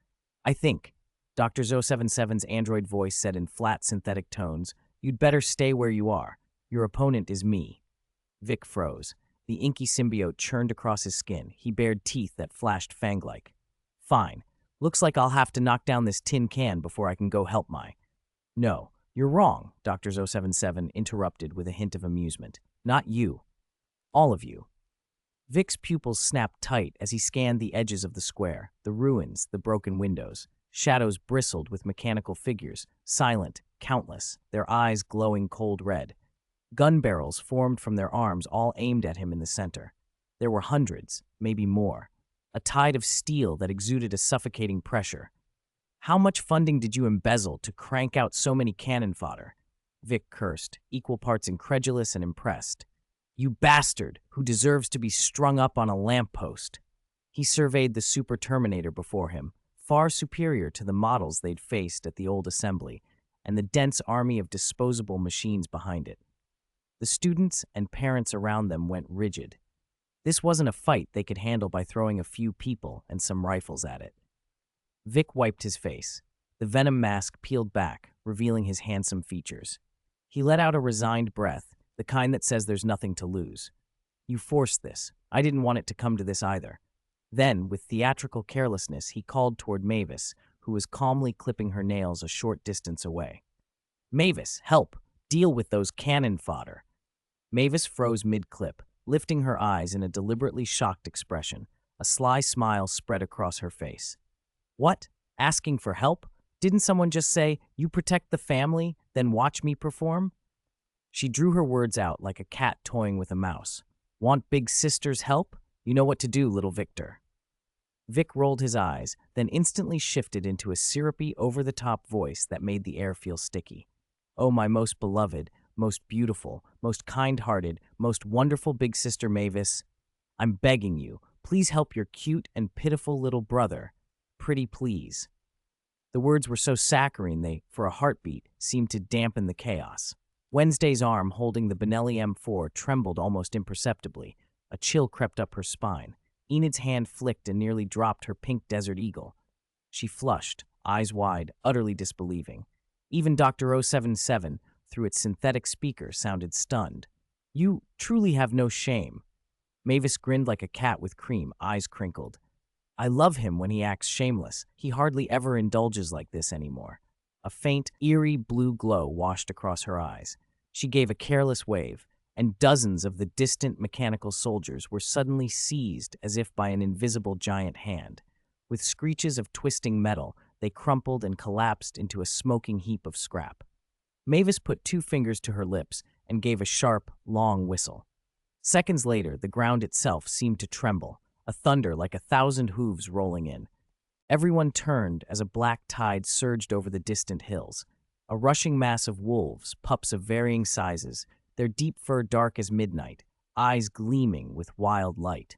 I think, Dr. 077's android voice said in flat synthetic tones, you'd better stay where you are. Your opponent is me. Vic froze. The inky symbiote churned across his skin. He bared teeth that flashed fang-like. Fine. Looks like I'll have to knock down this tin can before I can go help my... No, you're wrong, Dr. 077 interrupted with a hint of amusement. Not you. All of you. Vic's pupils snapped tight as he scanned the edges of the square, the ruins, the broken windows. Shadows bristled with mechanical figures, silent, countless, their eyes glowing cold red. Gun barrels formed from their arms, all aimed at him in the center. There were hundreds, maybe more. A tide of steel that exuded a suffocating pressure. How much funding did you embezzle to crank out so many cannon fodder? Vic cursed, equal parts incredulous and impressed. You bastard who deserves to be strung up on a lamppost. He surveyed the Super Terminator before him, far superior to the models they'd faced at the old assembly, and the dense army of disposable machines behind it. The students and parents around them went rigid. This wasn't a fight they could handle by throwing a few people and some rifles at it. Vic wiped his face. The Venom mask peeled back, revealing his handsome features. He let out a resigned breath, the kind that says there's nothing to lose. You forced this. I didn't want it to come to this either. Then, with theatrical carelessness, he called toward Mavis, who was calmly clipping her nails a short distance away. Mavis, help! Deal with those cannon fodder! Mavis froze mid-clip, lifting her eyes in a deliberately shocked expression. A sly smile spread across her face. What? Asking for help? Didn't someone just say, you protect the family, then watch me perform? She drew her words out like a cat toying with a mouse. Want big sister's help? You know what to do, little Victor. Vic rolled his eyes, then instantly shifted into a syrupy, over-the-top voice that made the air feel sticky. Oh, my most beloved, most beautiful, most kind-hearted, most wonderful big sister Mavis, I'm begging you, please help your cute and pitiful little brother. Pretty please. The words were so saccharine they, for a heartbeat, seemed to dampen the chaos. Wednesday's arm holding the Benelli M4 trembled almost imperceptibly. A chill crept up her spine. Enid's hand flicked and nearly dropped her pink Desert Eagle. She flushed, eyes wide, utterly disbelieving. Even Dr. 077, through its synthetic speaker, sounded stunned. You truly have no shame. Mavis grinned like a cat with cream, eyes crinkled. I love him when he acts shameless. He hardly ever indulges like this anymore. A faint, eerie blue glow washed across her eyes. She gave a careless wave, and dozens of the distant mechanical soldiers were suddenly seized as if by an invisible giant hand. With screeches of twisting metal, they crumpled and collapsed into a smoking heap of scrap. Mavis put 2 fingers to her lips and gave a sharp, long whistle. Seconds later, the ground itself seemed to tremble, a thunder like 1,000 hooves rolling in. Everyone turned as a black tide surged over the distant hills. A rushing mass of wolves, pups of varying sizes, their deep fur dark as midnight, eyes gleaming with wild light.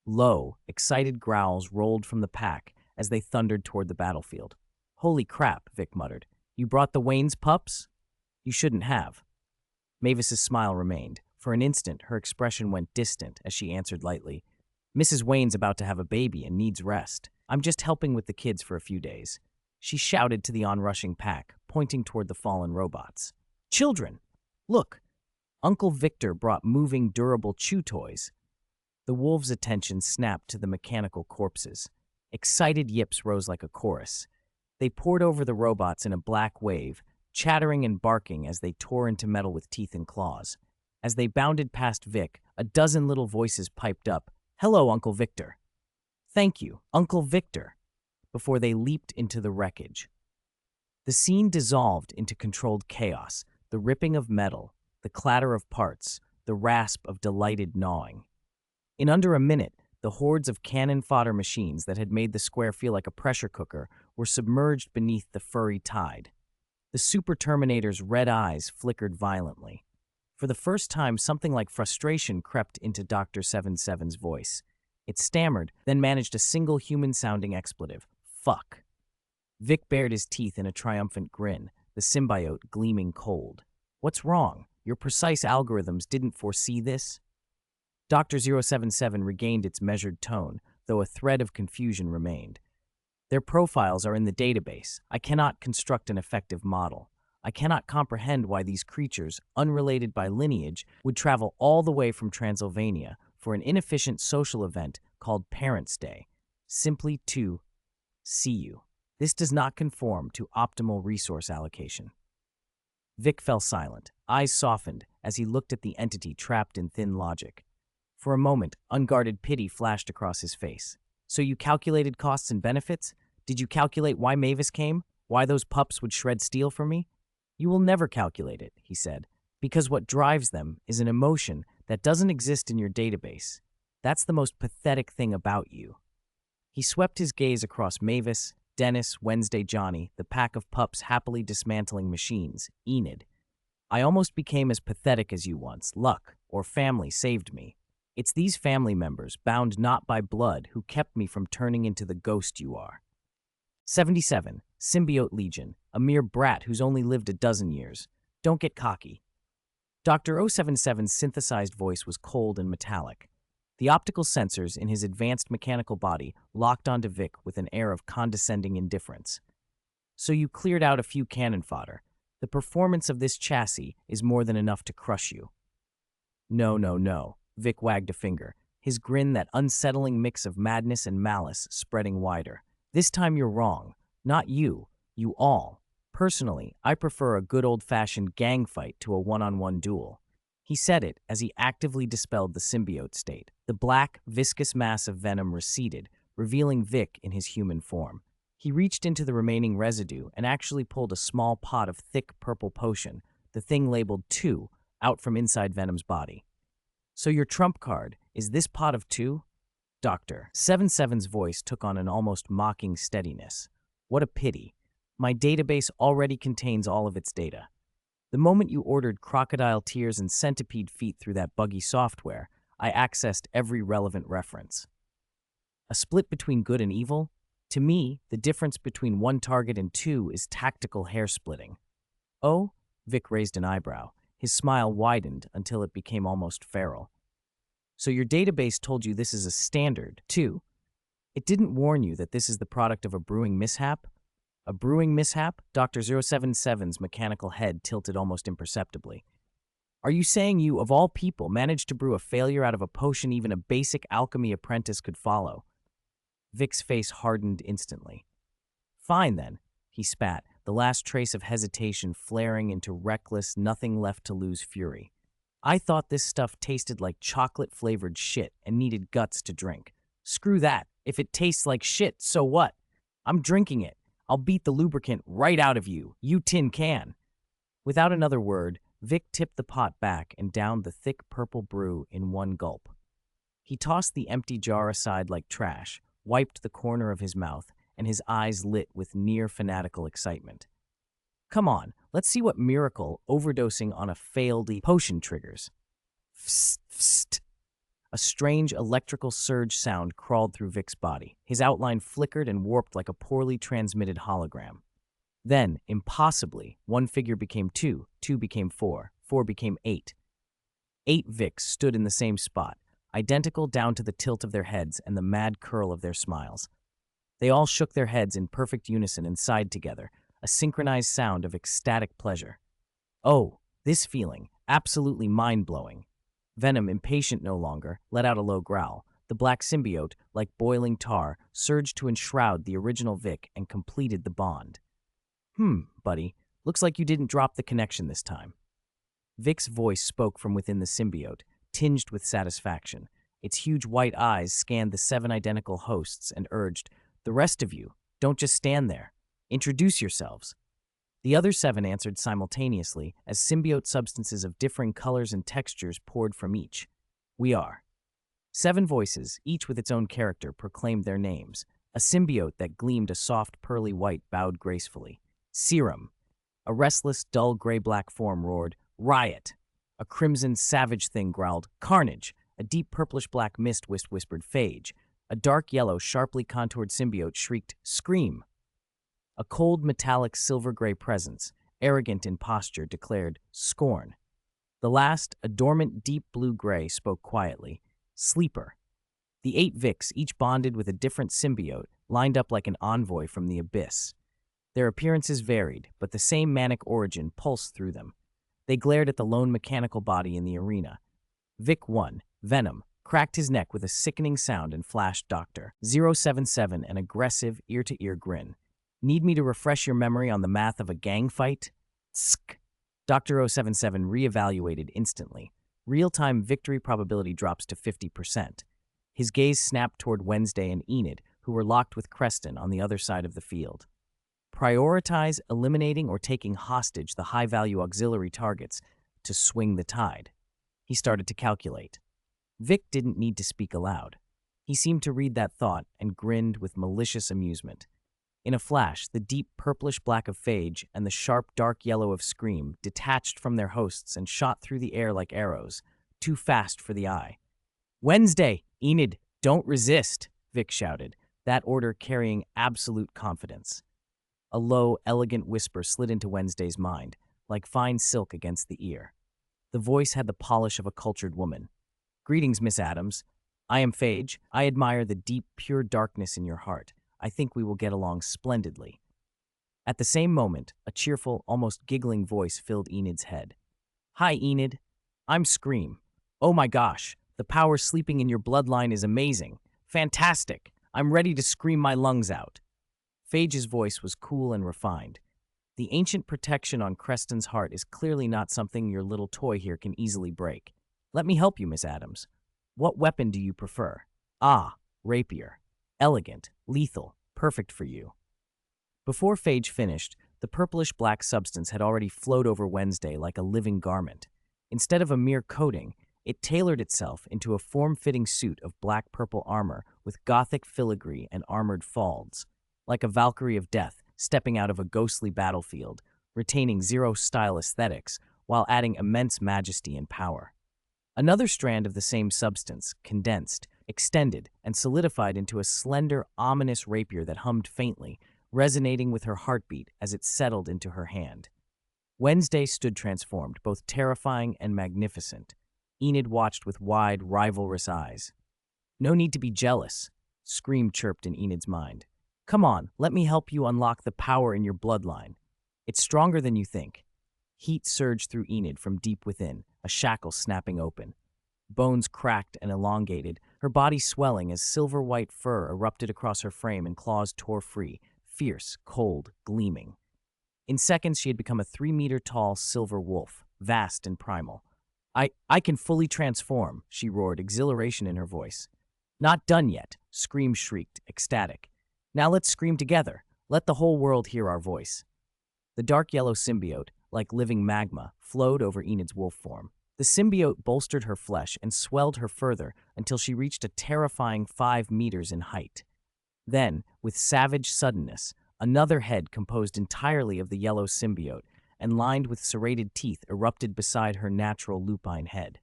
Low, excited growls rolled from the pack as they thundered toward the battlefield. Holy crap, Vic muttered. You brought the Wayne's pups? You shouldn't have. Mavis's smile remained. For an instant, her expression went distant as she answered lightly. Mrs. Wayne's about to have a baby and needs rest. I'm just helping with the kids for a few days. She shouted to the onrushing pack, pointing toward the fallen robots. Children! Look! Uncle Victor brought moving, durable chew toys. The wolves' attention snapped to the mechanical corpses. Excited yips rose like a chorus. They poured over the robots in a black wave, chattering and barking as they tore into metal with teeth and claws. As they bounded past Vic, a dozen little voices piped up, Hello, Uncle Victor. Thank you, Uncle Victor, before they leaped into the wreckage. The scene dissolved into controlled chaos, the ripping of metal, the clatter of parts, the rasp of delighted gnawing. In under a minute, the hordes of cannon fodder machines that had made the square feel like a pressure cooker were submerged beneath the furry tide. The Super Terminator's red eyes flickered violently. For the first time, something like frustration crept into Dr. 77's voice. It stammered, then managed a single human-sounding expletive. Fuck. Vic bared his teeth in a triumphant grin, the symbiote gleaming cold. What's wrong? Your precise algorithms didn't foresee this? Dr. 077 regained its measured tone, though a thread of confusion remained. Their profiles are in the database. I cannot construct an effective model. I cannot comprehend why these creatures, unrelated by lineage, would travel all the way from Transylvania for an inefficient social event called Parents' Day, simply to see you. This does not conform to optimal resource allocation. Vic fell silent, eyes softened as he looked at the entity trapped in thin logic. For a moment, unguarded pity flashed across his face. So you calculated costs and benefits? Did you calculate why Mavis came? Why those pups would shred steel for me? You will never calculate it, he said, because what drives them is an emotion that doesn't exist in your database. That's the most pathetic thing about you. He swept his gaze across Mavis, Dennis, Wednesday Johnny, the pack of pups happily dismantling machines, Enid. I almost became as pathetic as you once. Luck, or family, saved me. It's these family members, bound not by blood, who kept me from turning into the ghost you are. 77. Symbiote Legion, a mere brat who's only lived a dozen years. Don't get cocky. Dr. 077's synthesized voice was cold and metallic. The optical sensors in his advanced mechanical body locked onto Vic with an air of condescending indifference. So you cleared out a few cannon fodder. The performance of this chassis is more than enough to crush you. No, no, no. Vic wagged a finger, his grin that unsettling mix of madness and malice spreading wider. This time you're wrong. Not you. You all. Personally, I prefer a good old-fashioned gang fight to a one-on-one duel. He said it as he actively dispelled the symbiote state. The black, viscous mass of venom receded, revealing Vic in his human form. He reached into the remaining residue and actually pulled a small pot of thick purple potion, the thing labeled 2, out from inside Venom's body. So your trump card is this pot of 2? Dr. 77's voice took on an almost mocking steadiness. What a pity. My database already contains all of its data. The moment you ordered crocodile tears and centipede feet through that buggy software, I accessed every relevant reference. A split between good and evil? To me, the difference between one target and 2 is tactical hair splitting. Oh? Vic raised an eyebrow. His smile widened until it became almost feral. So your database told you this is a standard, 2. It didn't warn you that this is the product of a brewing mishap? A brewing mishap? Dr. 077's mechanical head tilted almost imperceptibly. Are you saying you, of all people, managed to brew a failure out of a potion even a basic alchemy apprentice could follow? Vic's face hardened instantly. Fine then, he spat, the last trace of hesitation flaring into reckless, nothing-left-to-lose fury. I thought this stuff tasted like chocolate-flavored shit and needed guts to drink. Screw that. If it tastes like shit, so what? I'm drinking it. I'll beat the lubricant right out of you, you tin can. Without another word, Vic tipped the pot back and downed the thick purple brew in one gulp. He tossed the empty jar aside like trash, wiped the corner of his mouth, and his eyes lit with near-fanatical excitement. Come on, let's see what miracle overdosing on a failed potion triggers. Psst, psst. A strange electrical surge sound crawled through Vic's body. His outline flickered and warped like a poorly transmitted hologram. Then, impossibly, one figure became 2, 2 became 4, 4 became 8. 8 Vics stood in the same spot, identical down to the tilt of their heads and the mad curl of their smiles. They all shook their heads in perfect unison and sighed together, a synchronized sound of ecstatic pleasure. Oh, this feeling, absolutely mind-blowing. Venom, impatient no longer, let out a low growl. The black symbiote, like boiling tar, surged to enshroud the original Vic and completed the bond. Buddy, looks like you didn't drop the connection this time. Vic's voice spoke from within the symbiote, tinged with satisfaction. Its huge white eyes scanned the 7 identical hosts and urged, "The rest of you, don't just stand there. Introduce yourselves." The other 7 answered simultaneously as symbiote substances of differing colors and textures poured from each. We are. 7 voices, each with its own character, proclaimed their names. A symbiote that gleamed a soft pearly white bowed gracefully. Serum. A restless, dull gray-black form roared, "Riot!" A crimson, savage thing growled, "Carnage!" A deep purplish-black mist whispered, "Phage!" A dark yellow, sharply contoured symbiote shrieked, "Scream!" A cold, metallic, silver-gray presence, arrogant in posture, declared, "Scorn." The last, a dormant, deep blue-gray, spoke quietly, "Sleeper." The 8 Vicks, each bonded with a different symbiote, lined up like an envoy from the abyss. Their appearances varied, but the same manic origin pulsed through them. They glared at the lone mechanical body in the arena. Vic 1, Venom, cracked his neck with a sickening sound and flashed Dr. 077 an aggressive, ear-to-ear grin. "Need me to refresh your memory on the math of a gang fight?" Tsk. Dr. 077 reevaluated instantly. Real-time victory probability drops to 50%. His gaze snapped toward Wednesday and Enid, who were locked with Creston on the other side of the field. Prioritize eliminating or taking hostage the high-value auxiliary targets to swing the tide. He started to calculate. Vic didn't need to speak aloud. He seemed to read that thought and grinned with malicious amusement. In a flash, the deep purplish-black of Phage and the sharp dark yellow of Scream detached from their hosts and shot through the air like arrows, too fast for the eye. "Wednesday, Enid, don't resist," Vic shouted, that order carrying absolute confidence. A low, elegant whisper slid into Wednesday's mind, like fine silk against the ear. The voice had the polish of a cultured woman. "Greetings, Miss Addams. I am Phage. I admire the deep, pure darkness in your heart. I think we will get along splendidly." At the same moment, a cheerful, almost giggling voice filled Enid's head. "Hi, Enid. I'm Scream. Oh my gosh, the power sleeping in your bloodline is amazing. Fantastic. I'm ready to scream my lungs out." Phage's voice was cool and refined. "The ancient protection on Creston's heart is clearly not something your little toy here can easily break. Let me help you, Miss Addams. What weapon do you prefer?" "Ah, rapier. Elegant, lethal, perfect for you." Before Phage finished, the purplish-black substance had already flowed over Wednesday like a living garment. Instead of a mere coating, it tailored itself into a form-fitting suit of black-purple armor with Gothic filigree and armored folds, like a Valkyrie of Death stepping out of a ghostly battlefield, retaining zero-style aesthetics while adding immense majesty and power. Another strand of the same substance, condensed, extended, and solidified into a slender, ominous rapier that hummed faintly, resonating with her heartbeat as it settled into her hand. Wednesday stood transformed, both terrifying and magnificent. Enid watched with wide, rivalrous eyes. "No need to be jealous," Scream chirped in Enid's mind. "Come on, let me help you unlock the power in your bloodline. It's stronger than you think." Heat surged through Enid from deep within, a shackle snapping open. Bones cracked and elongated, her body swelling as silver-white fur erupted across her frame and claws tore free, fierce, cold, gleaming. In seconds, she had become a 3-meter-tall silver wolf, vast and primal. I can fully transform," she roared, exhilaration in her voice. "Not done yet," Scream shrieked, ecstatic. "Now let's scream together. Let the whole world hear our voice." The dark yellow symbiote, like living magma, flowed over Enid's wolf form. The symbiote bolstered her flesh and swelled her further until she reached a terrifying 5 meters in height. Then, with savage suddenness, another head composed entirely of the yellow symbiote and lined with serrated teeth erupted beside her natural lupine head.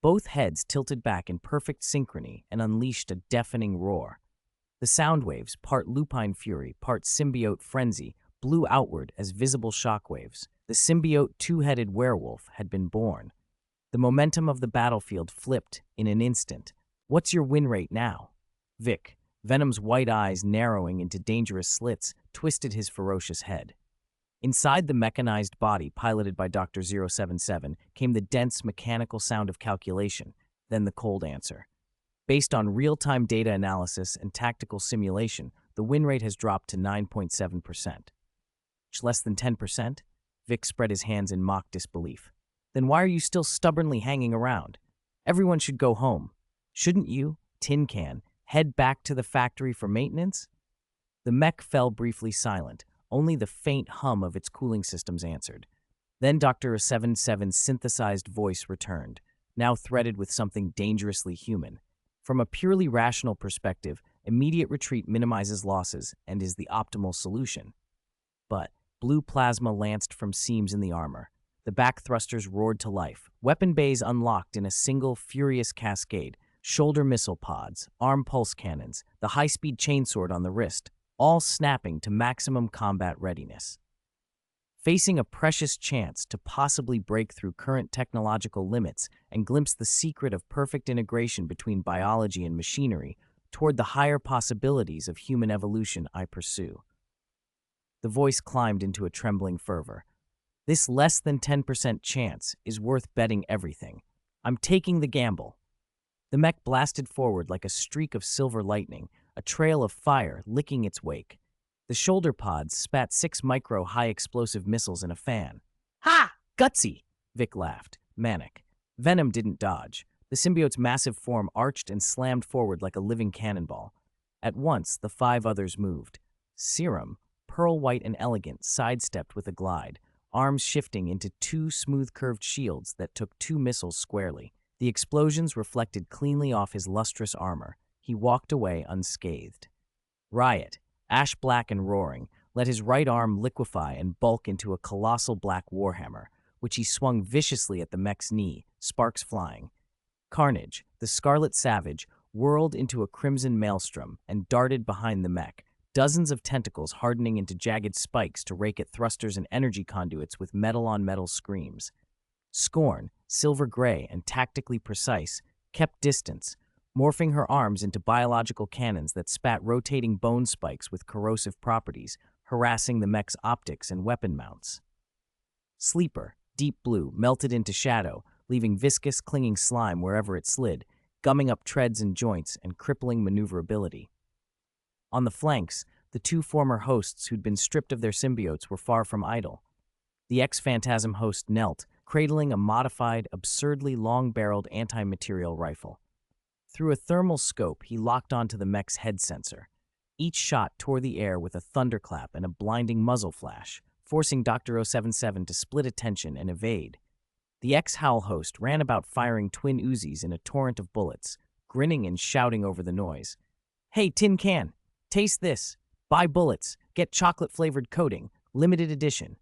Both heads tilted back in perfect synchrony and unleashed a deafening roar. The sound waves, part lupine fury, part symbiote frenzy, blew outward as visible shockwaves. The symbiote two-headed werewolf had been born. The momentum of the battlefield flipped in an instant. "What's your win rate now?" Vic, Venom's white eyes narrowing into dangerous slits, twisted his ferocious head. Inside the mechanized body piloted by Dr. 077 came the dense mechanical sound of calculation, then the cold answer. "Based on real-time data analysis and tactical simulation, the win rate has dropped to 9.7%. Less than 10%? Vic spread his hands in mock disbelief. "Then why are you still stubbornly hanging around? Everyone should go home. Shouldn't you, Tin Can, head back to the factory for maintenance?" The mech fell briefly silent, Only the faint hum of its cooling systems answered. Then Dr. 77's synthesized voice returned, now threaded with something dangerously human. From a purely rational perspective, immediate retreat minimizes losses and is the optimal solution. But blue plasma lanced from seams in the armor. The back thrusters roared to life. Weapon bays unlocked in a single furious cascade. Shoulder missile pods, arm pulse cannons, the high-speed chainsword on the wrist, all snapping to maximum combat readiness. Facing a precious chance to possibly break through current technological limits and glimpse the secret of perfect integration between biology and machinery toward the higher possibilities of human evolution, I pursue. The voice climbed into a trembling fervor. This less than 10% chance is worth betting everything. I'm taking the gamble. The mech blasted forward like a streak of silver lightning, a trail of fire licking its wake. The shoulder pods spat 6 micro high-explosive missiles in a fan. Ha! Gutsy! Vic laughed, manic. Venom didn't dodge. The symbiote's massive form arched and slammed forward like a living cannonball. At once, the 5 others moved. Serum, pearl white and elegant, sidestepped with a glide, arms shifting into 2 smooth-curved shields that took 2 missiles squarely. The explosions reflected cleanly off his lustrous armor. He walked away unscathed. Riot, ash-black and roaring, let his right arm liquefy and bulk into a colossal black warhammer, which he swung viciously at the mech's knee, sparks flying. Carnage, the scarlet savage, whirled into a crimson maelstrom and darted behind the mech, dozens of tentacles hardening into jagged spikes to rake at thrusters and energy conduits with metal-on-metal screams. Scorn, silver gray and tactically precise, kept distance, morphing her arms into biological cannons that spat rotating bone spikes with corrosive properties, harassing the mech's optics and weapon mounts. Sleeper, deep blue, melted into shadow, leaving viscous, clinging slime wherever it slid, gumming up treads and joints and crippling maneuverability. On the flanks, the 2 former hosts who'd been stripped of their symbiotes were far from idle. The ex-Phantasm host knelt, cradling a modified, absurdly long-barreled anti-material rifle. Through a thermal scope, he locked onto the mech's head sensor. Each shot tore the air with a thunderclap and a blinding muzzle flash, forcing Dr. 077 to split attention and evade. The ex-Howl host ran about firing twin Uzis in a torrent of bullets, grinning and shouting over the noise. "Hey, tin can! Taste this! Buy bullets! Get chocolate-flavored coating! Limited edition!"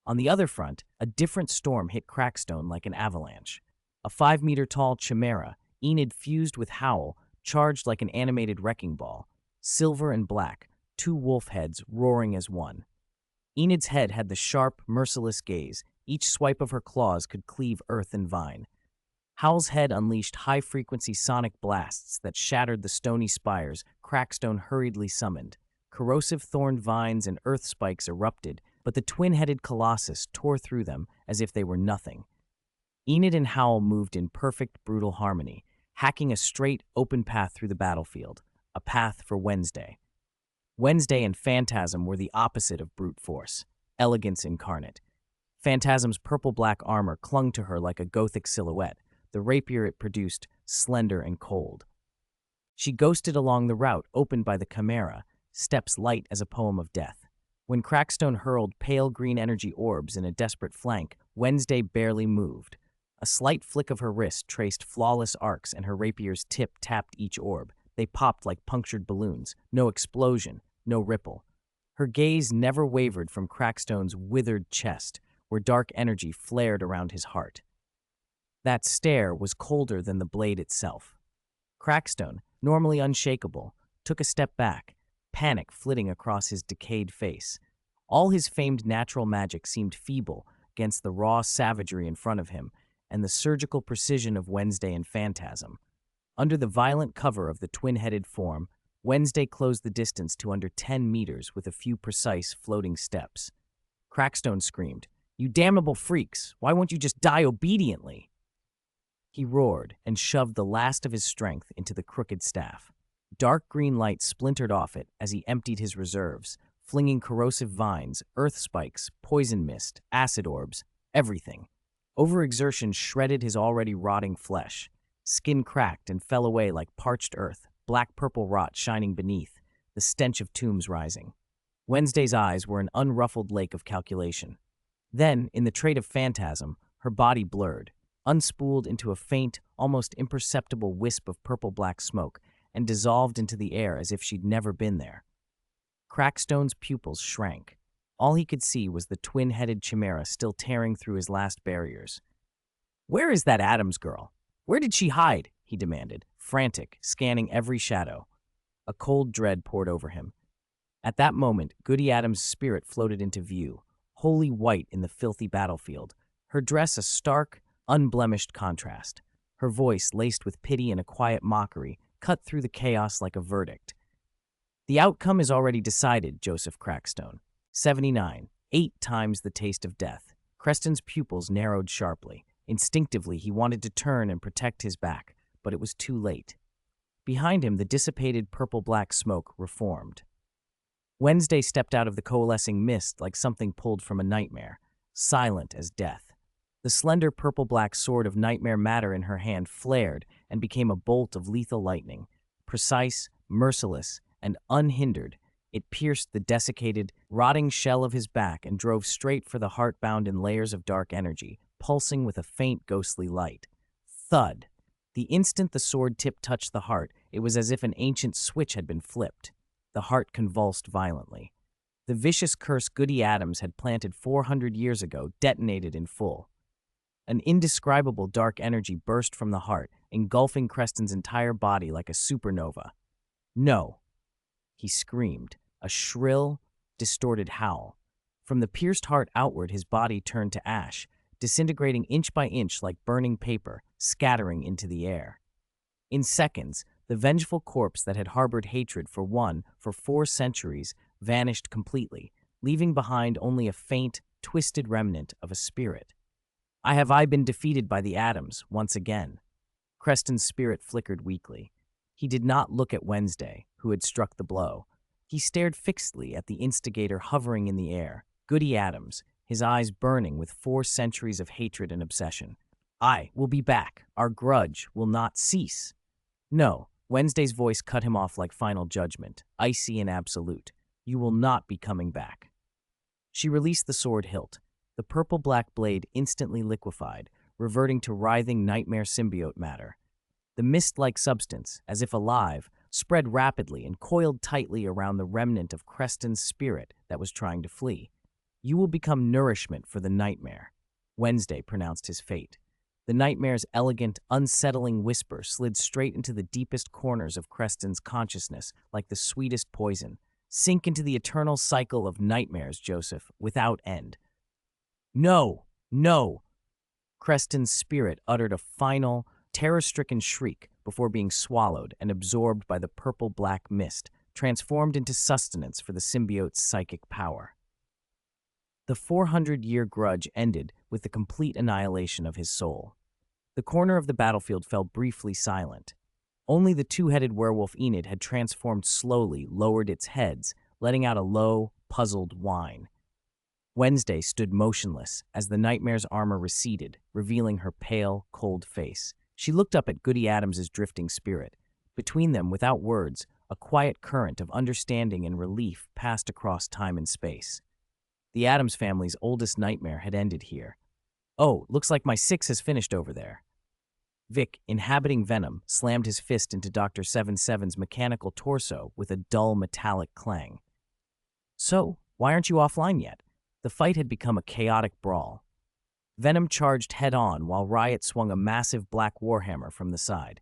On the other front, a different storm hit Crackstone like an avalanche. A 5-meter-tall chimera, Enid fused with Howl, charged like an animated wrecking ball. Silver and black, 2 wolf heads roaring as one. Enid's head had the sharp, merciless gaze. Each swipe of her claws could cleave earth and vine. Howl's head unleashed high-frequency sonic blasts that shattered the stony spires Crackstone hurriedly summoned. Corrosive thorned vines and earth spikes erupted, but the twin-headed colossus tore through them as if they were nothing. Enid and Howl moved in perfect, brutal harmony, hacking a straight, open path through the battlefield, a path for Wednesday. Wednesday and Phantasm were the opposite of brute force, elegance incarnate. Phantasm's purple-black armor clung to her like a Gothic silhouette, the rapier it produced slender and cold. She ghosted along the route opened by the Chimera, steps light as a poem of death. When Crackstone hurled pale green energy orbs in a desperate flank, Wednesday barely moved. A slight flick of her wrist traced flawless arcs and her rapier's tip tapped each orb. They popped like punctured balloons. No explosion, no ripple. Her gaze never wavered from Crackstone's withered chest, where dark energy flared around his heart. That stare was colder than the blade itself. Crackstone, normally unshakable, took a step back, panic flitting across his decayed face. All his famed natural magic seemed feeble against the raw savagery in front of him and the surgical precision of Wednesday and Phantasm. Under the violent cover of the twin-headed form, Wednesday closed the distance to under 10 meters with a few precise floating steps. Crackstone screamed, "You damnable freaks! Why won't you just die obediently?" He roared and shoved the last of his strength into the crooked staff. Dark green light splintered off it as he emptied his reserves, flinging corrosive vines, earth spikes, poison mist, acid orbs, everything. Overexertion shredded his already rotting flesh. Skin cracked and fell away like parched earth, black-purple rot shining beneath, the stench of tombs rising. Wednesday's eyes were an unruffled lake of calculation. Then, in the trait of phantasm, her body blurred, unspooled into a faint, almost imperceptible wisp of purple-black smoke, and dissolved into the air as if she'd never been there. Crackstone's pupils shrank. All he could see was the twin-headed chimera still tearing through his last barriers. "Where is that Addams girl? Where did she hide?" he demanded, frantic, scanning every shadow. A cold dread poured over him. At that moment, Goody Adams' spirit floated into view, wholly white in the filthy battlefield, her dress a stark, unblemished contrast. Her voice, laced with pity and a quiet mockery, cut through the chaos like a verdict. "The outcome is already decided, Joseph Crackstone. 79, 8 times the taste of death." Creston's pupils narrowed sharply. Instinctively, he wanted to turn and protect his back, but it was too late. Behind him, the dissipated purple-black smoke reformed. Wednesday stepped out of the coalescing mist like something pulled from a nightmare, silent as death. The slender purple-black sword of nightmare matter in her hand flared and became a bolt of lethal lightning. Precise, merciless, and unhindered, it pierced the desiccated, rotting shell of his back and drove straight for the heart bound in layers of dark energy, pulsing with a faint ghostly light. Thud! The instant the sword tip touched the heart, it was as if an ancient switch had been flipped. The heart convulsed violently. The vicious curse Goody Adams had planted 400 years ago detonated in full. An indescribable dark energy burst from the heart, engulfing Creston's entire body like a supernova. "No!" he screamed, a shrill, distorted howl. From the pierced heart outward, his body turned to ash, disintegrating inch by inch like burning paper, scattering into the air. In seconds, the vengeful corpse that had harbored hatred for 4 centuries vanished completely, leaving behind only a faint, twisted remnant of a spirit. I been defeated by the Addams once again?" Creston's spirit flickered weakly. He did not look at Wednesday, who had struck the blow. He stared fixedly at the instigator hovering in the air, Goody Adams, his eyes burning with 4 centuries of hatred and obsession. "I will be back. Our grudge will not cease." "No." Wednesday's voice cut him off like final judgment, icy and absolute. "You will not be coming back." She released the sword hilt. The purple-black blade instantly liquefied, reverting to writhing nightmare symbiote matter. The mist-like substance, as if alive, spread rapidly and coiled tightly around the remnant of Creston's spirit that was trying to flee. "You will become nourishment for the nightmare," Wednesday pronounced his fate. The nightmare's elegant, unsettling whisper slid straight into the deepest corners of Creston's consciousness like the sweetest poison. "Sink into the eternal cycle of nightmares, Joseph, without end." "No! No!" Creston's spirit uttered a final, terror-stricken shriek before being swallowed and absorbed by the purple-black mist, transformed into sustenance for the symbiote's psychic power. The 400-year grudge ended with the complete annihilation of his soul. The corner of the battlefield fell briefly silent. Only the 2-headed werewolf Enid had transformed slowly, lowered its heads, letting out a low, puzzled whine. Wednesday stood motionless as the nightmare's armor receded, revealing her pale, cold face. She looked up at Goody Adams's drifting spirit. Between them, without words, a quiet current of understanding and relief passed across time and space. The Addams family's oldest nightmare had ended here. "Oh, looks like my 6 has finished over there." Vic, inhabiting Venom, slammed his fist into Dr. 77's mechanical torso with a dull metallic clang. "So, why aren't you offline yet?" The fight had become a chaotic brawl. Venom charged head-on while Riot swung a massive black warhammer from the side.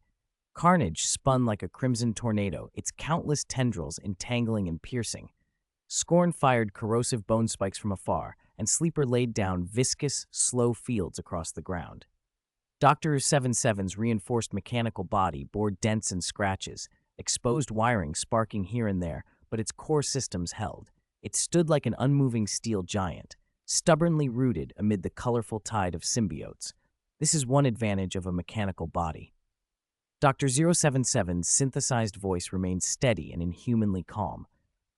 Carnage spun like a crimson tornado, its countless tendrils entangling and piercing. Scorn fired corrosive bone spikes from afar, and Sleeper laid down viscous, slow fields across the ground. Dr. 77's reinforced mechanical body bore dents and scratches, exposed wiring sparking here and there, but its core systems held. It stood like an unmoving steel giant, stubbornly rooted amid the colorful tide of symbiotes. This is one advantage of a mechanical body. Dr. 077's synthesized voice remained steady and inhumanly calm,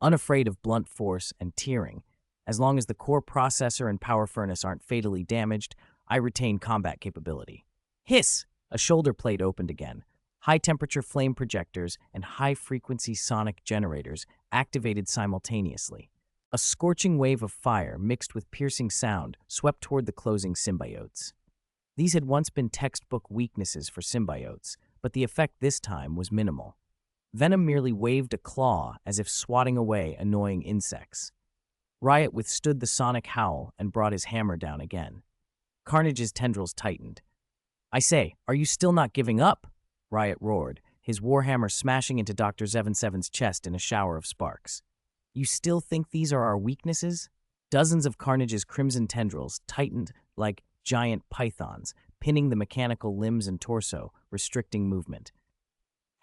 unafraid of blunt force and tearing. "As long as the core processor and power furnace aren't fatally damaged, I retain combat capability." Hiss! A shoulder plate opened again. High-temperature flame projectors and high-frequency sonic generators activated simultaneously. A scorching wave of fire mixed with piercing sound swept toward the closing symbiotes. These had once been textbook weaknesses for symbiotes, but the effect this time was minimal. Venom merely waved a claw as if swatting away annoying insects. Riot withstood the sonic howl and brought his hammer down again. Carnage's tendrils tightened. "I say, are you still not giving up?" Riot roared, his warhammer smashing into Dr. 77's chest in a shower of sparks. "You still think these are our weaknesses?" Dozens of Carnage's crimson tendrils tightened like giant pythons, pinning the mechanical limbs and torso, restricting movement.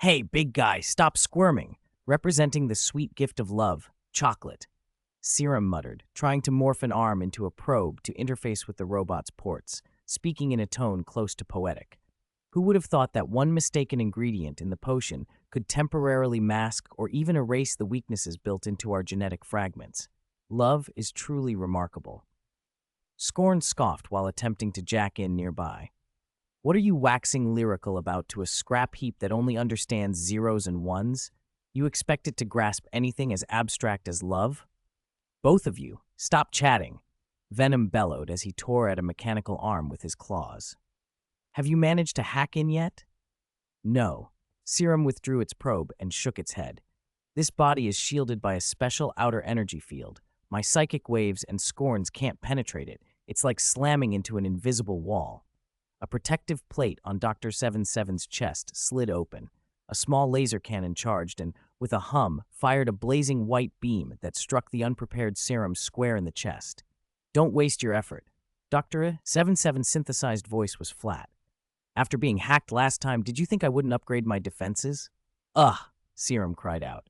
"Hey, big guy, stop squirming!" Representing the sweet gift of love, chocolate. Serum muttered, trying to morph an arm into a probe to interface with the robot's ports, speaking in a tone close to poetic. Who would have thought that one mistaken ingredient in the potion could temporarily mask or even erase the weaknesses built into our genetic fragments? Love is truly remarkable. Scorn scoffed while attempting to jack in nearby. "What are you waxing lyrical about to a scrap heap that only understands zeros and ones? You expect it to grasp anything as abstract as love? Both of you, stop chatting," Venom bellowed as he tore at a mechanical arm with his claws. "Have you managed to hack in yet?" "No." Serum withdrew its probe and shook its head. "This body is shielded by a special outer energy field. My psychic waves and Scorn's can't penetrate it. It's like slamming into an invisible wall." A protective plate on Dr. 77's chest slid open. A small laser cannon charged and, with a hum, fired a blazing white beam that struck the unprepared Serum square in the chest. "Don't waste your effort." Dr. 77's synthesized voice was flat. "After being hacked last time, did you think I wouldn't upgrade my defenses?" "Ugh!" Serum cried out.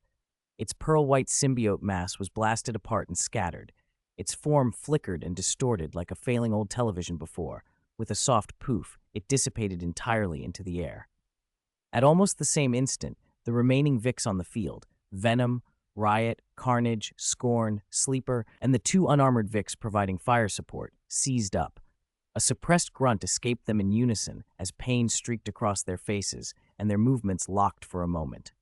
Its pearl-white symbiote mass was blasted apart and scattered. Its form flickered and distorted like a failing old television before. With a soft poof, it dissipated entirely into the air. At almost the same instant, the remaining Vicks on the field, Venom, Riot, Carnage, Scorn, Sleeper, and the two unarmored Vicks providing fire support, seized up. A suppressed grunt escaped them in unison as pain streaked across their faces and their movements locked for a moment.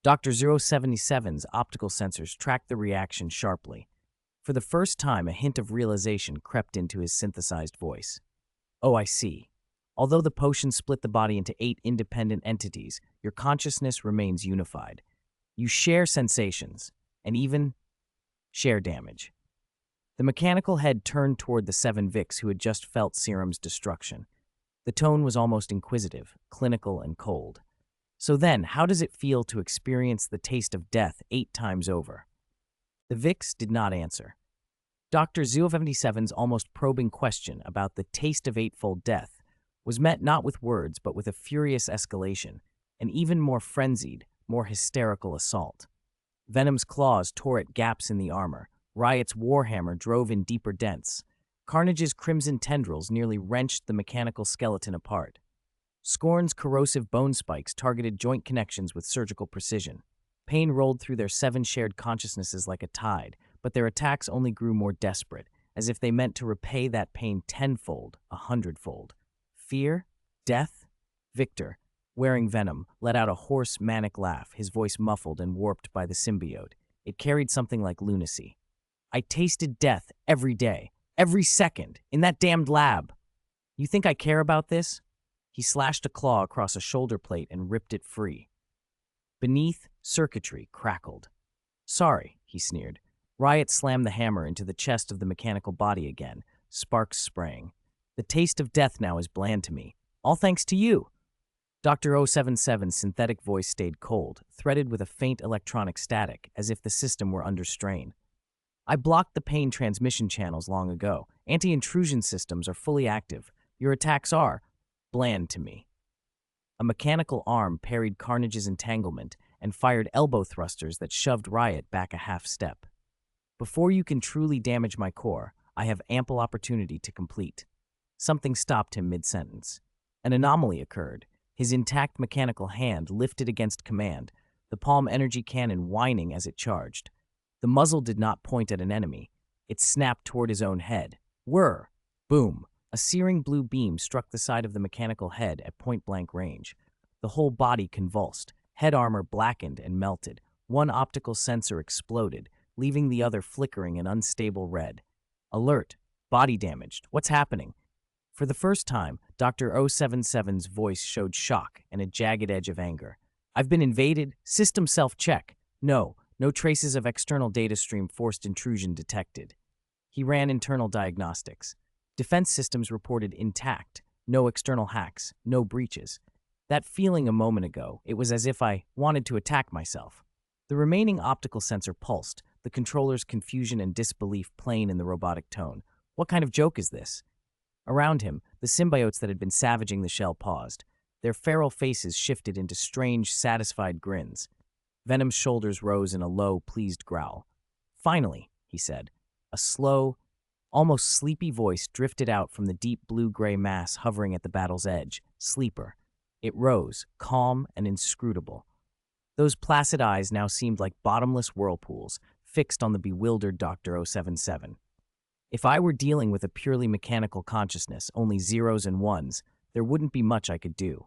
Dr. 077's optical sensors tracked the reaction sharply. For the first time, a hint of realization crept into his synthesized voice. "Oh, I see. Although the potion split the body into 8 independent entities, your consciousness remains unified. You share sensations, and even share damage." The mechanical head turned toward the 7 Vicks who had just felt Serum's destruction. The tone was almost inquisitive, clinical, and cold. "So then, how does it feel to experience the taste of death 8 times over?" The Vicks did not answer. Dr. 077's almost probing question about the taste of eightfold death was met not with words but with a furious escalation, an even more frenzied, more hysterical assault. Venom's claws tore at gaps in the armor. Riot's warhammer drove in deeper dents. Carnage's crimson tendrils nearly wrenched the mechanical skeleton apart. Scorn's corrosive bone spikes targeted joint connections with surgical precision. Pain rolled through their 7 shared consciousnesses like a tide, but their attacks only grew more desperate, as if they meant to repay that pain tenfold, 100-fold. Fear? Death? Victor, wearing Venom, let out a hoarse, manic laugh, his voice muffled and warped by the symbiote. It carried something like lunacy. "I tasted death every day, every second, in that damned lab. You think I care about this?" He slashed a claw across a shoulder plate and ripped it free. Beneath, circuitry crackled. "Sorry," he sneered. Riot slammed the hammer into the chest of the mechanical body again, sparks spraying. "The taste of death now is bland to me. All thanks to you." Dr. 077's synthetic voice stayed cold, threaded with a faint electronic static, as if the system were under strain. "I blocked the pain transmission channels long ago. Anti-intrusion systems are fully active. Your attacks are bland to me." A mechanical arm parried Carnage's entanglement and fired elbow thrusters that shoved Riot back a half step. "Before you can truly damage my core, I have ample opportunity to complete." Something stopped him mid-sentence. An anomaly occurred. His intact mechanical hand lifted against command, the palm energy cannon whining as it charged. The muzzle did not point at an enemy. It snapped toward his own head. Whir! Boom! A searing blue beam struck the side of the mechanical head at point-blank range. The whole body convulsed. Head armor blackened and melted. One optical sensor exploded, leaving the other flickering an unstable red. Alert! Body damaged. What's happening? For the first time, Dr. 077's voice showed shock and a jagged edge of anger. I've been invaded. System self-check. No traces of external data stream forced intrusion detected. He ran internal diagnostics. Defense systems reported intact. No external hacks. No breaches. That feeling a moment ago, it was as if I wanted to attack myself. The remaining optical sensor pulsed, the controller's confusion and disbelief plain in the robotic tone. What kind of joke is this? Around him, the symbiotes that had been savaging the shell paused. Their feral faces shifted into strange, satisfied grins. Venom's shoulders rose in a low, pleased growl. Finally, he said. A slow, almost sleepy voice drifted out from the deep blue-gray mass hovering at the battle's edge. Sleeper. It rose, calm and inscrutable. Those placid eyes now seemed like bottomless whirlpools, fixed on the bewildered Dr. 077. If I were dealing with a purely mechanical consciousness, only zeros and ones, there wouldn't be much I could do.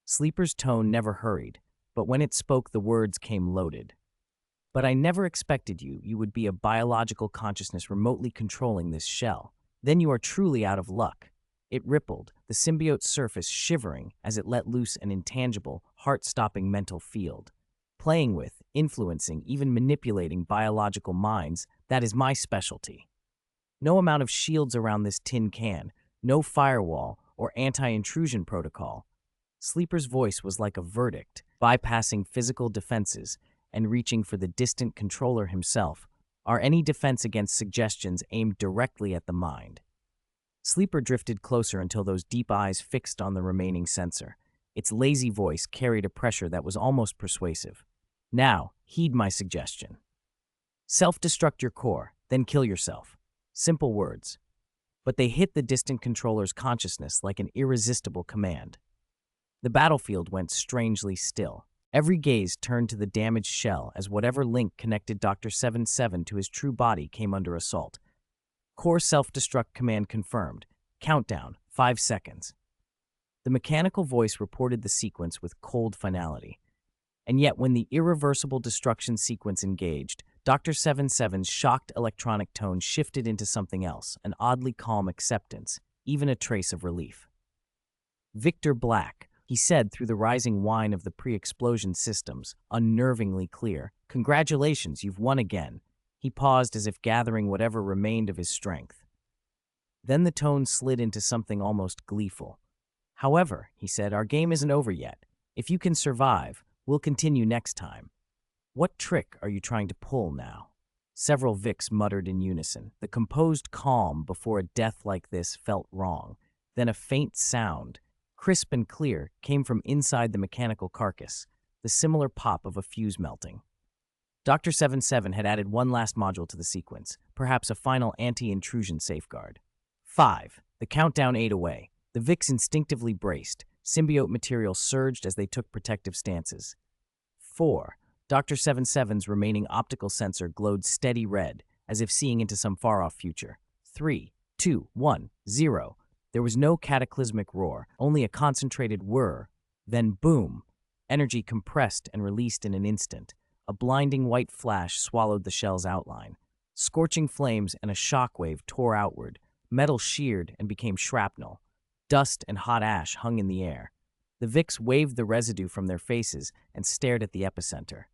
Sleeper's tone never hurried, but when it spoke, the words came loaded. But I never expected you would be a biological consciousness remotely controlling this shell. Then you are truly out of luck. It rippled, the symbiote's surface shivering as it let loose an intangible, heart-stopping mental field. Playing with, influencing, even manipulating biological minds, that is my specialty. No amount of shields around this tin can, no firewall or anti-intrusion protocol. Sleeper's voice was like a verdict, bypassing physical defenses and reaching for the distant controller himself, are any defense against suggestions aimed directly at the mind. Sleeper drifted closer until those deep eyes fixed on the remaining sensor. Its lazy voice carried a pressure that was almost persuasive. Now, heed my suggestion. Self-destruct your core, then kill yourself. Simple words. But they hit the distant controller's consciousness like an irresistible command. The battlefield went strangely still. Every gaze turned to the damaged shell as whatever link connected Dr. 77 to his true body came under assault. Core self-destruct command confirmed. Countdown, 5 seconds. The mechanical voice reported the sequence with cold finality. And yet when the irreversible destruction sequence engaged, Dr. 77's shocked electronic tone shifted into something else, an oddly calm acceptance, even a trace of relief. Victor Black, he said through the rising whine of the pre-explosion systems, unnervingly clear. Congratulations, you've won again. He paused as if gathering whatever remained of his strength. Then the tone slid into something almost gleeful. However, he said, our game isn't over yet. If you can survive, we'll continue next time. What trick are you trying to pull now? Several Vics muttered in unison. The composed calm before a death like this felt wrong. Then a faint sound, crisp and clear, came from inside the mechanical carcass, the similar pop of a fuse melting. Dr. 77 had added one last module to the sequence, perhaps a final anti-intrusion safeguard. 5. The countdown ate away. The Vics instinctively braced. Symbiote material surged as they took protective stances. 4. Dr. 77's remaining optical sensor glowed steady red, as if seeing into some far-off future. 3, 2, 1, 0. There was no cataclysmic roar, only a concentrated whir. Then boom! Energy compressed and released in an instant. A blinding white flash swallowed the shell's outline. Scorching flames and a shockwave tore outward. Metal sheared and became shrapnel. Dust and hot ash hung in the air. The Vics waved the residue from their faces and stared at the epicenter.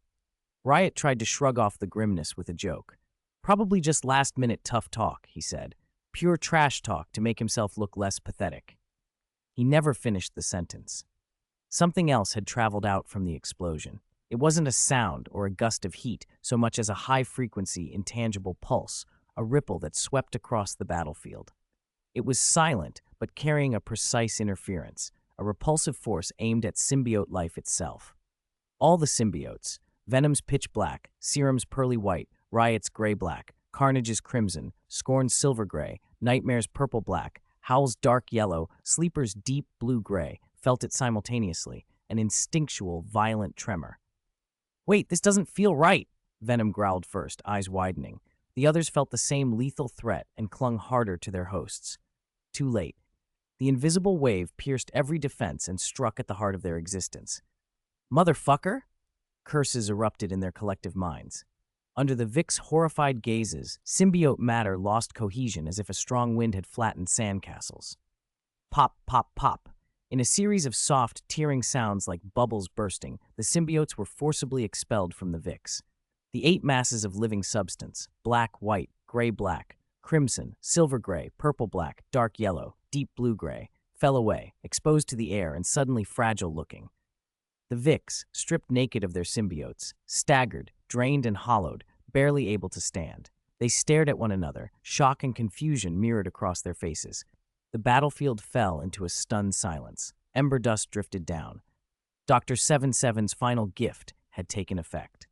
Riot tried to shrug off the grimness with a joke. Probably just last-minute tough talk, he said. Pure trash talk to make himself look less pathetic. He never finished the sentence. Something else had traveled out from the explosion. It wasn't a sound or a gust of heat so much as a high-frequency, intangible pulse, a ripple that swept across the battlefield. It was silent, but carrying a precise interference, a repulsive force aimed at symbiote life itself. All the symbiotes, Venom's pitch black, Serum's pearly white, Riot's gray-black, Carnage's crimson, Scorn's silver-gray, Nightmare's purple-black, Howl's dark yellow, Sleeper's deep blue-gray, felt it simultaneously, an instinctual, violent tremor. Wait, this doesn't feel right, Venom growled first, eyes widening. The others felt the same lethal threat and clung harder to their hosts. Too late. The invisible wave pierced every defense and struck at the heart of their existence. Motherfucker? Curses erupted in their collective minds. Under the Vic's horrified gazes, symbiote matter lost cohesion as if a strong wind had flattened sandcastles. Pop, pop, pop. In a series of soft, tearing sounds like bubbles bursting, the symbiotes were forcibly expelled from the Vix. The 8 masses of living substance, black, white, gray-black, crimson, silver-gray, purple-black, dark yellow, deep blue-gray, fell away, exposed to the air and suddenly fragile-looking. The Vix, stripped naked of their symbiotes, staggered, drained and hollowed, barely able to stand. They stared at one another, shock and confusion mirrored across their faces. The battlefield fell into a stunned silence. Ember dust drifted down. Dr. 77's final gift had taken effect.